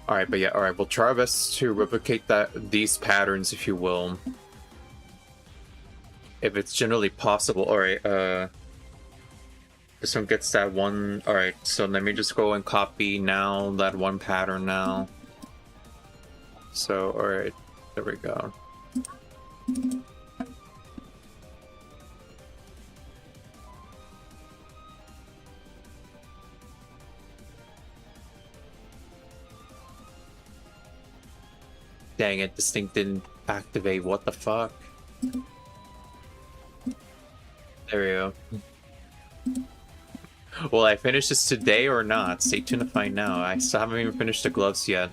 All right, but yeah, all right. We'll try our best to replicate these patterns, if you will, if it's generally possible. All right. This one gets that one. All right. So let me just go and copy now that one pattern now. So all right, there we go. Dang it, this thing didn't activate. What the fuck? There we go. Will I finish this today or not? Stay tuned to find out. I still haven't even finished the gloves yet.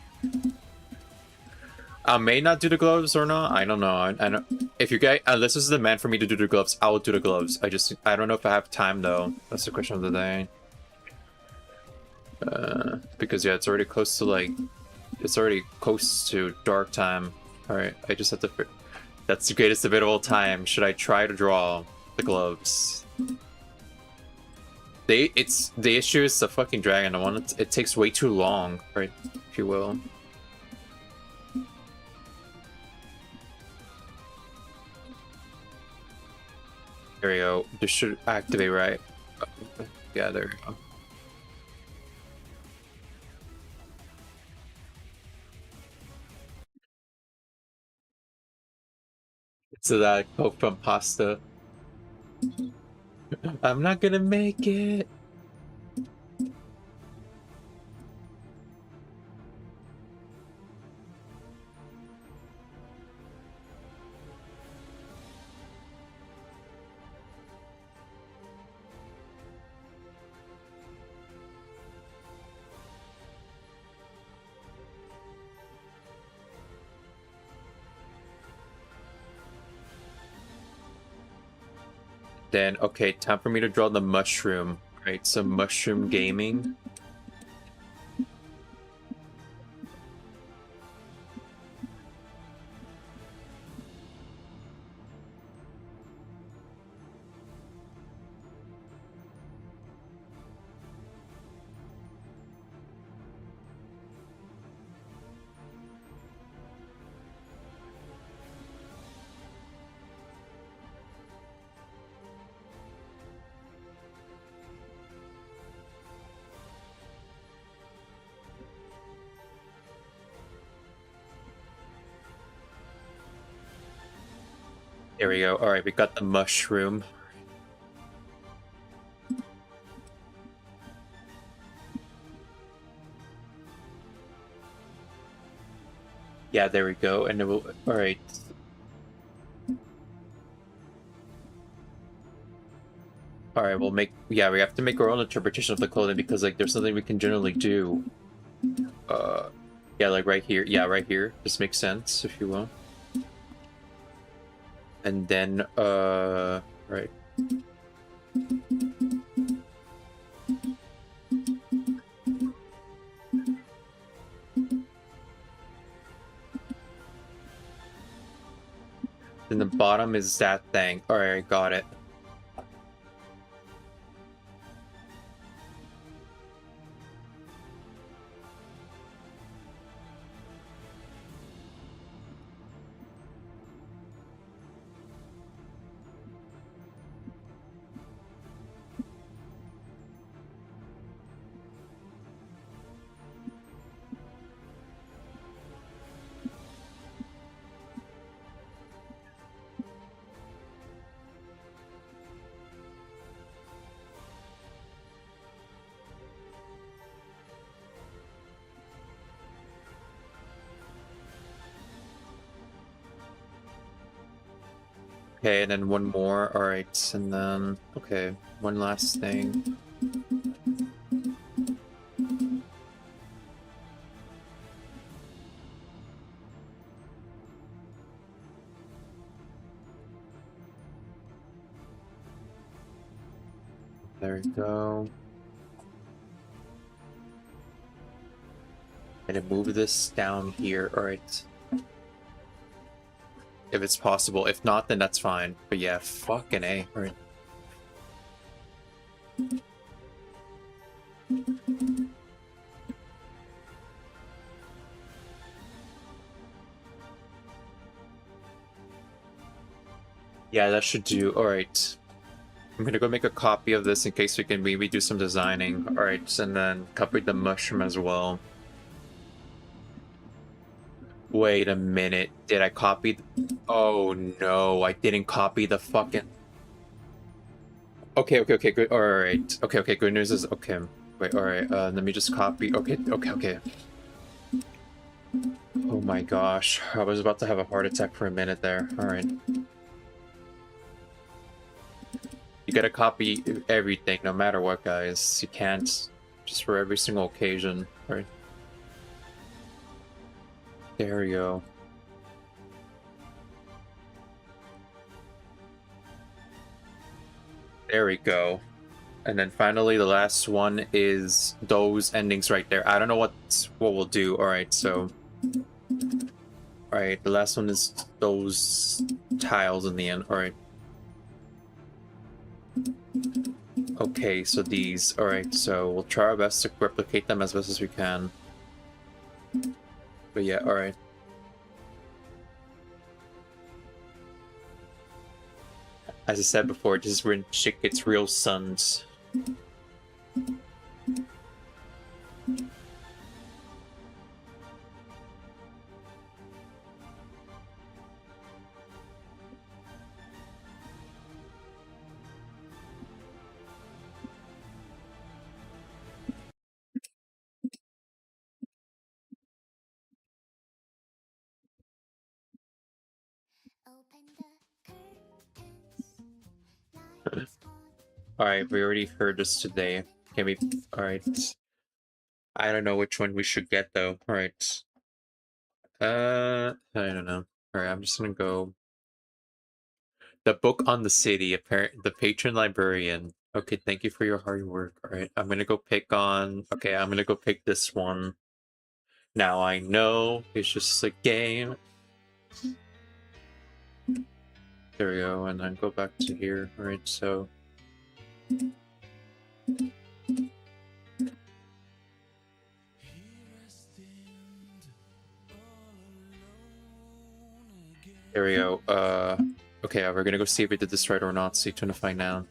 I may not do the gloves or not. I don't know. I don't. If you guys, unless this is the man for me to do the gloves, I will do the gloves. I don't know if I have time though. That's the question of the day. Because yeah, it's already close to like. It's already close to dark time. Alright, I just have to... That's the greatest debate of all time. Should I try to draw the gloves? The issue is the fucking dragon. The one it takes way too long, right? If you will. There we go. This should activate, right? Yeah, there we go. So that Coke from pasta. I'm not gonna make it. Then, okay, time for me to draw the mushroom. Right, some mushroom gaming. There we go. All right, we got the mushroom. Yeah, there we go. And it will. All right. All right, we'll make. Yeah, we have to make our own interpretation of the clothing because like there's something we can generally do. Yeah, like right here. Yeah, right here. This makes sense, if you will. And then, right. Then the bottom is that thing. All right, got it. Okay, and then one more. All right, and then okay, one last thing. There we go. And then move this down here. Alright. If it's possible. If not, then that's fine. But yeah, fucking A. Alright. Yeah, that should do. Alright. I'm gonna go make a copy of this in case we can maybe do some designing. Alright, and then copy the mushroom as well. Wait a minute. Did I copy? Oh no, I didn't copy the fucking... Okay, good. Alright. Okay, good news is... Okay. Wait, alright, let me just copy... Okay. Oh my gosh. I was about to have a heart attack for a minute there. Alright. You gotta copy everything, no matter what, guys. You can't... Just for every single occasion. Alright. There we go. There we go. And then finally, the last one is those endings right there. I don't know what we'll do. Alright, so... Alright, the last one is those tiles in the end. Alright. Okay, so these. Alright, so we'll try our best to replicate them as best as we can. But yeah, alright. As I said before, this is when shit gets real, sons. Alright, we already heard this today. Can we... Alright. I don't know which one we should get, though. Alright. I don't know. Alright, I'm just gonna go... The book on the city, the patron librarian. Okay, thank you for your hard work. Alright, I'm gonna go pick on... Okay, I'm gonna go pick this one. Now I know it's just a game. There we go, and then go back to here. Alright, so... There we go. Okay, we're gonna go see if we did this right or not. So trying to find out.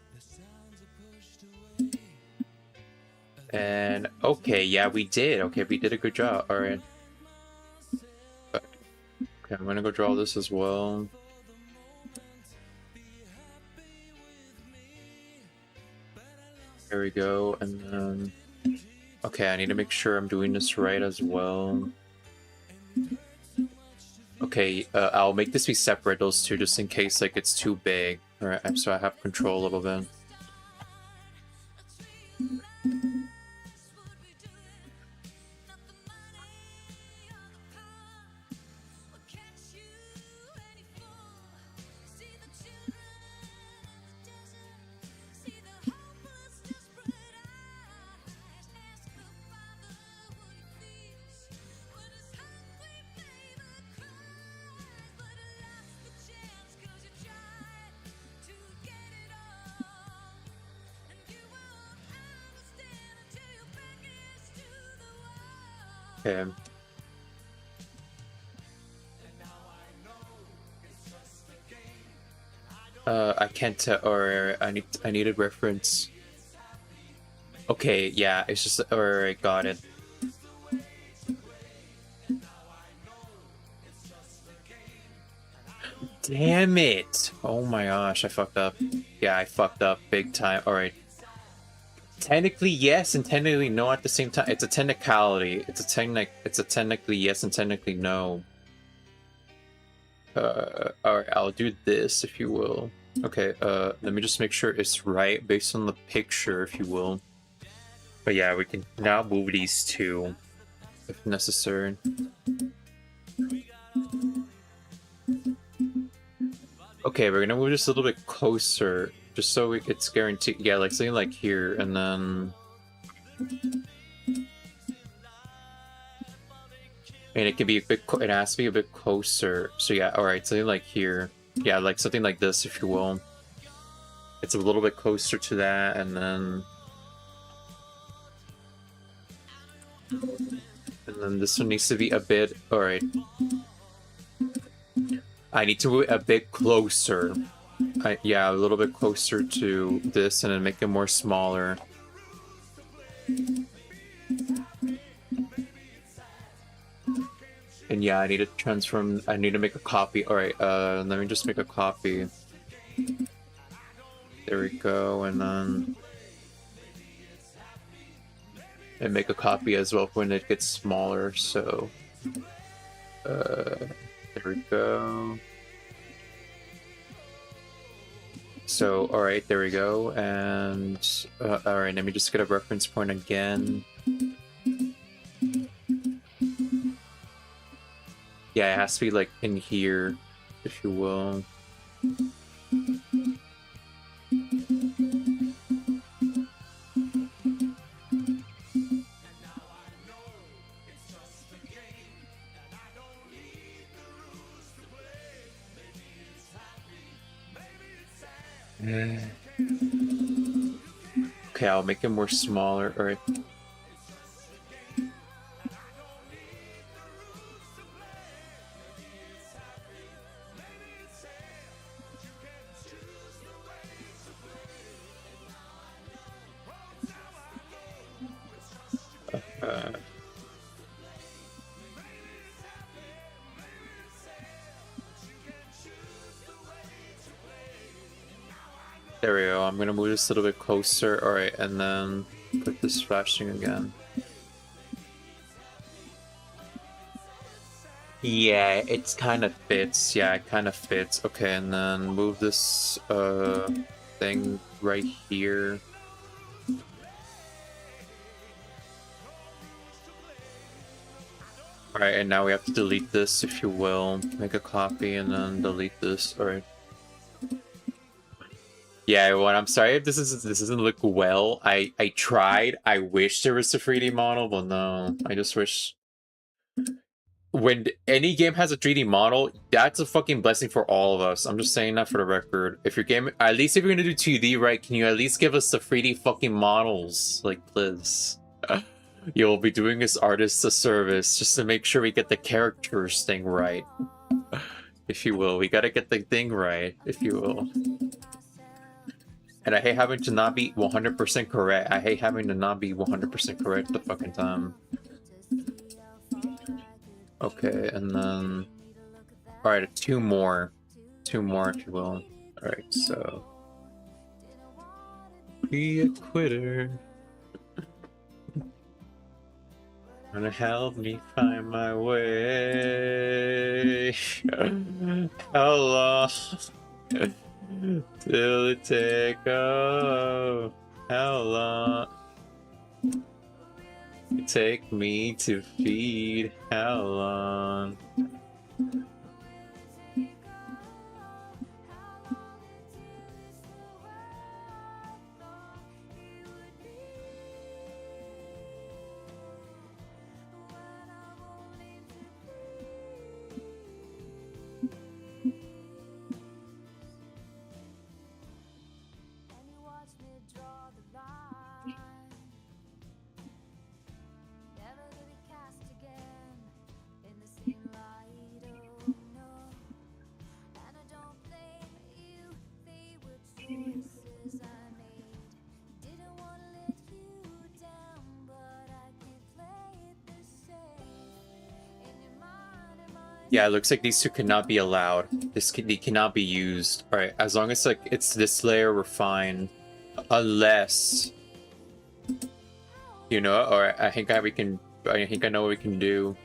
And okay, yeah, we did. Okay, we did a good job. All right. Okay, I'm gonna go draw this as well. There we go, and then... Okay, I need to make sure I'm doing this right as well. Okay, I'll make this be separate, those two, just in case like it's too big. Alright, so I have control a little bit. Okay. I can't tell, or I need a reference. Okay, yeah, it's just, alright, got it. Damn it! Oh my gosh, I fucked up. Yeah, I fucked up big time. Alright. Technically yes and technically no at the same time. It's a technicality. It's a technically yes and technically no. Alright, I'll do this if you will. Okay, let me just make sure it's right based on the picture, if you will. But yeah, we can now move these two if necessary. Okay, we're gonna move this a little bit closer. Just so it's guaranteed. Yeah, like something like here, and then. And it can be a bit. It has to be a bit closer. So yeah, all right, something like here. Yeah, like something like this, if you will. It's a little bit closer to that, and then. And then this one needs to be a bit. All right. I need to move it a bit closer. Yeah, a little bit closer to this, and then make it more smaller. And yeah, I need to transform. I need to make a copy. All right, let me just make a copy. There we go, and then make a copy as well when it gets smaller. So, there we go. So, all right, there we go, and all right, let me just get a reference point again. Yeah, it has to be like in here, if you will. Okay, I'll make it more smaller. All right. There we go. I'm gonna move this a little bit closer. All right, and then put this flashing again. Yeah, it kind of fits. Yeah, it kind of fits. Okay, and then move this thing right here. All right, and now we have to delete this, if you will. Make a copy and then delete this. All right. Yeah, well, I'm sorry if this doesn't look well. I tried. I wish there was a 3D model, but no. I just wish when any game has a 3D model, that's a fucking blessing for all of us. I'm just saying that for the record. If your game, at least if you're gonna do 2D, right, can you at least give us the 3D fucking models? Like, please. You'll be doing this artist a service just to make sure we get the characters thing right. If you will. We gotta get the thing right, if you will. And I hate having to not be 100% correct. I hate having to not be 100% correct the fucking time. Okay, and then... Alright, two more. Two more, if you will. Alright, so... Be a quitter. Gonna help me find my way. How long till it take off? How long it take me to feed? How long? Yeah, it looks like these two cannot be allowed. They cannot be used. All right, as long as like it's this layer, we're fine. Unless, you know, or I think we can. I think I know what we can do.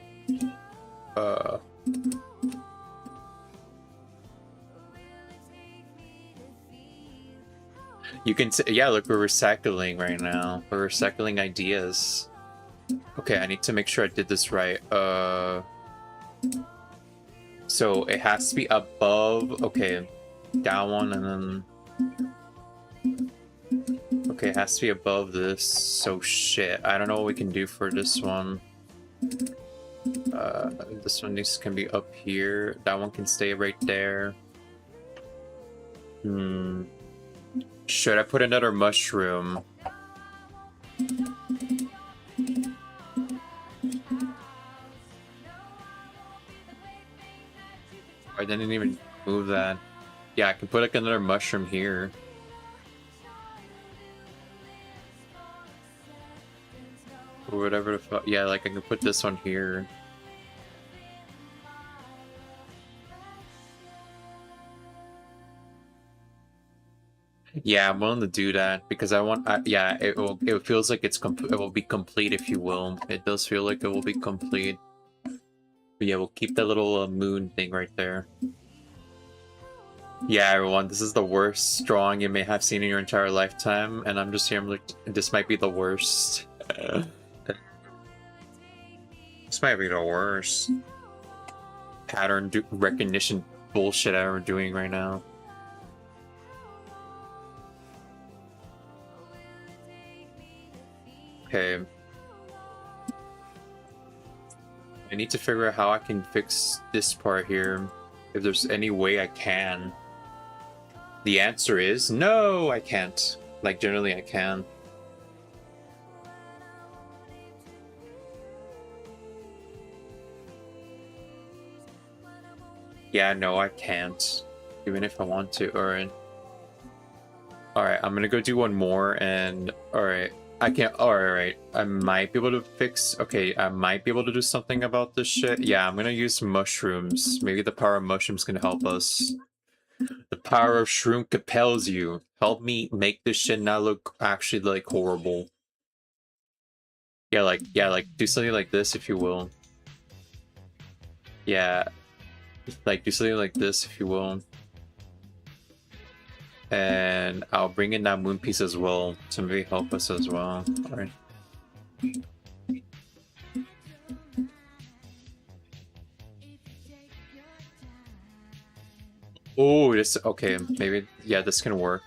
You can say, yeah. Look, we're recycling right now. We're recycling ideas. Okay, I need to make sure I did this right. So it has to be above. Okay, that one, and then Okay, it has to be above this. So shit. I don't know what we can do for this one. This one can be up here. That one can stay right there. Should I put another mushroom? I didn't even move that. Yeah, I can put like another mushroom here. Or whatever the fuck. Yeah, like I can put this one here. Yeah, I'm willing to do that because I want. Yeah, it will. It feels like it will be complete, if you will. It does feel like it will be complete. But yeah, we'll keep that little moon thing right there. Yeah, everyone, this is the worst drawing you may have seen in your entire lifetime, and I'm just here. I'm like, this might be the worst. This might be the worst pattern recognition bullshit I'm doing right now. Okay. I need to figure out how I can fix this part here. If there's any way I can. The answer is no, I can't. Like, generally I can. Yeah, no, I can't. Even if I want to. Alright. Alright, I'm gonna go do one more and... Alright. I can't. Alright. I might be able to fix... Okay, I might be able to do something about this shit. Yeah, I'm gonna use mushrooms. Maybe the power of mushrooms can help us. The power of shroom compels you. Help me make this shit not look actually like horrible. Yeah, like do something like this if you will. Yeah. Like do something like this if you will. And I'll bring in that moon piece as well to maybe help us as well. Alright. Oh, this okay, maybe yeah, this can work.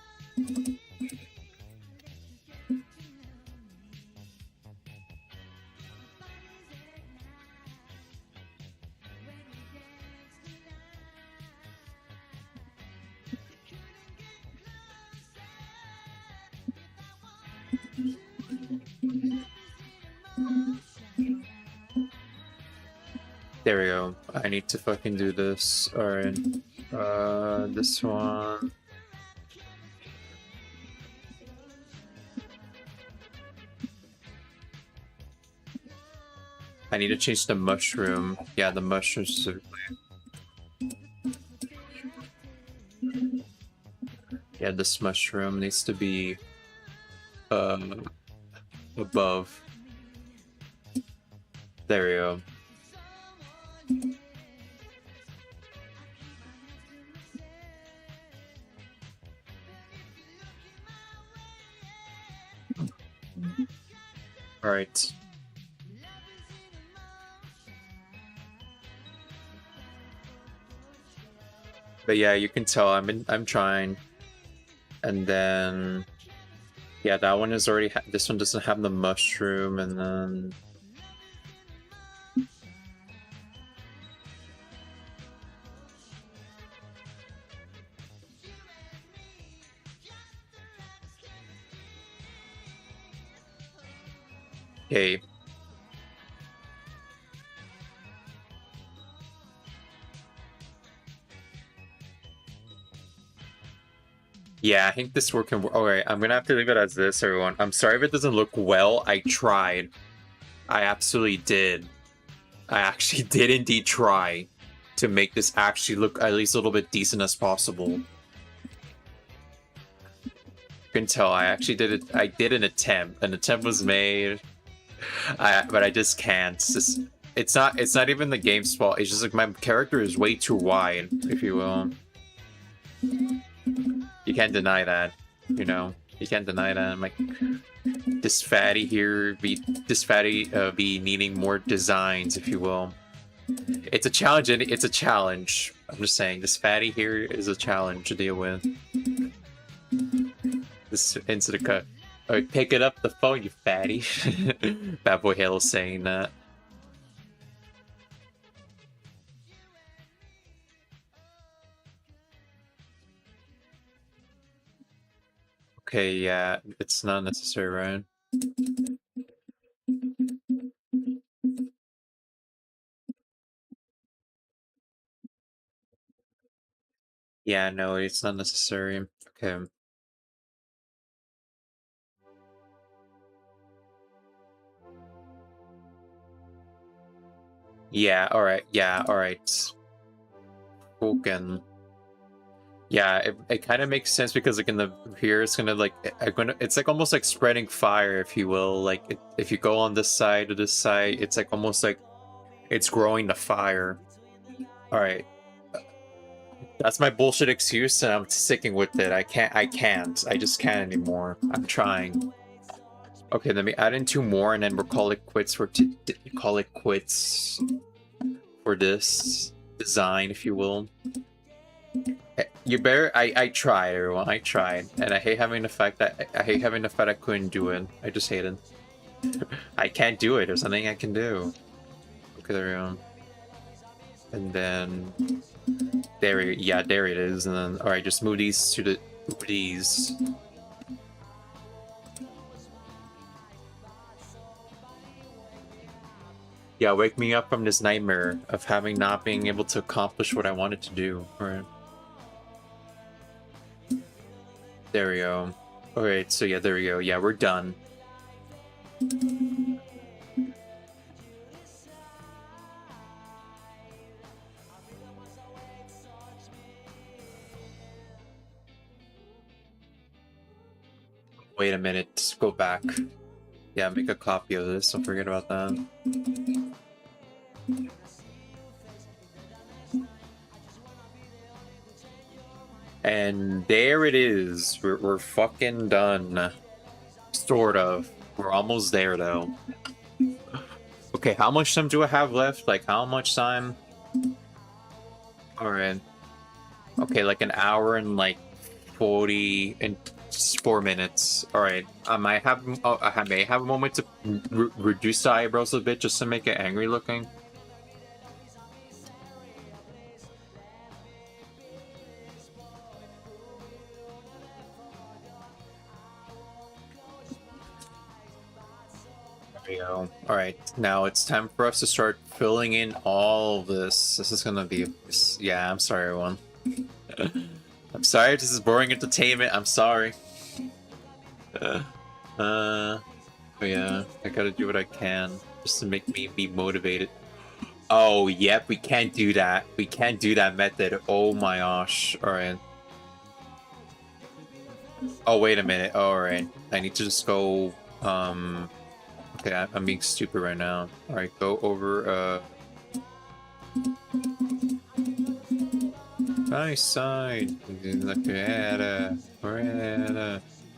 There we go. I need to fucking do this. Alright. This one. I need to change the mushroom. Yeah, the mushroom specifically. Yeah, this mushroom needs to be above. There we go. All right. But yeah, you can tell I'm trying. And then yeah, that one is already this one doesn't have the mushroom, and then okay. Yeah, I think this work can work. Alright, I'm gonna have to leave it as this, everyone. I'm sorry if it doesn't look well. I tried. I absolutely did. I actually did indeed try to make this actually look at least a little bit decent as possible. You can tell I actually did it. I did an attempt. An attempt was made. But I just can't. It's not even the game's fault. It's just like my character is way too wide, if you will. You can't deny that, you know. You can't deny that. I'm like, this fatty here be needing more designs, if you will. It's a challenge. It's a challenge. I'm just saying, this fatty here is a challenge to deal with. This into the cut. Alright, pick it up the phone, you fatty. Bad Boy Halo saying that. Okay, yeah, it's not necessary, right? Yeah, no, it's not necessary. Okay. Yeah, alright, yeah, alright. Fucking. Yeah, it kind of makes sense because like in the here it's gonna like it's like almost like spreading fire, if you will. Like if you go on this side to this side, it's like almost like it's growing the fire. All right, that's my bullshit excuse, and I'm sticking with it. I just can't anymore. I'm trying. Okay, let me add in 2 more, and then we'll call it quits for call it quits for this design, if you will. You better. I tried, everyone. I tried, and I hate having the fact that I couldn't do it. I just hate it. I can't do it. There's nothing I can do. Okay, there we go. And then there it is. And then all right, just move these to these. Yeah, wake me up from this nightmare of having not being able to accomplish what I wanted to do. All right. There we go. All right, so yeah, there we go. Yeah, we're done. Wait a minute. Go back. Yeah, make a copy of this. Don't forget about that. And there it is. We're fucking done. Sort of. We're almost there, though. Okay, how much time do I have left? Like, how much time? Alright. Okay, like an hour and like 44 minutes. Alright. I may have a moment to reduce the eyebrows a bit just to make it angry looking. There we go. Alright, now it's time for us to start filling in all of this. This is gonna be... Yeah, I'm sorry, everyone. I'm sorry, this is boring entertainment. I'm sorry. But yeah, I gotta do what I can just to make me be motivated. Oh, yep, we can't do that. We can't do that method. Oh my gosh. Alright. Oh, wait a minute. Alright. I need to just go, okay, I'm being stupid right now. Alright, go over, my side. Look at together,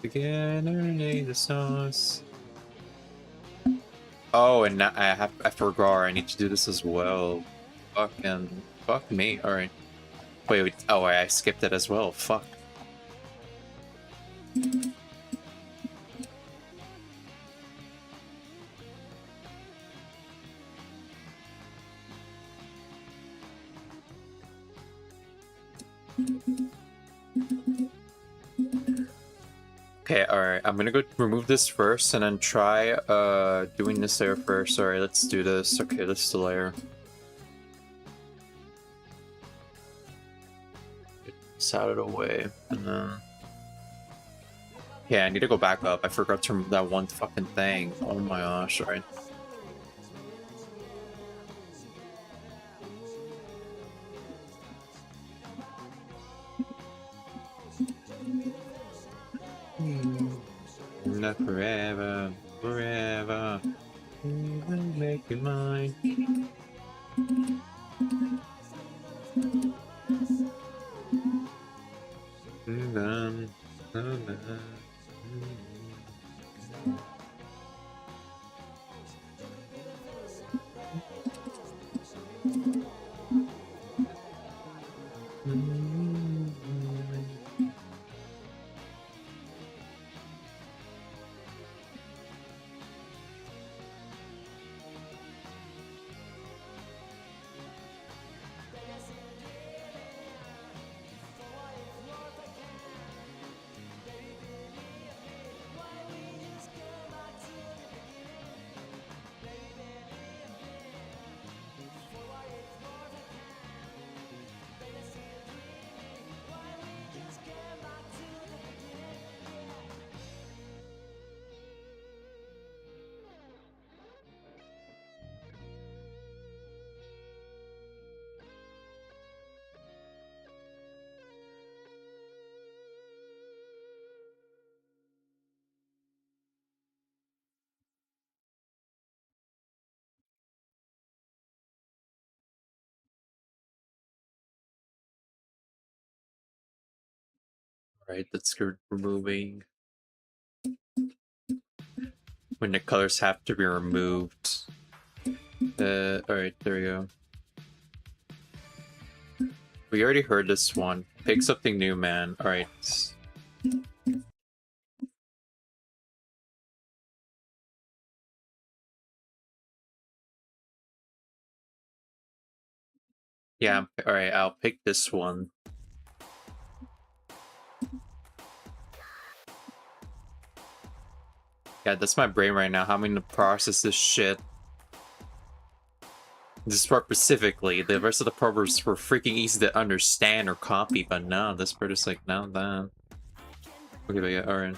the sauce. Oh, and now I forgot. I need to do this as well. Fuck me. All right. Wait. Oh, I skipped it as well. Fuck. Okay, alright. I'm gonna go remove this first and then try doing this layer first. Alright, let's do this. Okay, this is the layer. Get this out of the way. And then... Yeah, I need to go back up. I forgot to remove that one fucking thing. Oh my gosh, alright. Not forever, forever. We'll make you mine. Alright, that's good. Removing. When the colors have to be removed. Alright, there we go. We already heard this one. Pick something new, man. Alright. Yeah, alright, I'll pick this one. Yeah, that's my brain right now. How am I gonna process this shit? This part specifically. The rest of the parts were freaking easy to understand or copy, but no, this part is like, no, that. Okay, but yeah, alright.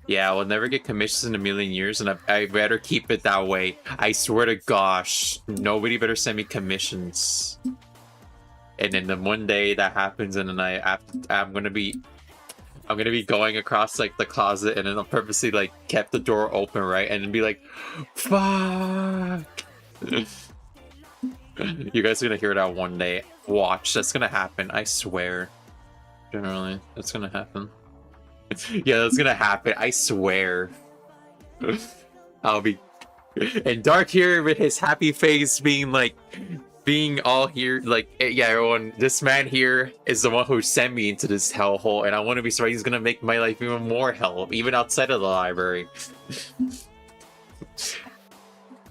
Yeah, I will never get commissions in a million years, and I better keep it that way. I swear to gosh, nobody better send me commissions. And then the one day that happens, and then I'm gonna be going across like the closet, and then I'll purposely like kept the door open, right, and then be like, "Fuck!" You guys are gonna hear that one day. Watch, that's gonna happen. I swear. Generally, that's gonna happen. Yeah, that's gonna happen. I swear. I'll be. And Dark here with his happy face being like, being all here, like, yeah, everyone, this man here is the one who sent me into this hellhole, and I want to be sorry he's gonna make my life even more hell, even outside of the library.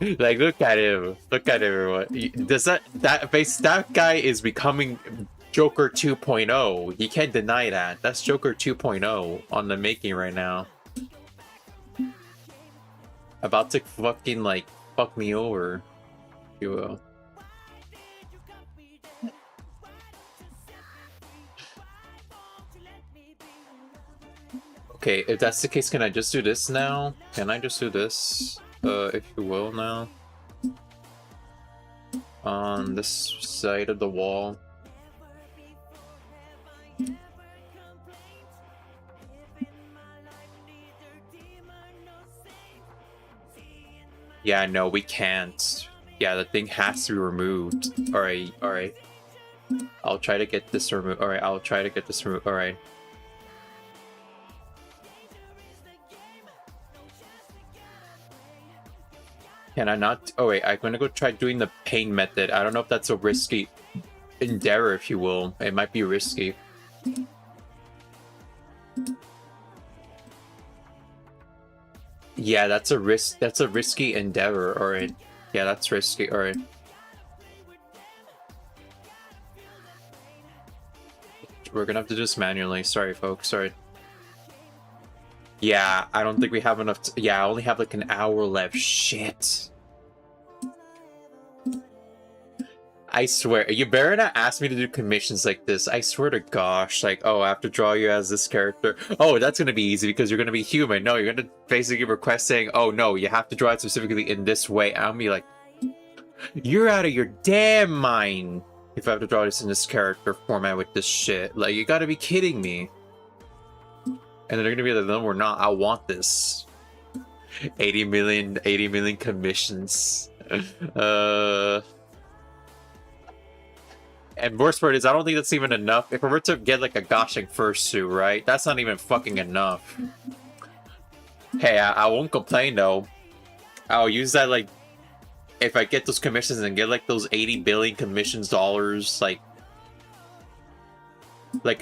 Like, look at him. Look at everyone. Does that guy is becoming Joker 2.0. You can't deny that. That's Joker 2.0 on the making right now. About to fucking, like, fuck me over, if you will. Okay, if that's the case, can I just do this now? Can I just do this, if you will, now? On this side of the wall. Yeah, no, we can't. Yeah, the thing has to be removed. Alright, alright. I'll try to get this removed. Alright, I'll try to get this removed. Alright. Can I not? Oh wait, I'm gonna go try doing the pain method. I don't know if that's a risky endeavor, if you will. It might be risky. Yeah, that's a risk. That's a risky endeavor. All right. Yeah, that's risky. All right. We're gonna have to do this manually. Sorry, folks. Sorry. Yeah, I don't think we have enough. Yeah, I only have like an hour left. Shit. I swear, you better not ask me to do commissions like this. I swear to gosh, like, oh, I have to draw you as this character. Oh, that's gonna be easy because you're gonna be human. No, you're gonna basically request saying, oh no, you have to draw it specifically in this way. I'll be like, you're out of your damn mind if I have to draw this in this character format with this shit. Like, you gotta be kidding me. And they're gonna be like, no, we're not. I want this. 80 million commissions. And worst part is, I don't think that's even enough. If I were to get like a Goshing fursuit, right? That's not even fucking enough. Hey, I won't complain though. I'll use that, like, if I get those commissions and get like those 80 billion commissions dollars, like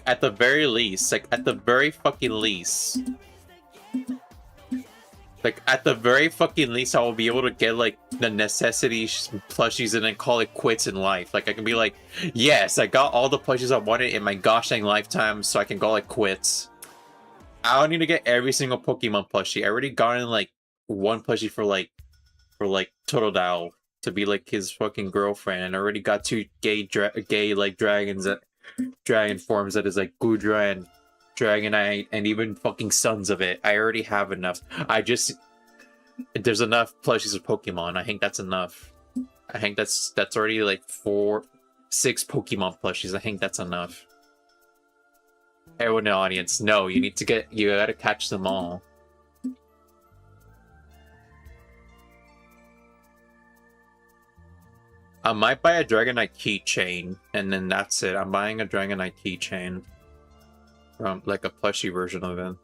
at the very least, like at the very fucking least. Like, at the very fucking least, I will be able to get, like, the necessity plushies and then call it quits in life. Like, I can be like, yes, I got all the plushies I wanted in my gosh dang lifetime, so I can call it quits. I don't need to get every single Pokemon plushie. I already gotten, like, one plushie for Totodile to be, like, his fucking girlfriend, and I already got two gay dragons, dragon forms that is, like, Goodra and Dragonite, and even fucking sons of it. I already have enough. There's enough plushies of Pokemon. I think that's enough. I think that's already like 6 Pokemon plushies. I think that's enough. Everyone in the audience, no, you gotta catch them all. I might buy a Dragonite keychain, and then that's it. I'm buying a Dragonite keychain. From, like, a plushie version of it.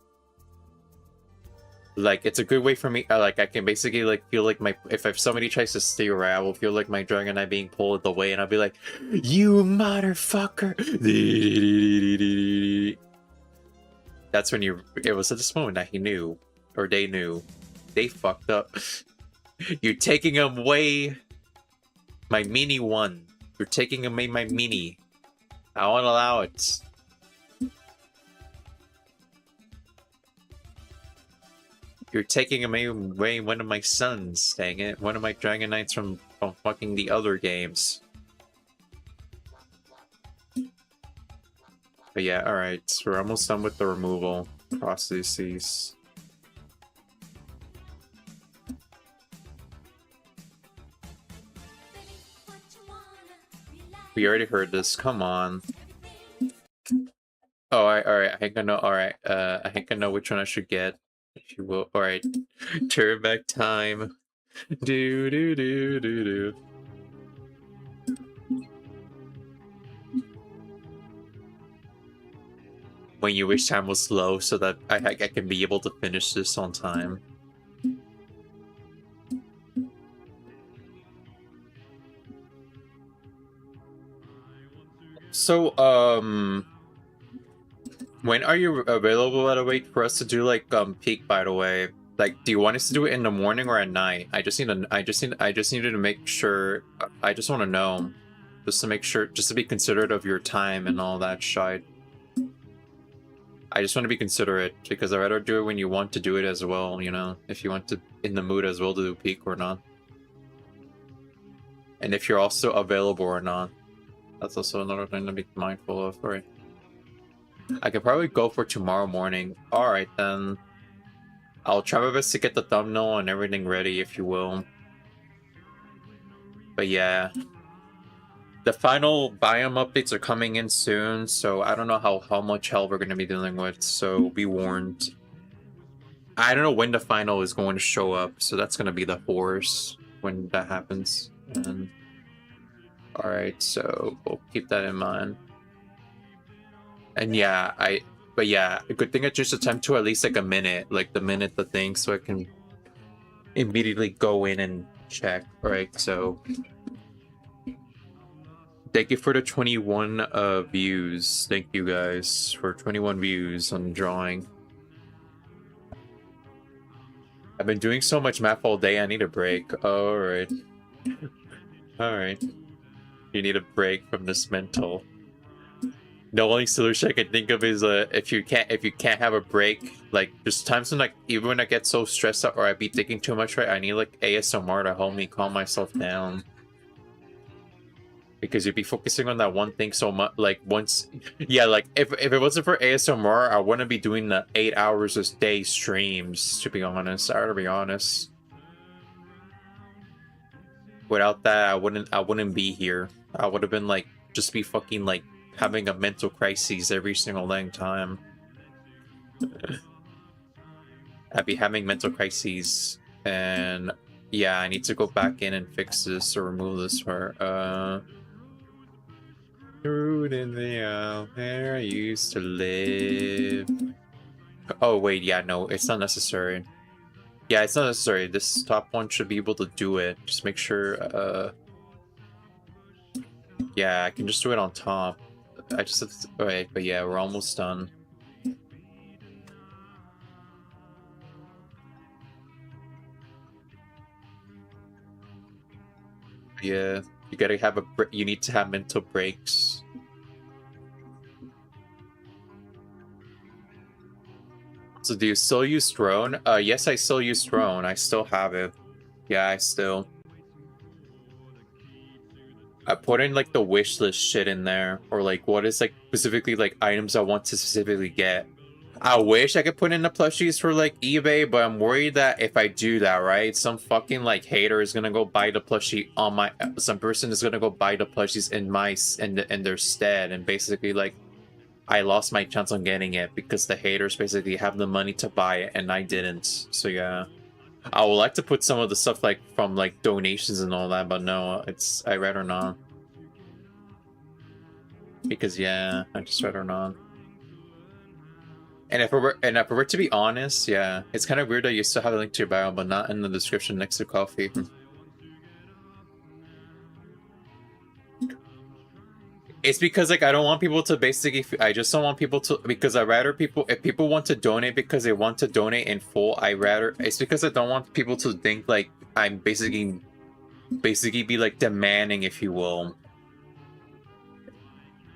Like, it's a good way for me, like, I can basically, like, feel like my, if somebody tries to steer right, I will feel like my Dragonite being pulled away, and I'll be like, you motherfucker! That's when it was at this moment that he knew, or they knew. They fucked up. You're taking away my mini one. You're taking away my mini. I won't allow it. You're taking away one of my sons, dang it. One of my Dragonites from fucking the other games. But yeah, alright. So we're almost done with the removal processes. We already heard this. Come on. Oh, alright. I think I know. Alright. I think I know which one I should get. If you will. Alright. Turn back time. Do do do do do. When you wish time was low, so that I can be able to finish this on time. So, when are you available, by the way, for us to do, like, peak, by the way? Like, do you want us to do it in the morning or at night? I just needed to make sure. I just want to know, just to make sure, just to be considerate of your time and all that shit. I just want to be considerate, because I'd rather do it when you want to do it as well, you know? If you want to, in the mood as well to do peak or not. And if you're also available or not. That's also another thing to be mindful of, right? I could probably go for tomorrow morning. Alright then. I'll try my best to get the thumbnail and everything ready, if you will. But yeah. The final biome updates are coming in soon, so I don't know how much hell we're going to be dealing with, so be warned. I don't know when the final is going to show up, so that's going to be the horse when that happens. And alright, so we'll keep that in mind. And yeah, but yeah, a good thing I just attempt to at least like a minute, like the thing, so I can immediately go in and check. Alright, so thank you for the 21 views. Thank you guys for 21 views on drawing. I've been doing so much math all day, I need a break. Alright. Alright. You need a break from this mental. The only solution I can think of is if you can't have a break, like there's times when, like, even when I get so stressed out or I be thinking too much, right, I need like ASMR to help me calm myself down. Because you'd be focusing on that one thing so much, like once, yeah, like if it wasn't for ASMR, I wouldn't be doing the 8 hours a day streams, to be honest. I gotta be honest. Without that, I wouldn't be here. I would have been like, just be fucking like having a mental crisis every single dang time. I'd be having mental crises, and yeah, I need to go back in and fix this or remove this part. Root in the out where I used to live. Oh wait, yeah, no, it's not necessary. Yeah, it's not necessary. This top one should be able to do it. Just make sure, yeah, I can just do it on top. I just have to, alright, but yeah, we're almost done. Yeah, you gotta have you need to have mental breaks. So do you still use drone? Yes, I still use drone. I still have it. Yeah, I still. I put in like the wish list shit in there, or like what is like specifically like items I want to specifically get. I wish I could put in the plushies for like eBay, but I'm worried that if I do that, right, some fucking like hater is gonna go buy the plushie on my. Some person is gonna go buy the plushies in their stead, and basically like I lost my chance on getting it because the haters basically have the money to buy it and I didn't. So yeah. I would like to put some of the stuff like from like donations and all that, but no, it's I rather not. Because yeah, I just rather not. And if it were to be honest, yeah, it's kind of weird that you still have a link to your bio, but not in the description next to coffee. It's because like I don't want people to basically. I just don't want people to, because I rather people, if people want to donate because they want to donate in full, I rather, it's because I don't want people to think like I'm basically be like demanding, if you will.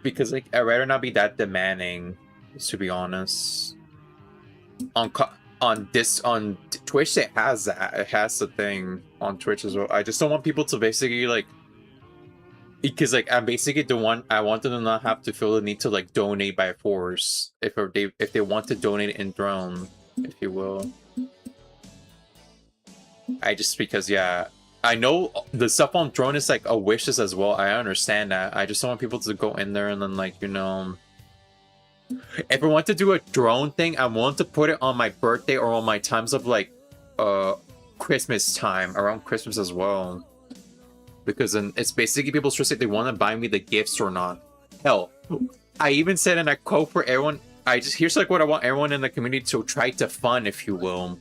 Because like I'd rather not be that demanding, to be honest. On Twitch, it has that. It has the thing on Twitch as well. I just don't want people to basically like, because like I'm basically the one, I want them to not have to feel the need to like donate by force if they want to donate in Throne, if you will. I just, because yeah, I know the stuff on Throne is like a wishes as well. I understand that. I just don't want people to go in there and then like, you know, if I want to do a drone thing, I want to put it on my birthday or on my times of like Christmas time, around Christmas as well. Because then it's basically people's choice if they want to buy me the gifts or not. Hell, I even said in a quote for everyone, here's like what I want everyone in the community to try to fund, if you will.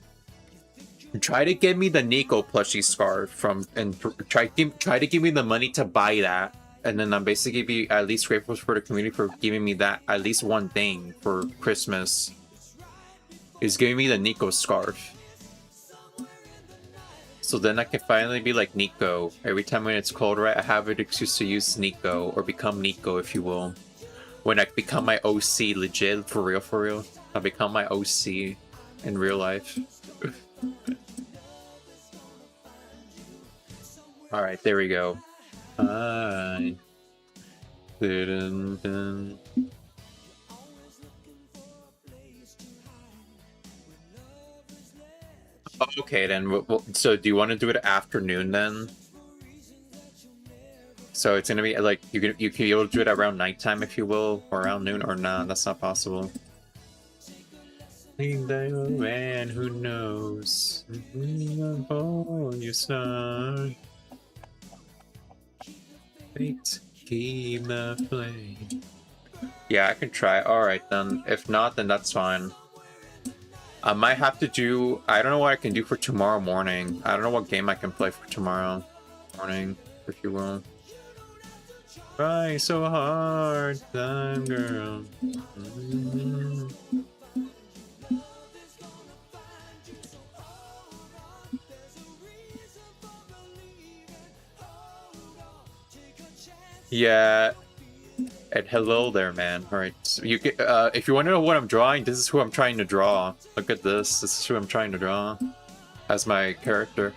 Try to get me the Nico plushie scarf from, and try to give me the money to buy that. And then I'm basically be at least grateful for the community for giving me that, at least one thing for Christmas. Is giving me the Nico scarf. So then I can finally be like Nico. Every time when it's cold, right, I have an excuse to use Nico, or become Nico, if you will. When I become my OC, legit, for real. I become my OC in real life. Alright, there we go. Hi. Dun-dun-dun. Okay, then. So do you want to do it afternoon then? So it's gonna be like you can be able to do it around nighttime, if you will, or around noon, or nah, that's not possible. Man, who knows? You start. Wait, keep the flame. Yeah, I can try. Alright then. If not, then that's fine. I might have to do... I don't know what I can do for tomorrow morning. I don't know what game I can play for tomorrow morning, if you will. Try so hard, time girl. Yeah. And hello there, man. Alright, so you get, if you want to know what I'm drawing, this is who I'm trying to draw. Look at this. This is who I'm trying to draw as my character.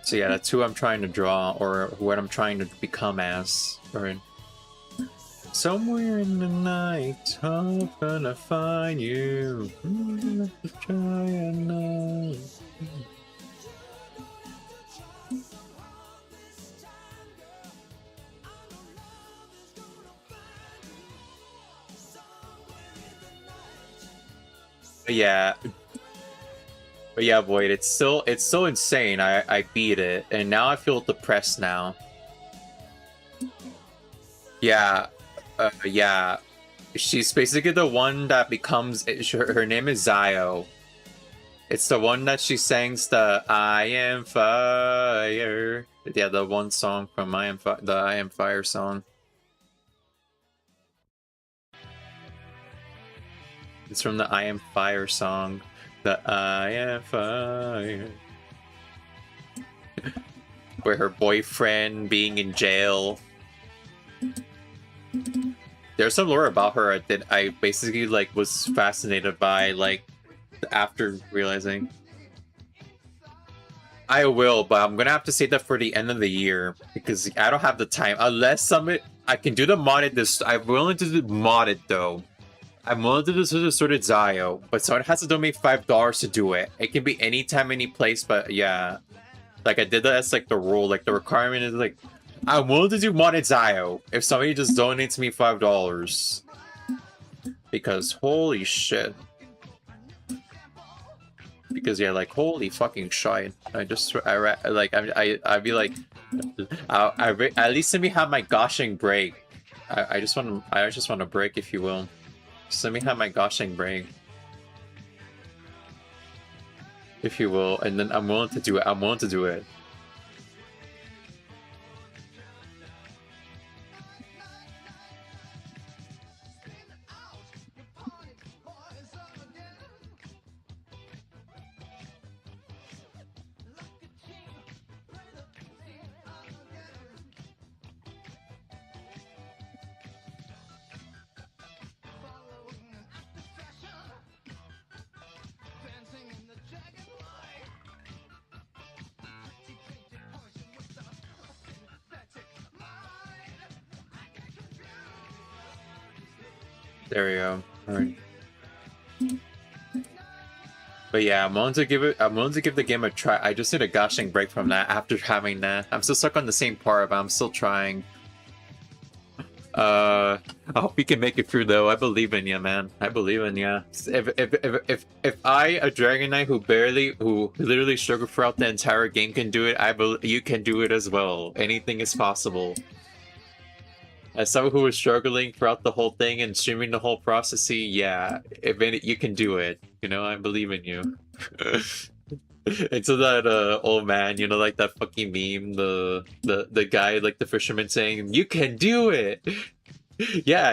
So yeah, that's who I'm trying to draw, or what I'm trying to become as. Alright. Somewhere in the night, I'm gonna find you. Try and know. But yeah, Void, it's so insane. I beat it, and now I feel depressed now. Yeah. Yeah, she's basically the one that becomes. Her name is Xiao. It's the one that she sings the "I Am Fire." Yeah, the one song from the "I Am Fire" song. It's from the "I Am Fire" song. The "I Am Fire," where her boyfriend being in jail. There's some lore about her that I basically like was fascinated by, like, after realizing. I will, but I'm gonna have to save that for the end of the year because I don't have the time. Unless I can do the modded. I'm willing to do modded though. I'm willing to do the sort of Xiao, but someone has to donate $5 to do it. It can be anytime, any place, but yeah, like I did that as like the rule. Like the requirement is like I'm willing to do monetization if somebody just donates me $5. Because holy shit. Because yeah, like holy fucking shit. I'd be like, at least let me have my goshing break. I just want to break, if you will. Just let me have my goshing break, if you will, and then I'm willing to do it. I'm willing to do it. There we go. All right. But yeah, I'm willing to give it. I'm willing to give the game a try. I just need a gushing break from that after having that. I'm still stuck on the same part, but I'm still trying. I hope you can make it through, though. I believe in you, man. I believe in you. If I, a Dragon Knight who literally struggled throughout the entire game, can do it, you can do it as well. Anything is possible. As someone who was struggling throughout the whole thing and streaming the whole process, yeah, you can do it. You know, I believe in you. Into that old man, you know, like that fucking meme, the guy, like the fisherman saying, "You can do it." Yeah.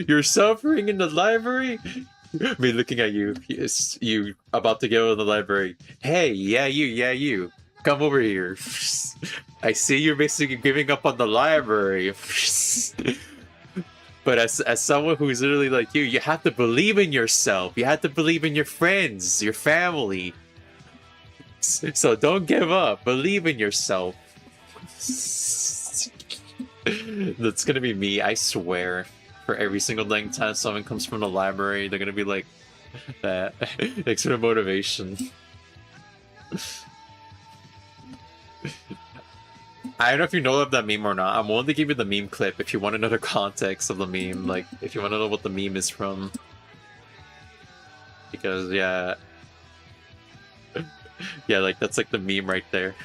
You're suffering in the library. Me looking at you, you about to go in the library. Hey, yeah, you. Come over here. I see you're basically giving up on the library. But as someone who's literally like you have to believe in yourself. You have to believe in your friends, your family. So don't give up. Believe in yourself. That's gonna be me, I swear. For every single dang time someone comes from the library, they're gonna be like that. Extra motivation. I don't know if you know of that meme or not. I'm willing to give you the meme clip if you want to know the context of the meme. Like, if you want to know what the meme is from. Because, yeah. Yeah, like, that's like the meme right there.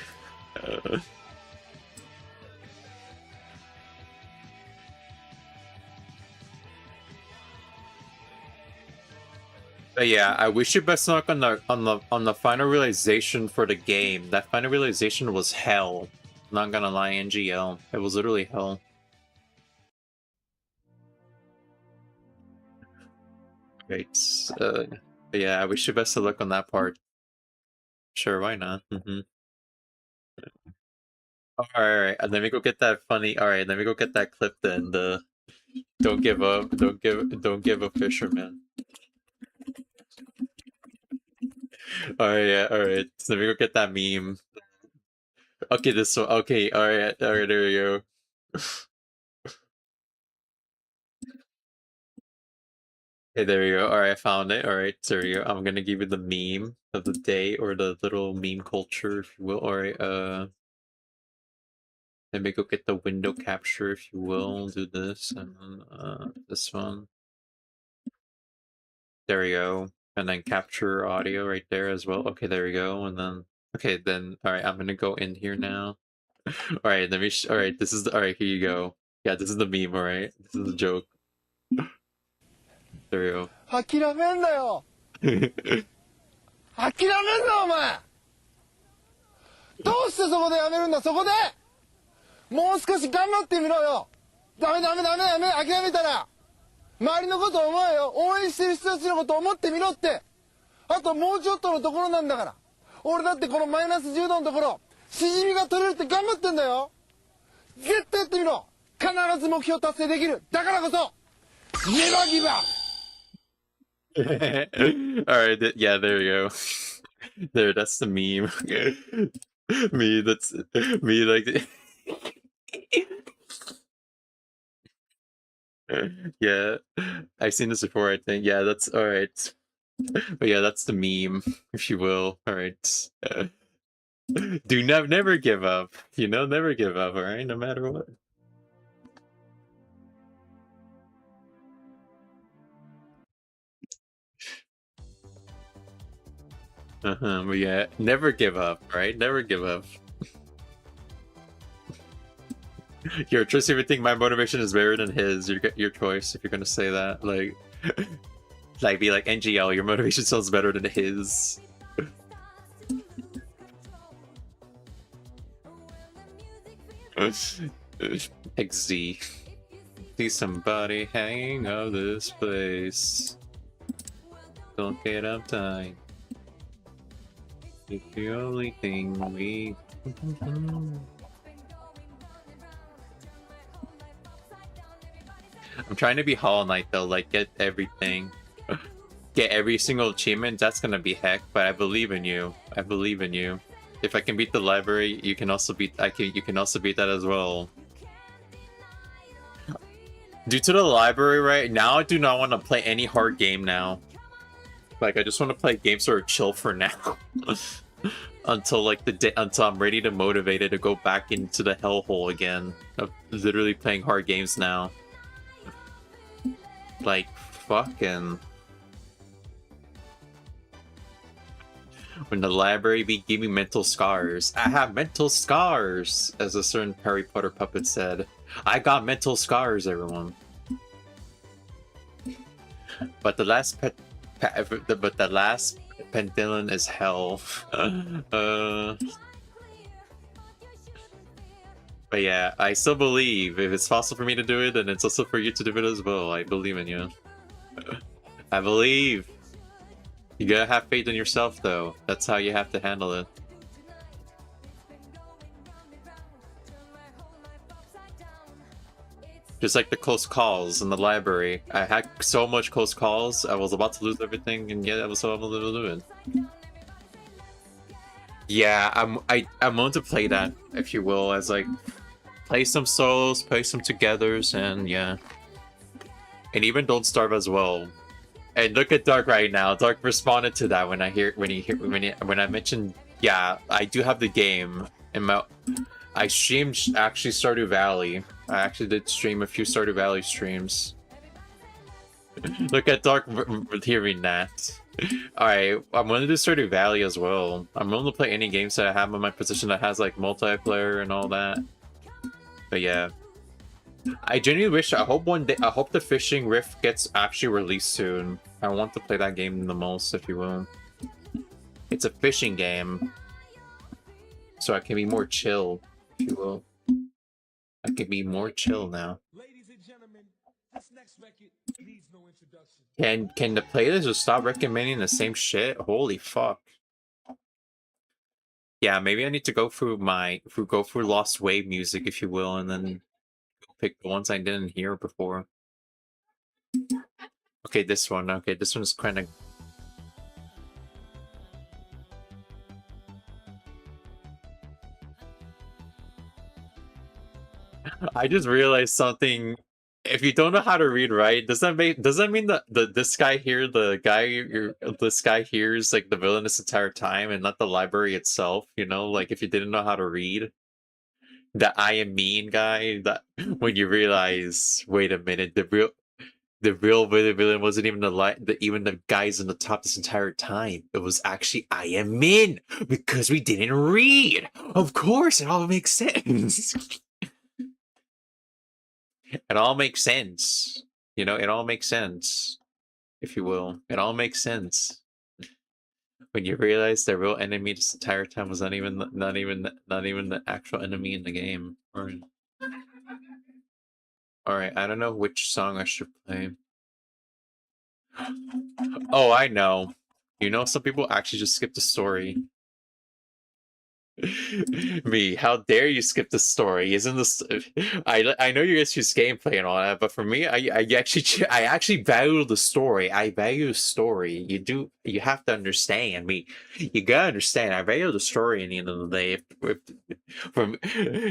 But yeah, I wish you best luck on the final realization for the game. That final realization was hell. Not gonna lie, NGL. It was literally hell. Great. Yeah, I wish you best of luck on that part. Sure, why not? Alright, let me go get that funny. Alright, let me go get that clip then. The don't give up, don't give a fisherman. Alright, yeah, alright. So let me go get that meme. Okay, this one. Okay, alright, there we go. Okay, there we go. Alright, I found it. Alright, there we go. I'm gonna give you the meme of the day, or the little meme culture, if you will. Alright, let me go get the window capture, if you will. Do this, and then, this one. There we go. And then capture audio right there as well. Okay, there we go. And then, okay, then, alright, I'm gonna go in here now. Alright, let me, alright, this is, alright, here you go. Yeah, this is the meme, alright? This is the joke. There we go. 諦めんなよ諦めんなお前どうしてそこでやめるんだそこでもう少し頑張ってみろよダメ諦めたら周りのこと思えよ応援してる人たちのこと思ってみろってあともうちょっとのところなんだから俺だってこのマイナス10度のところしじみが取れるって頑張ってんだよ絶対やってみろ必ず目標達成できるだからこそネバーギブアップ Alright, yeah, there we go. There, that's the meme. Me, that's me, like. Yeah, I've seen this before, I think. Yeah, that's alright. But yeah, that's the meme, if you will. Alright. Do never give up. You know, never give up, alright? No matter what. But yeah, never give up, right? Never give up. Your trust everything. My motivation is better than his. Your choice if you're gonna say that. Like be like NGL. Your motivation sounds better than his. XZ. See somebody hanging out this place. Don't get uptight. It's the only thing we. I'm trying to be Hollow Knight though, like get everything. Get every single achievement, that's gonna be heck, but I believe in you. I believe in you. If I can beat the library, you can also beat you can also beat that as well. Due to the library right now, I do not want to play any hard game now. Like I just want to play games that are chill for now. Until like until I'm ready to motivated to go back into the hellhole again of literally playing hard games now. Like fucking when the library be giving mental scars. I have mental scars, as a certain Harry Potter puppet said. I got mental scars, everyone. But the last but the last Pendulum is hell. But yeah, I still believe if it's possible for me to do it, then it's also for you to do it as well. I believe in you. I believe. You gotta have faith in yourself, though. That's how you have to handle it. Just like the close calls in the library. I had so much close calls, I was about to lose everything, and yet I was so able to do it. Yeah, I'm going to play that, if you will, as like play some solos, play some togethers, and yeah. And even Don't Starve as well. And look at Dark right now. Dark responded to that when I mentioned, yeah, I do have the game. And I streamed actually Stardew Valley. I actually did stream a few Stardew Valley streams. Look at Dark hearing that. Alright, I'm gonna do Stardew Valley as well. I'm willing to play any games that I have in my position that has like multiplayer and all that. But yeah. I genuinely wish, I hope one day, I hope the Fishing Rift gets actually released soon. I want to play that game the most, if you will. It's a fishing game. So I can be more chill, if you will. I can be more chill now. Ladies and gentlemen, this next record needs no introduction. Can the playlist just stop recommending the same shit? Holy fuck. Yeah, maybe I need to go through Lost Wave music, if you will, and then pick the ones I didn't hear before. Okay, this one. Okay, this one's kind of... I just realized something. If you don't know how to read right, does that mean that this guy here, this guy hears like the villain this entire time and not the library itself? You know, like if you didn't know how to read, the I am mean guy. That when you realize, wait a minute, the real villain wasn't even even the guys on the top this entire time. It was actually I am Min because we didn't read. Of course, it all makes sense. It all makes sense. You know, it all makes sense, if you will. It all makes sense. When you realize the real enemy this entire time was not even the actual enemy in the game. Alright, I don't know which song I should play. Oh, I know. You know, some people actually just skip the story. Me, how dare you skip the story? Isn't this? I know you guys choose gameplay and all that, but for me, I actually value the story. I value the story. You have to understand me. You gotta understand. I value the story. In the end of the day, if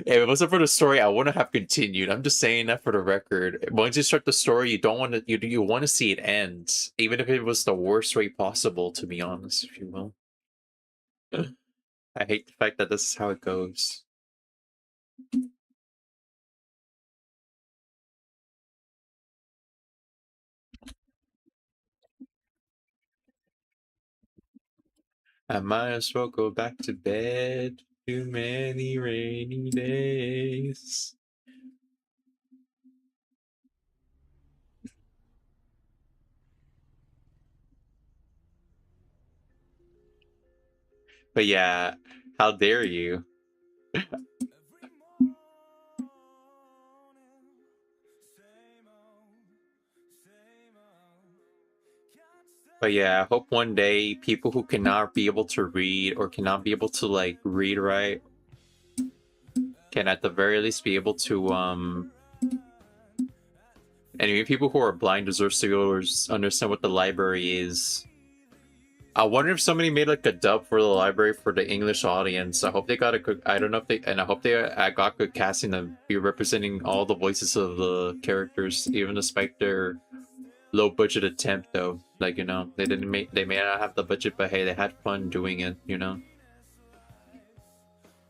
it wasn't for the story, I wouldn't have continued. I'm just saying that for the record. Once you start the story, you don't want to. You want to see it end, even if it was the worst way possible. To be honest, if you will. I hate the fact that this is how it goes. I might as well go back to bed. Too many rainy days. But yeah, how dare you? But yeah, I hope one day people who cannot be able to read or cannot be able to like read right can at the very least be able to and even people who are blind deserve to be able to understand what the library is. I wonder if somebody made like a dub for the library for the English audience. I hope they got a good. I don't know if they, and I hope they got good casting to be representing all the voices of the characters, even despite their low budget attempt. Though, like you know, they didn't make. They may not have the budget, but hey, they had fun doing it. You know.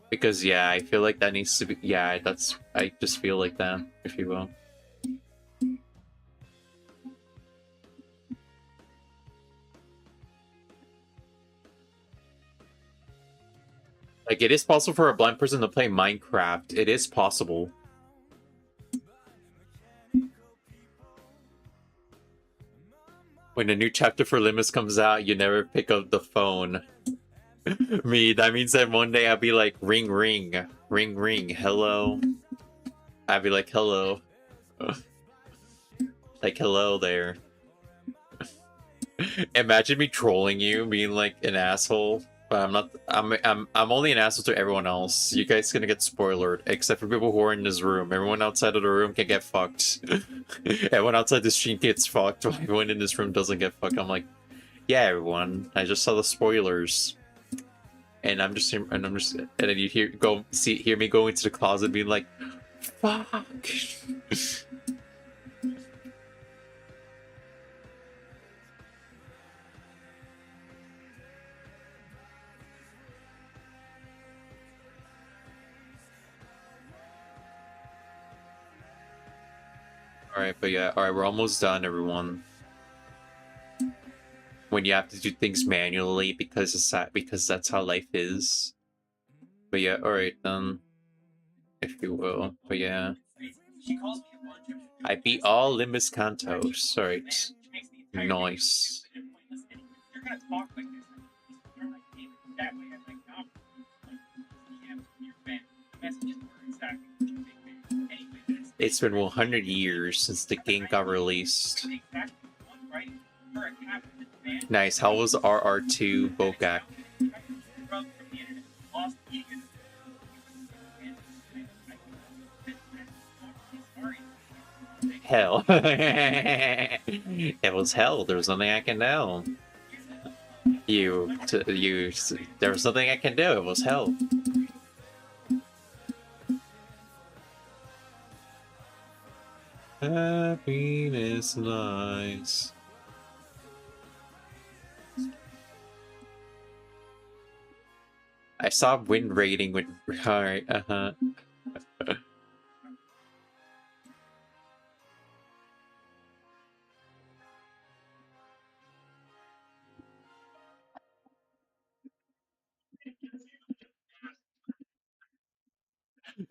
Because yeah, I feel like that needs to be. Yeah, that's. I just feel like that, if you will. Like, it is possible for a blind person to play Minecraft. It is possible. When a new chapter for Limits comes out, you never pick up the phone. Me, that means that one day I'll be like, ring, ring, ring, ring, hello. I'll be like, hello. Like, hello there. Imagine me trolling you, being like an asshole. But I'm not. I'm only an asshole to everyone else. You guys gonna get spoiled, except for people who are in this room. Everyone outside of the room can get fucked. Everyone outside the stream gets fucked. While everyone in this room doesn't get fucked. I'm like, yeah, everyone. I just saw the spoilers, and and then you hear me go into the closet, being like, fuck. Alright, but yeah, alright, we're almost done, everyone. When you have to do things manually because because that's how life is. But yeah, alright then. If you will. But yeah. I beat all Limbus Cantos. Alright. Nice. It's been 100 years since the game got released. Nice. How was RR2 Bokak? Hell. It was hell. There was nothing I can do. There was nothing I can do. It was hell. Happiness lies. I saw win rating with alright,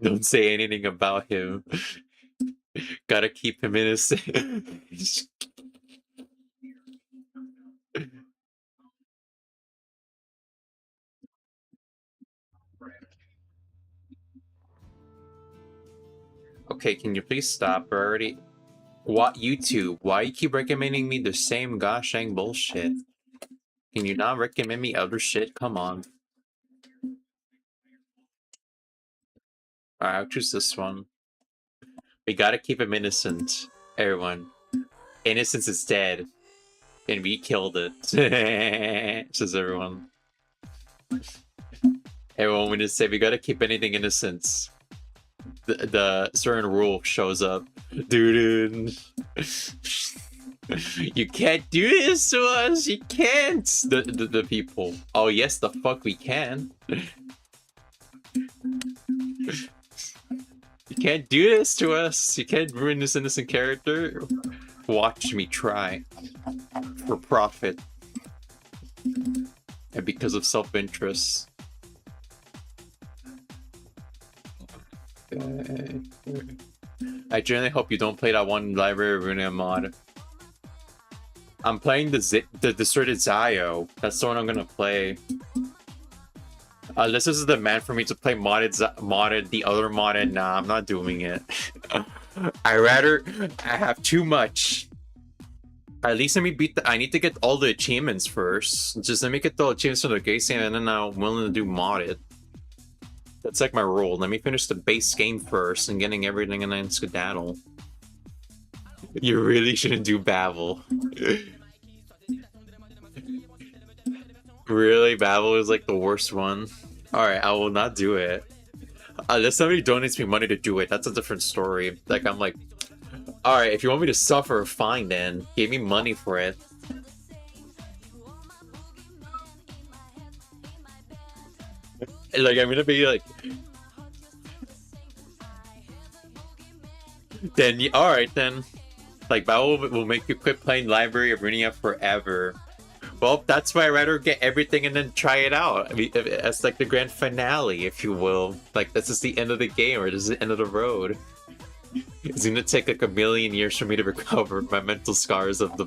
Don't say anything about him. Gotta keep him innocent. Okay, can you please stop? We're already. What YouTube? Why you keep recommending me the same gosh dang bullshit? Can you not recommend me other shit? Come on. Alright, I'll choose this one. We gotta keep him innocent. Everyone. Innocence is dead. And we killed it. Says everyone. Everyone would just say we gotta keep anything innocent. The certain rule shows up. Dude. You can't do this to us. You can't. The people. Oh yes, the fuck we can. You can't do this to us. You can't ruin this innocent character. Watch me try. For profit. And because of self-interest. I generally hope you don't play that one library ruining mod. I'm playing the distorted Xiao. That's the one I'm gonna play. This is the man for me to play modded, the other modded. Nah, I'm not doing it. I have too much. At least let me beat I need to get all the achievements first. Just let me get the achievements from the base game and then I'm willing to do modded. That's like my rule. Let me finish the base game first and getting everything and then skedaddle. You really shouldn't do Babel. Really? Babel is like the worst one? Alright, I will not do it. Unless somebody donates me money to do it, that's a different story. Like, I'm like, alright, if you want me to suffer, fine then. Give me money for it. Like, I'm gonna be like... Then, alright then. Like, Babel will make you quit playing Library of Ruinia forever. Well, that's why I'd rather get everything and then try it out. I mean, it's like the grand finale, if you will. Like, this is the end of the game, or this is the end of the road. It's gonna take like 1,000,000 years for me to recover my mental scars of the...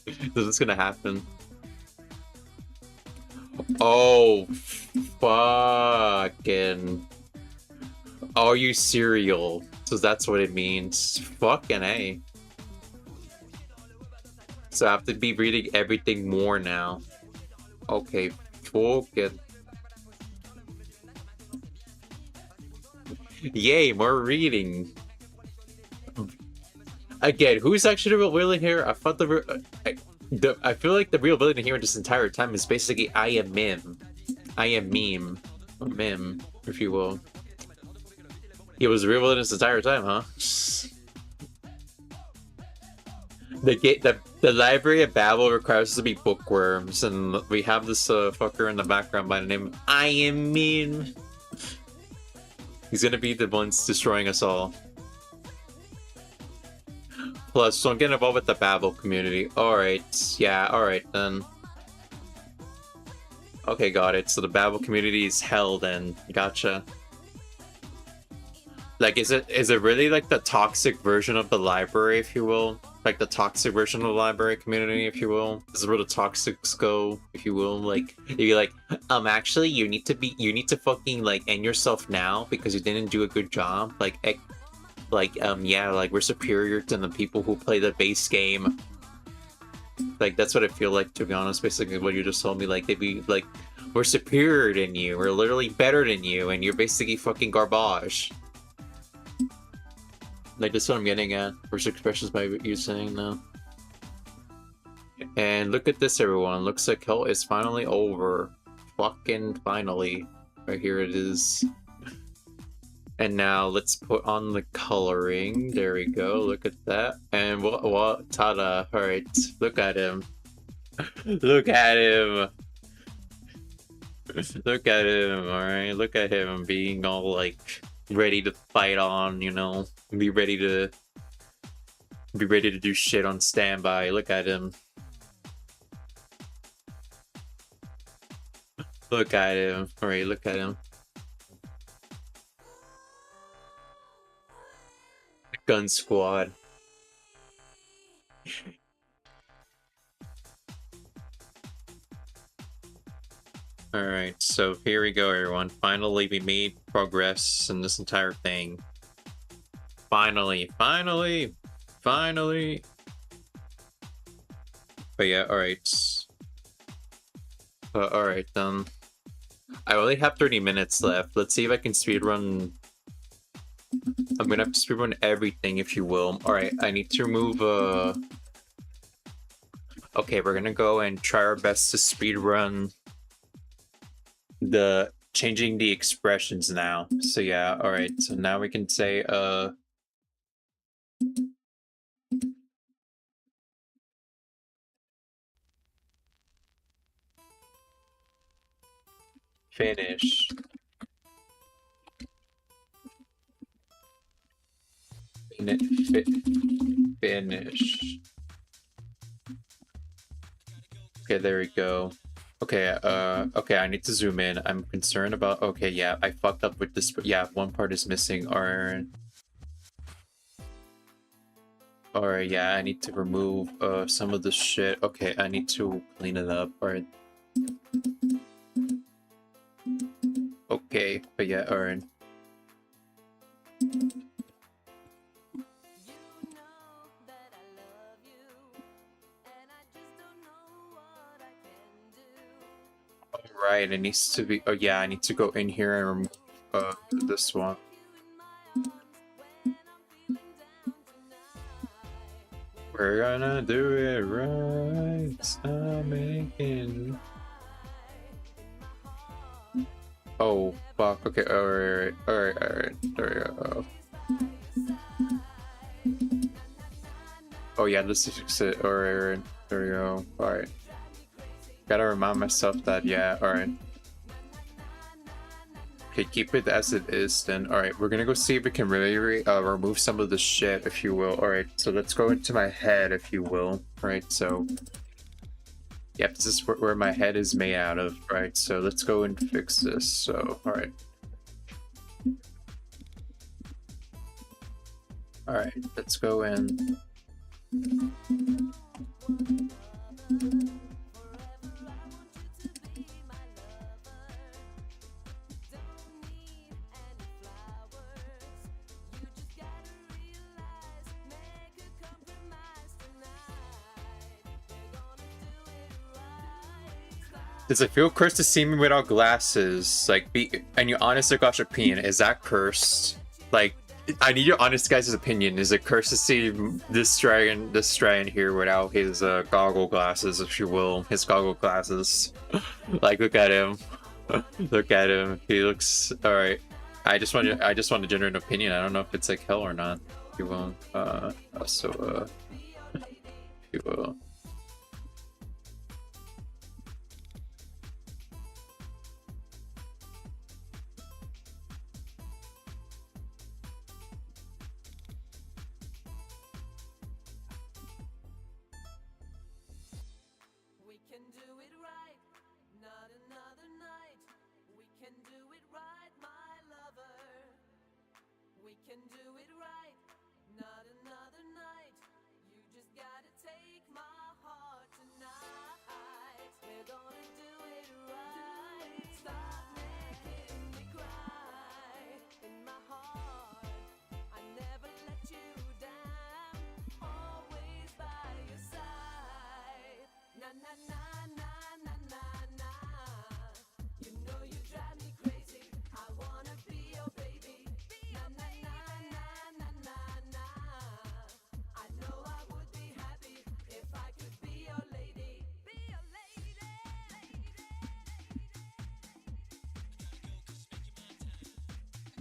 This is gonna happen. Oh, fucking... Are you serial? So that's what it means. Fucking A. So I have to be reading everything more now. Okay, fucking... Yay, more reading. Again, who's actually the real villain here? I thought I feel like the real villain here this entire time is basically I am Mim. I am Meme. Or Mim, if you will. He was the real villain this entire time, huh? The Library of Babel requires us to be bookworms, and we have this fucker in the background by the name of I am Meme. He's gonna be the ones destroying us all. Plus, don't get involved with the Babel community. Alright, yeah, alright then. Okay, got it. So the Babel community is hell then. Gotcha. Like, is it really like the toxic version of the library, if you will? Like the toxic version of the library community, if you will? This is where the toxics go, if you will. Like, you're like, actually, you need to fucking, like, end yourself now because you didn't do a good job. Yeah, like, we're superior to the people who play the base game. Like, that's what I feel like, to be honest, basically what you just told me. Like, they'd be like, we're superior than you, we're literally better than you, and you're basically fucking garbage. Like, that's what I'm getting at. First expressions by you saying that. And look at this, everyone. Looks like hell is finally over. Fucking finally. Right here it is. And now let's put on the coloring. There we go. Look at that. And what? Ta-da. Alright. Look at him. Look at him. Look at him, alright? Look at him being all, like, ready to fight on, you know? Be ready to do shit on standby. Look at him. Look at him. Alright, look at him. Gun squad. Alright, so here we go, everyone. Finally, we made progress in this entire thing. Finally. But yeah, alright. Alright, I only have 30 minutes left. Let's see if I can speedrun. I'm gonna have to speedrun everything, if you will. Alright, I need to remove, Okay, we're gonna go and try our best to speedrun the changing the expressions now. So yeah, alright. So now we can say, finish. Finish. Okay, there we go. Okay, okay, I need to zoom in. I'm concerned about... Okay, yeah, I fucked up with this. Yeah, one part is missing. Alright, yeah, I need to remove some of the shit. Okay, I need to clean it up. Alright. Okay, but yeah, alright. Alright, it needs to be... Oh yeah, I need to go in here and remove this one. We're gonna do it right. I'm making... Oh, fuck. Okay, alright. There we go. Oh yeah, this is fix it. Alright, there we go. Alright. Gotta remind myself that, yeah, alright. Okay, keep it as it is then. Alright, we're gonna go see if we can really remove some of the shit, if you will. Alright, so let's go into my head, if you will. Alright, so... Yep, this is where my head is made out of. Right, so let's go and fix this. So, alright. Alright, let's go in. Does it feel cursed to see me without glasses? Like, and your honest to gosh opinion, is that cursed? Like, I need your honest guys' opinion. Is it cursed to see this dragon here without his goggle glasses, if you will, his goggle glasses? Like, look at him. Look at him. He looks alright. I just want to generate an opinion. I don't know if it's like hell or not. If you will. If you will.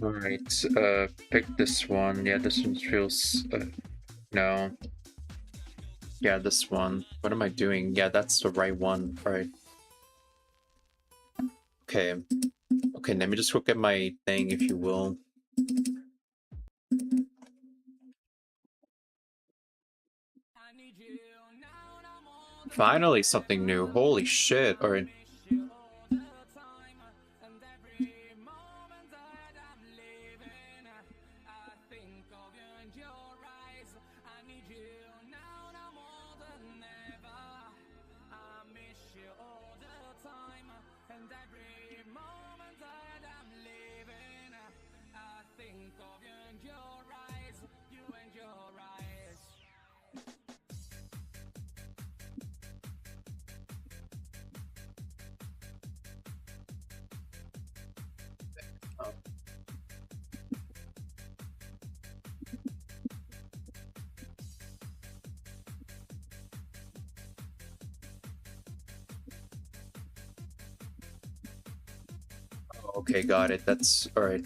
Alright, pick this one. Yeah, this one feels... no. Yeah, this one. What am I doing? Yeah, that's the right one. Alright. Okay. Okay, let me just look at my thing, if you will. Finally something new. Holy shit. Alright. Okay, got it. That's alright.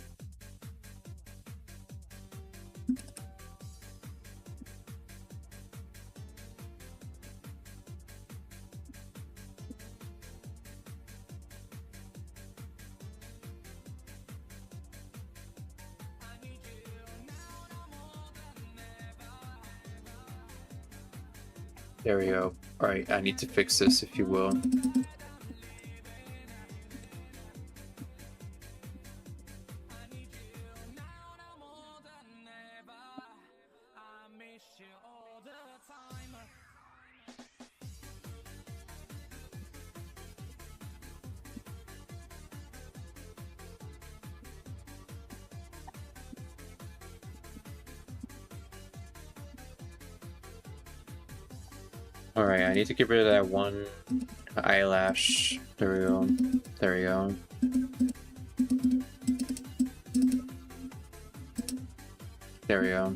There we go. Alright, I need to fix this, if you will. Alright, I need to get rid of that one eyelash. There we go. There we go. There we go.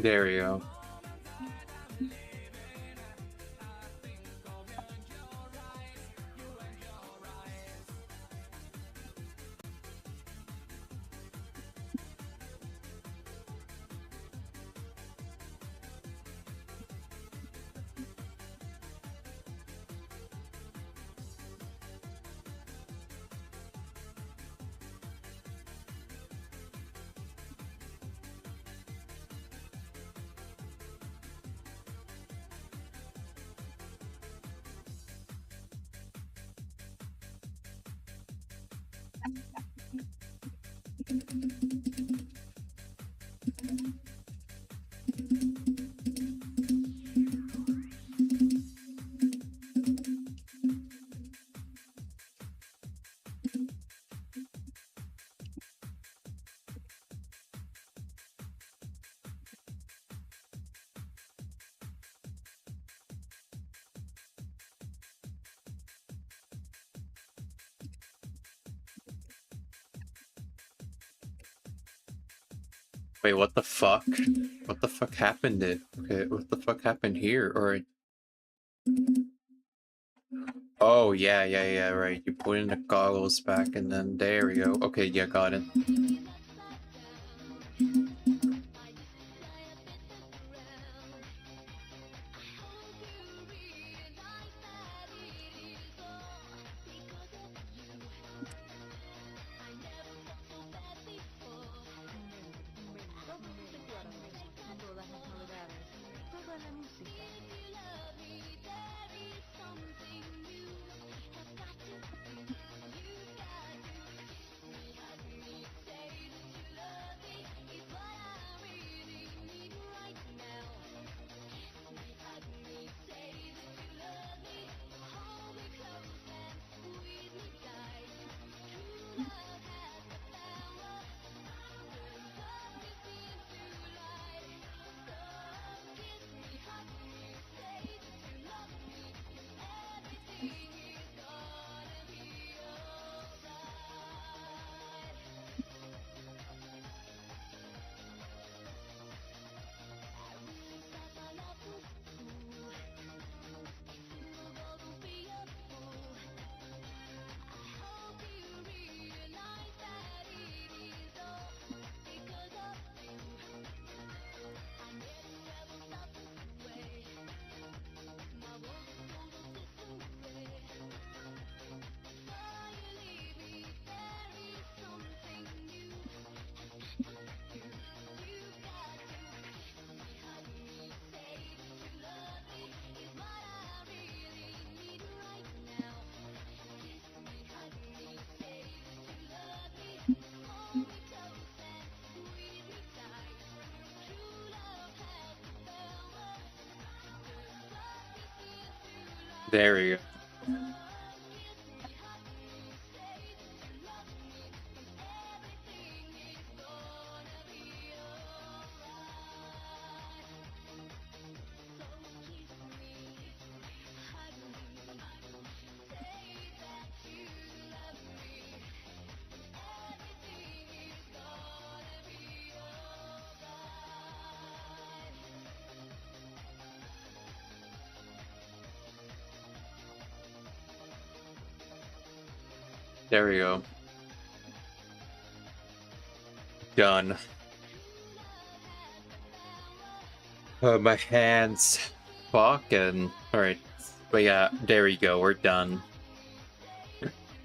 There we go. Wait, what the fuck? What the fuck happened? Okay, what the fuck happened here? Or Oh, yeah, right. You put in the goggles back and then there we go. Okay, yeah, got it. There we go. There we go. Done. My hands fucking. Alright. But yeah, there we go. We're done.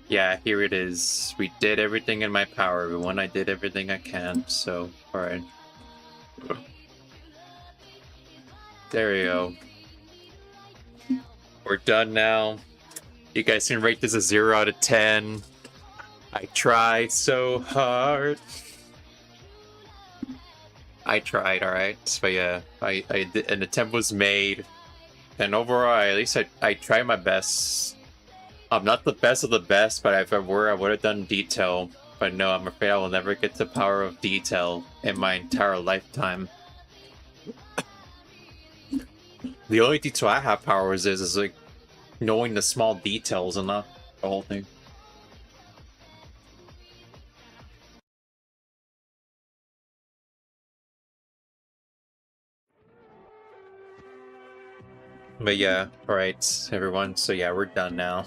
Yeah, here it is. We did everything in my power, everyone. I did everything I can, so, alright. There we go. We're done now. You guys can rate this a 0 out of 10. I tried so hard. I tried, alright. But yeah, I did, an attempt was made. And overall, at least I tried my best. I'm not the best of the best, but if I were, I would have done detail. But no, I'm afraid I will never get the power of detail in my entire lifetime. The only detail I have powers is like knowing the small details and not the whole thing. But yeah, alright, everyone. So yeah, we're done now.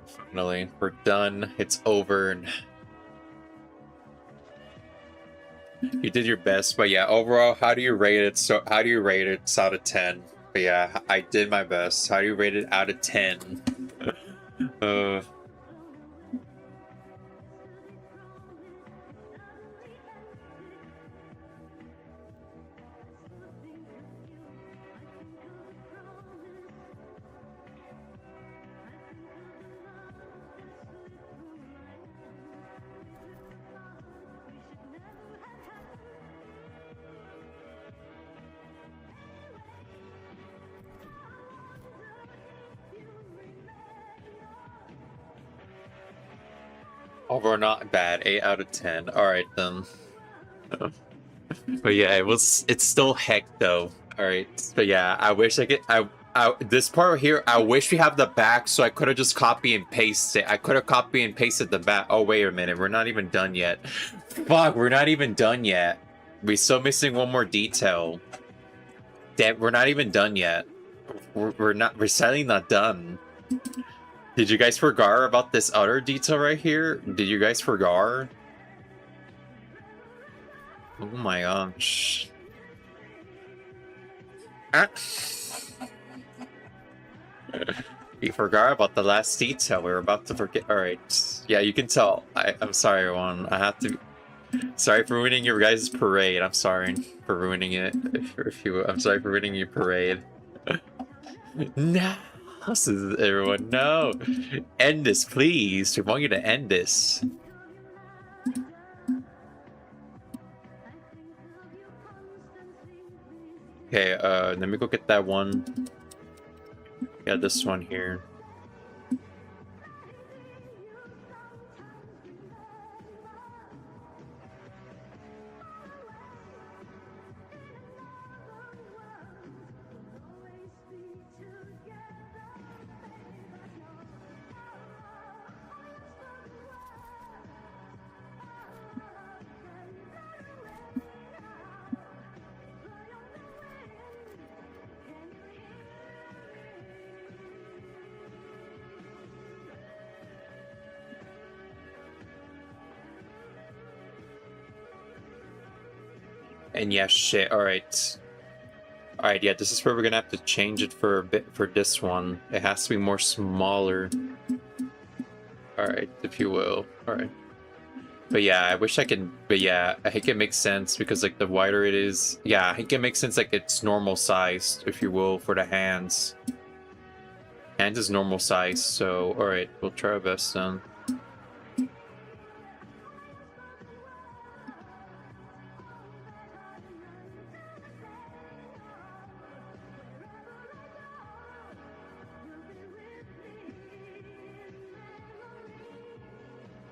Finally, we're done. It's over. You did your best, but yeah, overall, how do you rate it? So, how do you rate it out of 10? But yeah, I did my best. How do you rate it out of 10? Overall, not bad. 8 out of 10. Alright, then. But yeah, it's still heck, though. Alright. But yeah, I wish I could... this part here, I wish we have the back, so I could have just copy and pasted it. I could have copy and pasted the back. Oh, wait a minute. We're not even done yet. Fuck, we're not even done yet. We're still missing one more detail. Damn, we're not even done yet. we're sadly not done. Did you guys forget about this other detail right here? Did you guys forget? Oh my gosh. Ah. You forgot about the last detail. We were about to forget. Alright. Yeah, you can tell. I'm sorry, everyone. I have to... Sorry for ruining your guys' parade. I'm sorry for ruining it. I'm sorry for ruining your parade. No! This is everyone. No! End this, please. We want you to end this. Okay, let me go get that one. Yeah, this one here. And yeah, shit, alright. Alright, yeah, this is where we're gonna have to change it for a bit for this one. It has to be more smaller. Alright, if you will. Alright. But yeah, I wish I could... But yeah, I think it makes sense because, like, the wider it is... Yeah, I think it makes sense, like, it's normal sized, if you will, for the hands. Hands is normal size, so... Alright, we'll try our best then.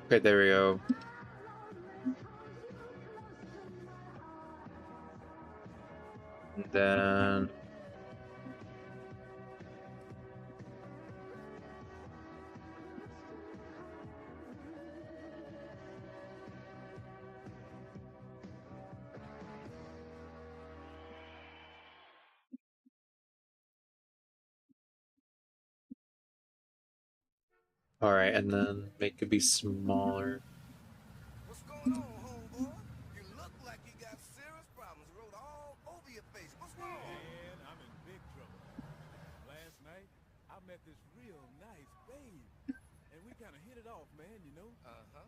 Okay, there we go. And then... Alright, and then make it be smaller. What's going on, homeboy? You look like you got serious problems. Wrote all over your face. What's wrong? Man, I'm in big trouble. Last night, I met this real nice babe. And we kind of hit it off, man, you know? Uh-huh.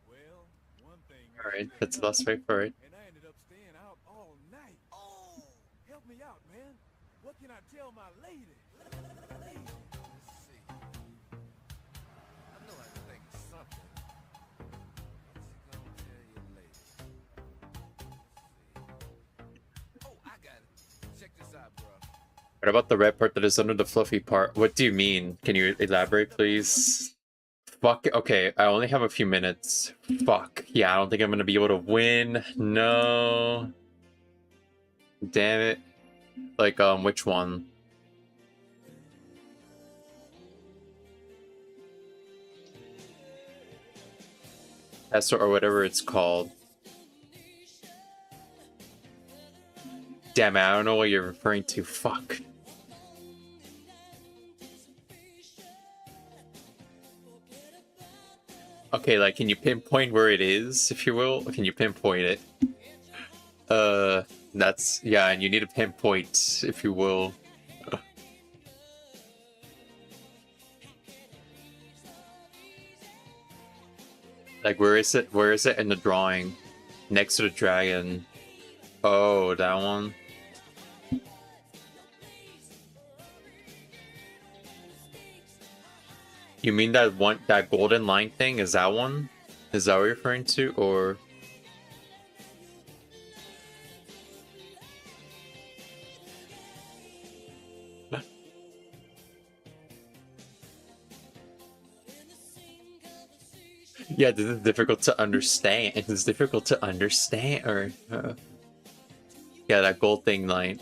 Well, one thing... Alright, that's the last way for it. And I ended up staying out all night. Oh! Help me out, man. What can I tell my lady? Let's see. I know I can think of something. What's he gonna tell you later? Let's see. Oh, I got it. Check this out, bro. What about the red part that is under the fluffy part? What do you mean? Can you elaborate, please? Fuck, okay, I only have a few minutes. Fuck. Yeah, I don't think I'm gonna be able to win. No. Damn it. Like, which one? That's or whatever it's called. Damn it, I don't know what you're referring to. Fuck. Okay, like, can you pinpoint where it is, if you will? Can you pinpoint it? That's... Yeah, and you need to pinpoint, if you will. Like, where is it? Where is it in the drawing? Next to the dragon. Oh, that one? You mean that one, that golden line thing? Is that one? Is that what you're referring to, or? Yeah, this is difficult to understand. It's difficult to understand, or yeah, that gold thing line.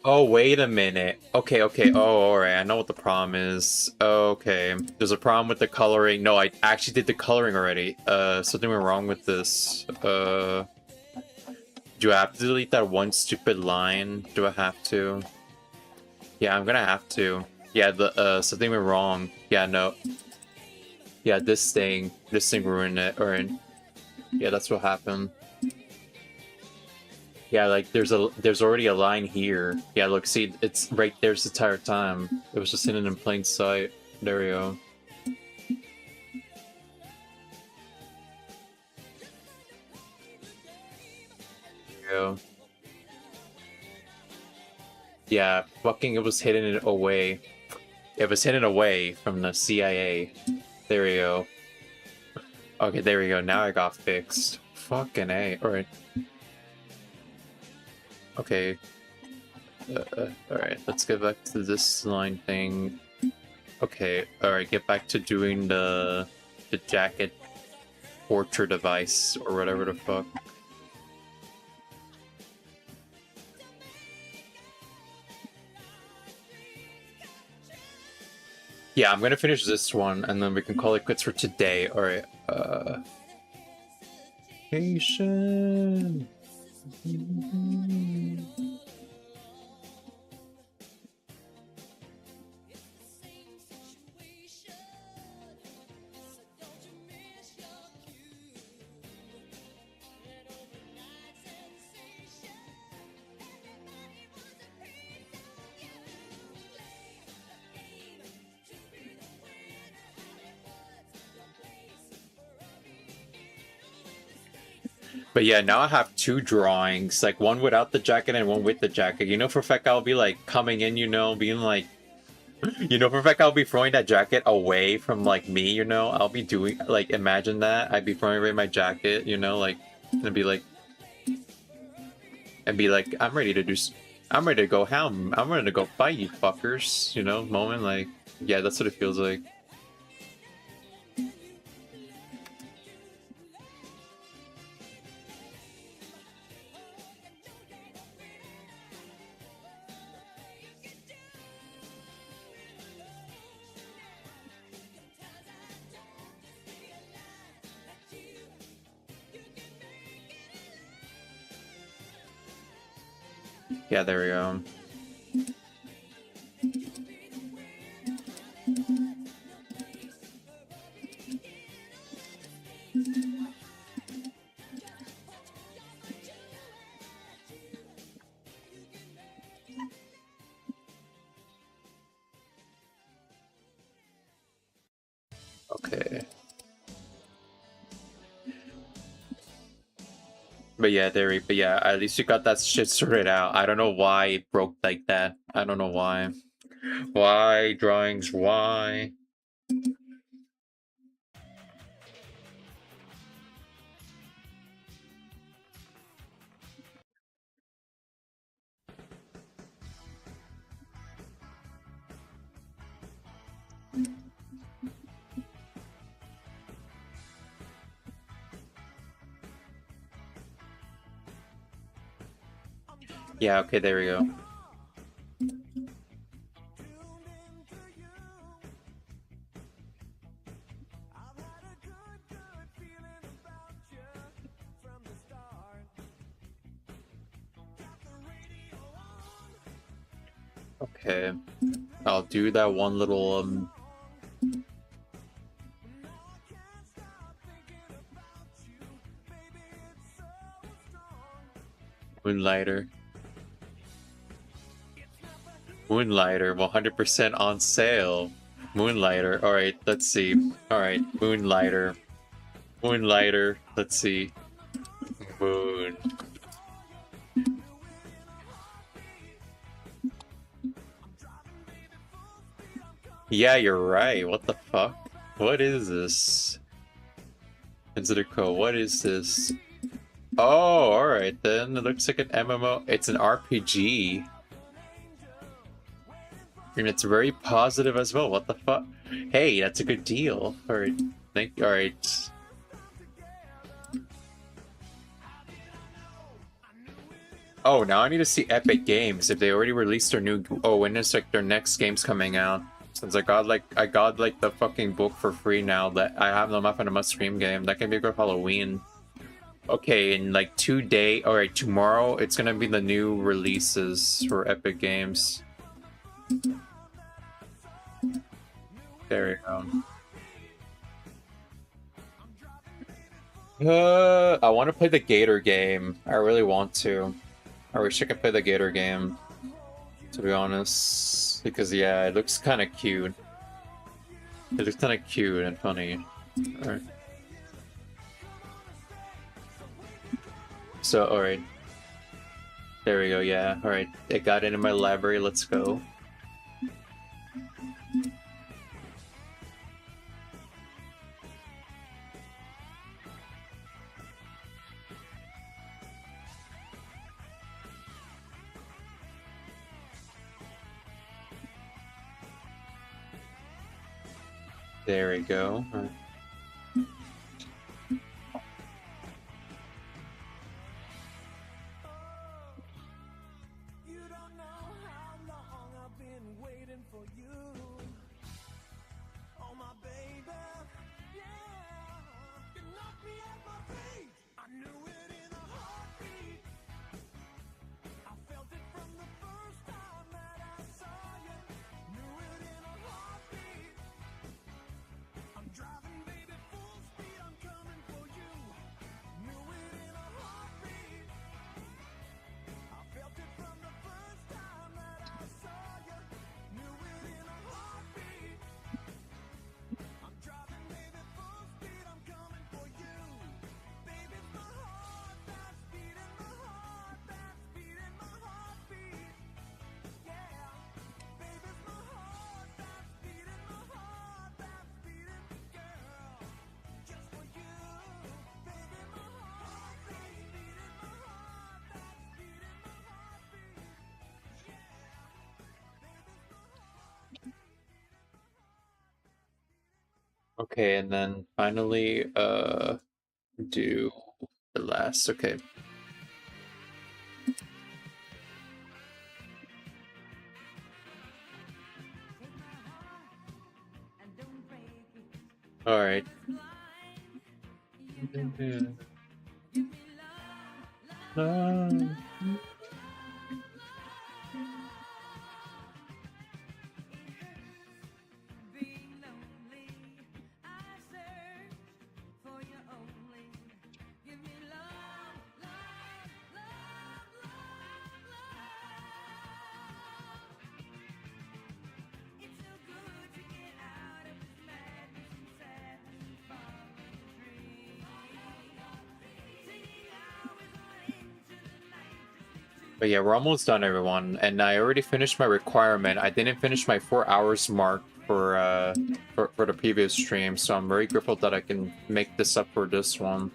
Oh, wait a minute. Okay, okay. Oh, alright. I know what the problem is. Okay. There's a problem with the coloring. No, I actually did the coloring already. Something went wrong with this. Do I have to delete that one stupid line? Do I have to? Yeah, I'm gonna have to. Yeah, the something went wrong. Yeah, no. Yeah, this thing ruined it. Or yeah, that's what happened. Yeah, like there's already a line here. Yeah, look, see, it's right there's the entire time. It was just hidden in plain sight. There we go. Go. Yeah, fucking it was hidden away. It was hidden away from the CIA. There we go. Okay, there we go. Now I got fixed. Fucking A. Alright. Okay. Alright, let's get back to this line thing. Okay, alright, get back to doing the jacket torture device or whatever the fuck. Yeah, I'm gonna finish this one and then we can call it quits for today. Alright, patient. But yeah, now I have two drawings, like one without the jacket and one with the jacket. You know, for a fact I'll be like coming in, you know, being like, you know, for a fact I'll be throwing that jacket away from like me, you know. I'll be doing like, imagine that I'd be throwing away my jacket, you know, like, and be like, I'm ready to do, I'm ready to go ham, I'm ready to go fight you fuckers, you know, moment, like, yeah, that's what it feels like. Yeah, there we go. Okay. But yeah, but yeah, at least you got that shit sorted out. I don't know why it broke like that. I don't know why. Why drawings? Why? Yeah, okay, there we go. Okay, I'll do that one little Moonlighter. Moonlighter, 100% on sale. Moonlighter, alright, let's see. Alright, Moonlighter. Moonlighter, let's see. Moon. Yeah, you're right. What the fuck? What is this? Consider code. What is this? Oh, alright then. It looks like an MMO. It's an RPG. And it's very positive as well. What the fuck? Hey, that's a good deal. Alright. Alright. Oh, now I need to see Epic Games if they already released their new. Oh, when is like their next game's coming out? Since I got like the fucking book for free now that I have them up in a must stream game. That can be a good Halloween. Okay, in like 2 days, all right, tomorrow it's gonna be the new releases for Epic Games. There we go. I want to play the Gator game. I really want to. I wish I could play the Gator game, to be honest. Because yeah, it looks kind of cute. It looks kind of cute and funny. All right. So, all right. There we go. Yeah. All right. It got into my library. Let's go. There we go. All right. Okay, and then finally, do the last. Okay. All right. But yeah, we're almost done, everyone. And I already finished my requirement. I didn't finish my 4 hours mark for the previous stream, so I'm very grateful that I can make this up for this one.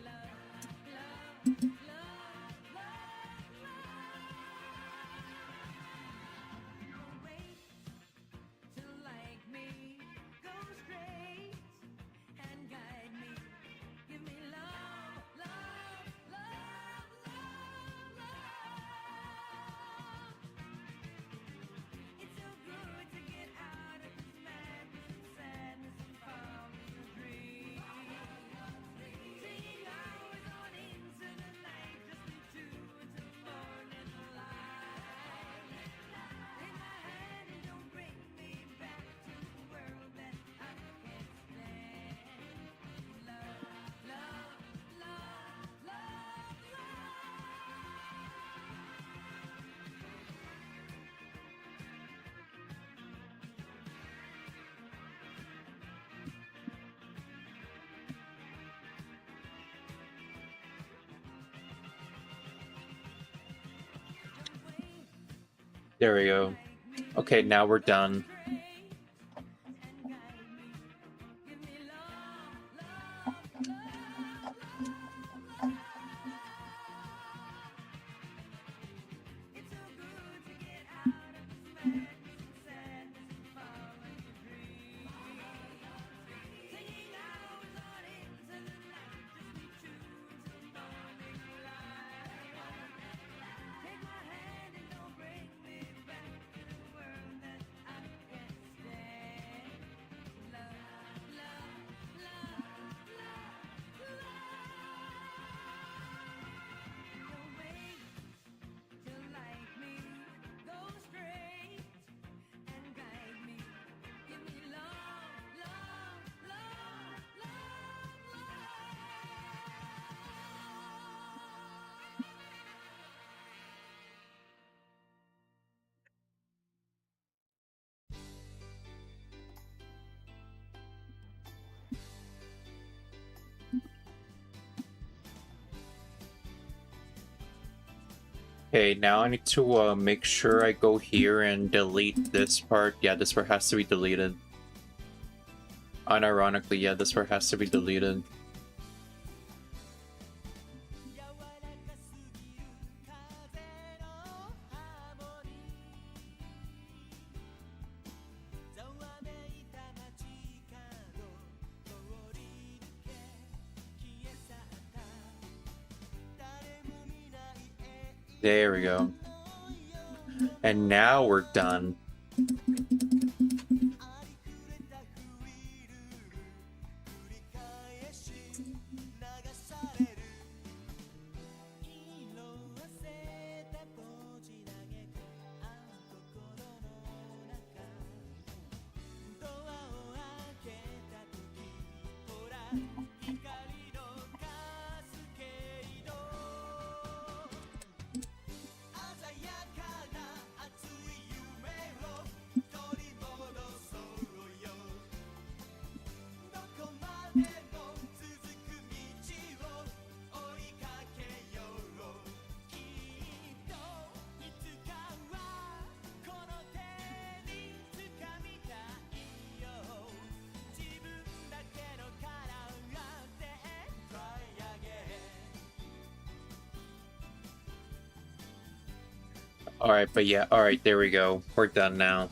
There we go. Okay, now we're done. Okay, now I need to make sure I go here and delete this part. Yeah, this part has to be deleted. Unironically, yeah, this part has to be deleted. There we go. And now we're done. Alright, but yeah, alright, there we go. We're done now.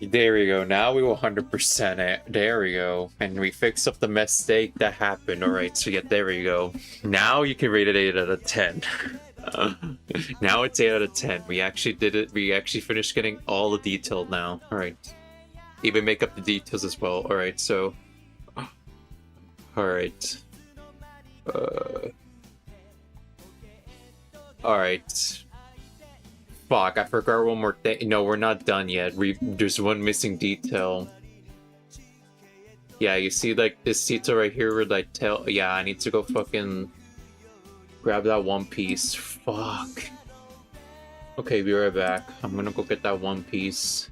There we go. Now we will 100% it. There we go. And we fixed up the mistake that happened. Alright, so yeah, there we go. Now you can rate it 8 out of 10. Now it's 8 out of 10. We actually did it. We actually finished getting all the detail now. Alright. Even make up the details as well. Alright, so... Alright. Alright. Fuck, I forgot one more thing. No, we're not done yet. There's one missing detail. Yeah, you see like this detail right here where like yeah, I need to go fucking grab that one piece. Fuck. Okay, be right back. I'm gonna go get that one piece.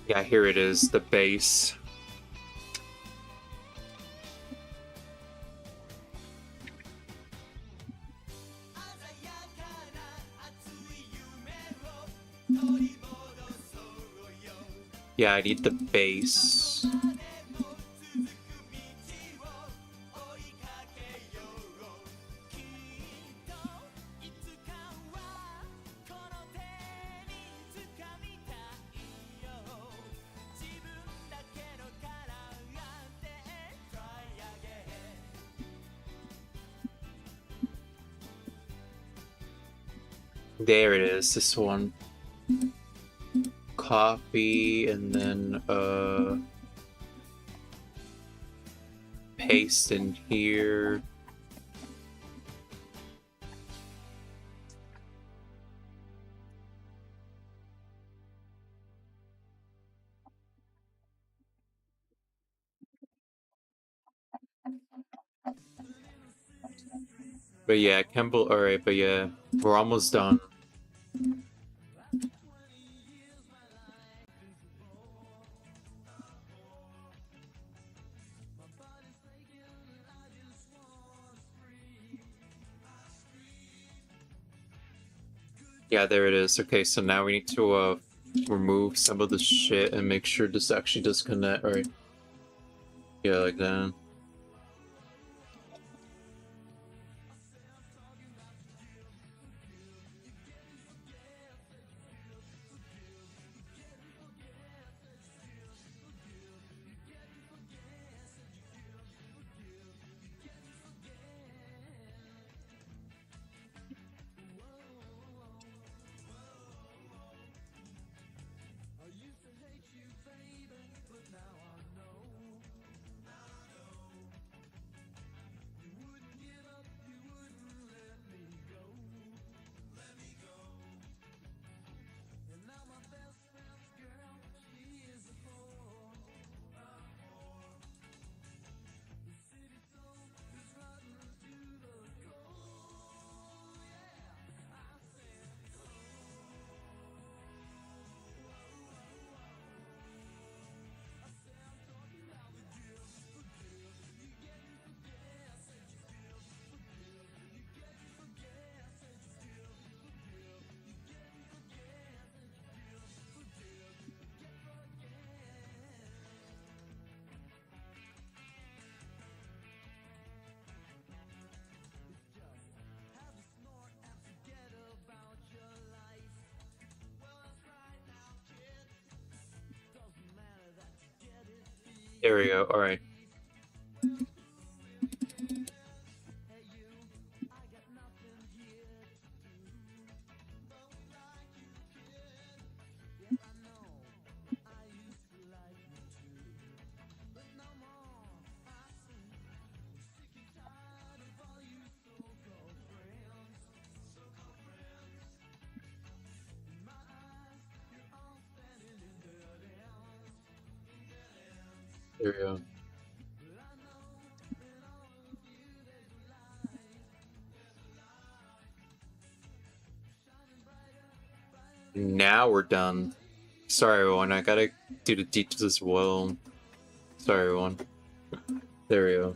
Yeah, here it is, the base. Yeah, I need the base. There it is, this one. Copy and then paste in here. But yeah, Campbell, alright, but yeah, we're almost done. Yeah, there it is. Okay, so now we need to remove some of the shit and make sure this actually does connect. Alright. Yeah, like that. There we go. All right. There we go. Now we're done. Sorry, everyone. I gotta do the details as well. Sorry, everyone. There we go.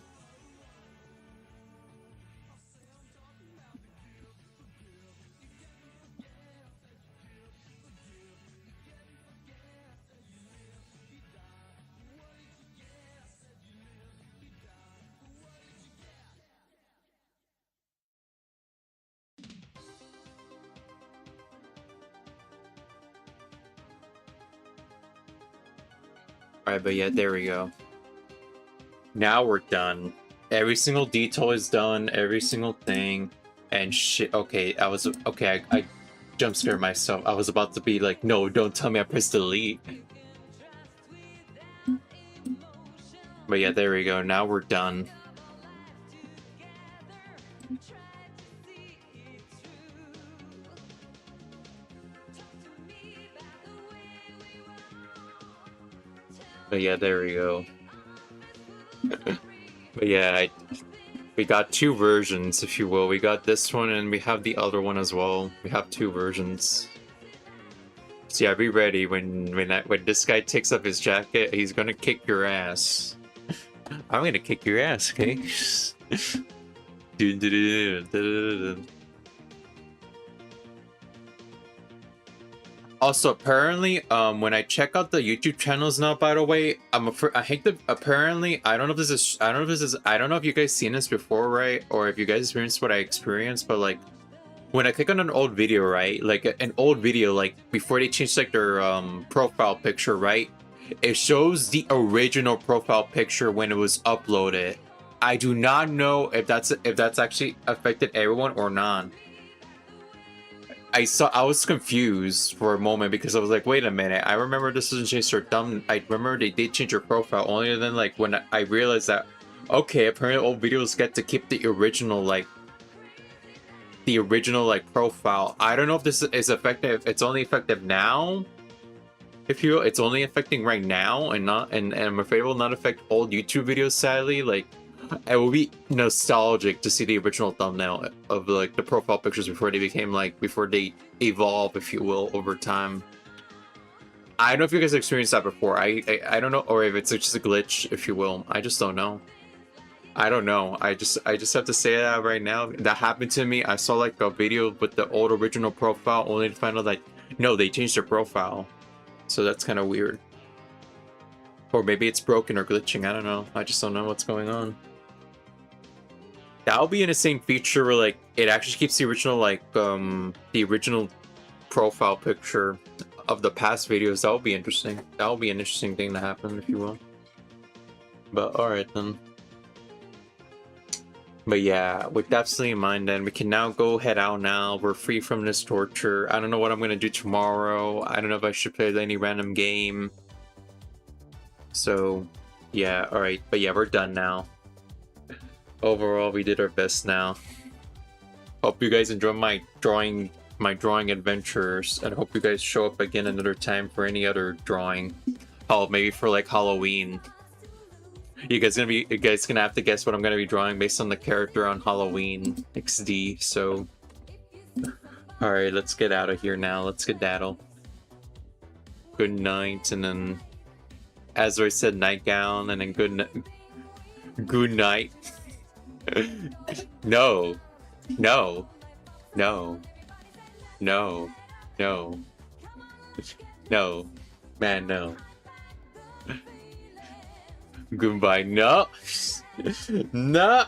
Alright, but yeah, there we go. Now we're done. Every single detail is done, every single thing. And shit, okay, I jump scared myself. I was about to be like, no, don't tell me I pressed delete. But yeah, there we go. Now we're done. But yeah, there we go. But yeah, we got two versions, if you will. We got this one and we have the other one as well. We have two versions. So yeah, be ready when this guy takes off his jacket. He's gonna kick your ass. I'm gonna kick your ass, okay? Also, apparently, when I check out the YouTube channels now, by the way, I hate the apparently. I don't know if you guys seen this before, right? Or if you guys experienced what I experienced, but like when I click on an old video, right? Like an old video, like before they changed like their profile picture, right? It shows the original profile picture when it was uploaded. I do not know if that's actually affected everyone or not. I was confused for a moment because I was like, wait a minute, I remember this doesn't change their thumb. I remember they did change their profile, only then like when I realized that, okay, apparently old videos get to keep the original like profile. I don't know if this is effective. It's only effective now. If you, it's only affecting right now and I'm afraid it will not affect old YouTube videos, sadly. Like, it will be nostalgic to see the original thumbnail of like the profile pictures before they became like, before they evolve, if you will, over time. I don't know if you guys experienced that before. I don't know, or if it's just a glitch, if you will. I just don't know. I don't know. I just have to say that right now. That happened to me. I saw like a video with the old original profile, only to find out that no, they changed their profile. So that's kind of weird. Or maybe it's broken or glitching. I don't know. I just don't know what's going on. That'll be an insane feature where like it actually keeps the original like the original profile picture of the past videos. That would be interesting. That would be an interesting thing to happen, if you will. But alright then. But yeah, with that in mind, then we can now go head out now. We're free from this torture. I don't know what I'm gonna do tomorrow. I don't know if I should play any random game. So yeah, alright. But yeah, we're done now. Overall, we did our best now. Hope you guys enjoy my drawing adventures, and hope you guys show up again another time for any other drawing. Oh, maybe for like Halloween. You guys gonna have to guess what I'm gonna be drawing based on the character on Halloween XD. So, all right, let's get out of here now. Let's skedaddle. Good night, and then, as I said, nightgown, and then good night. No, no, no, no, no, no, man, no. Goodbye. No. No.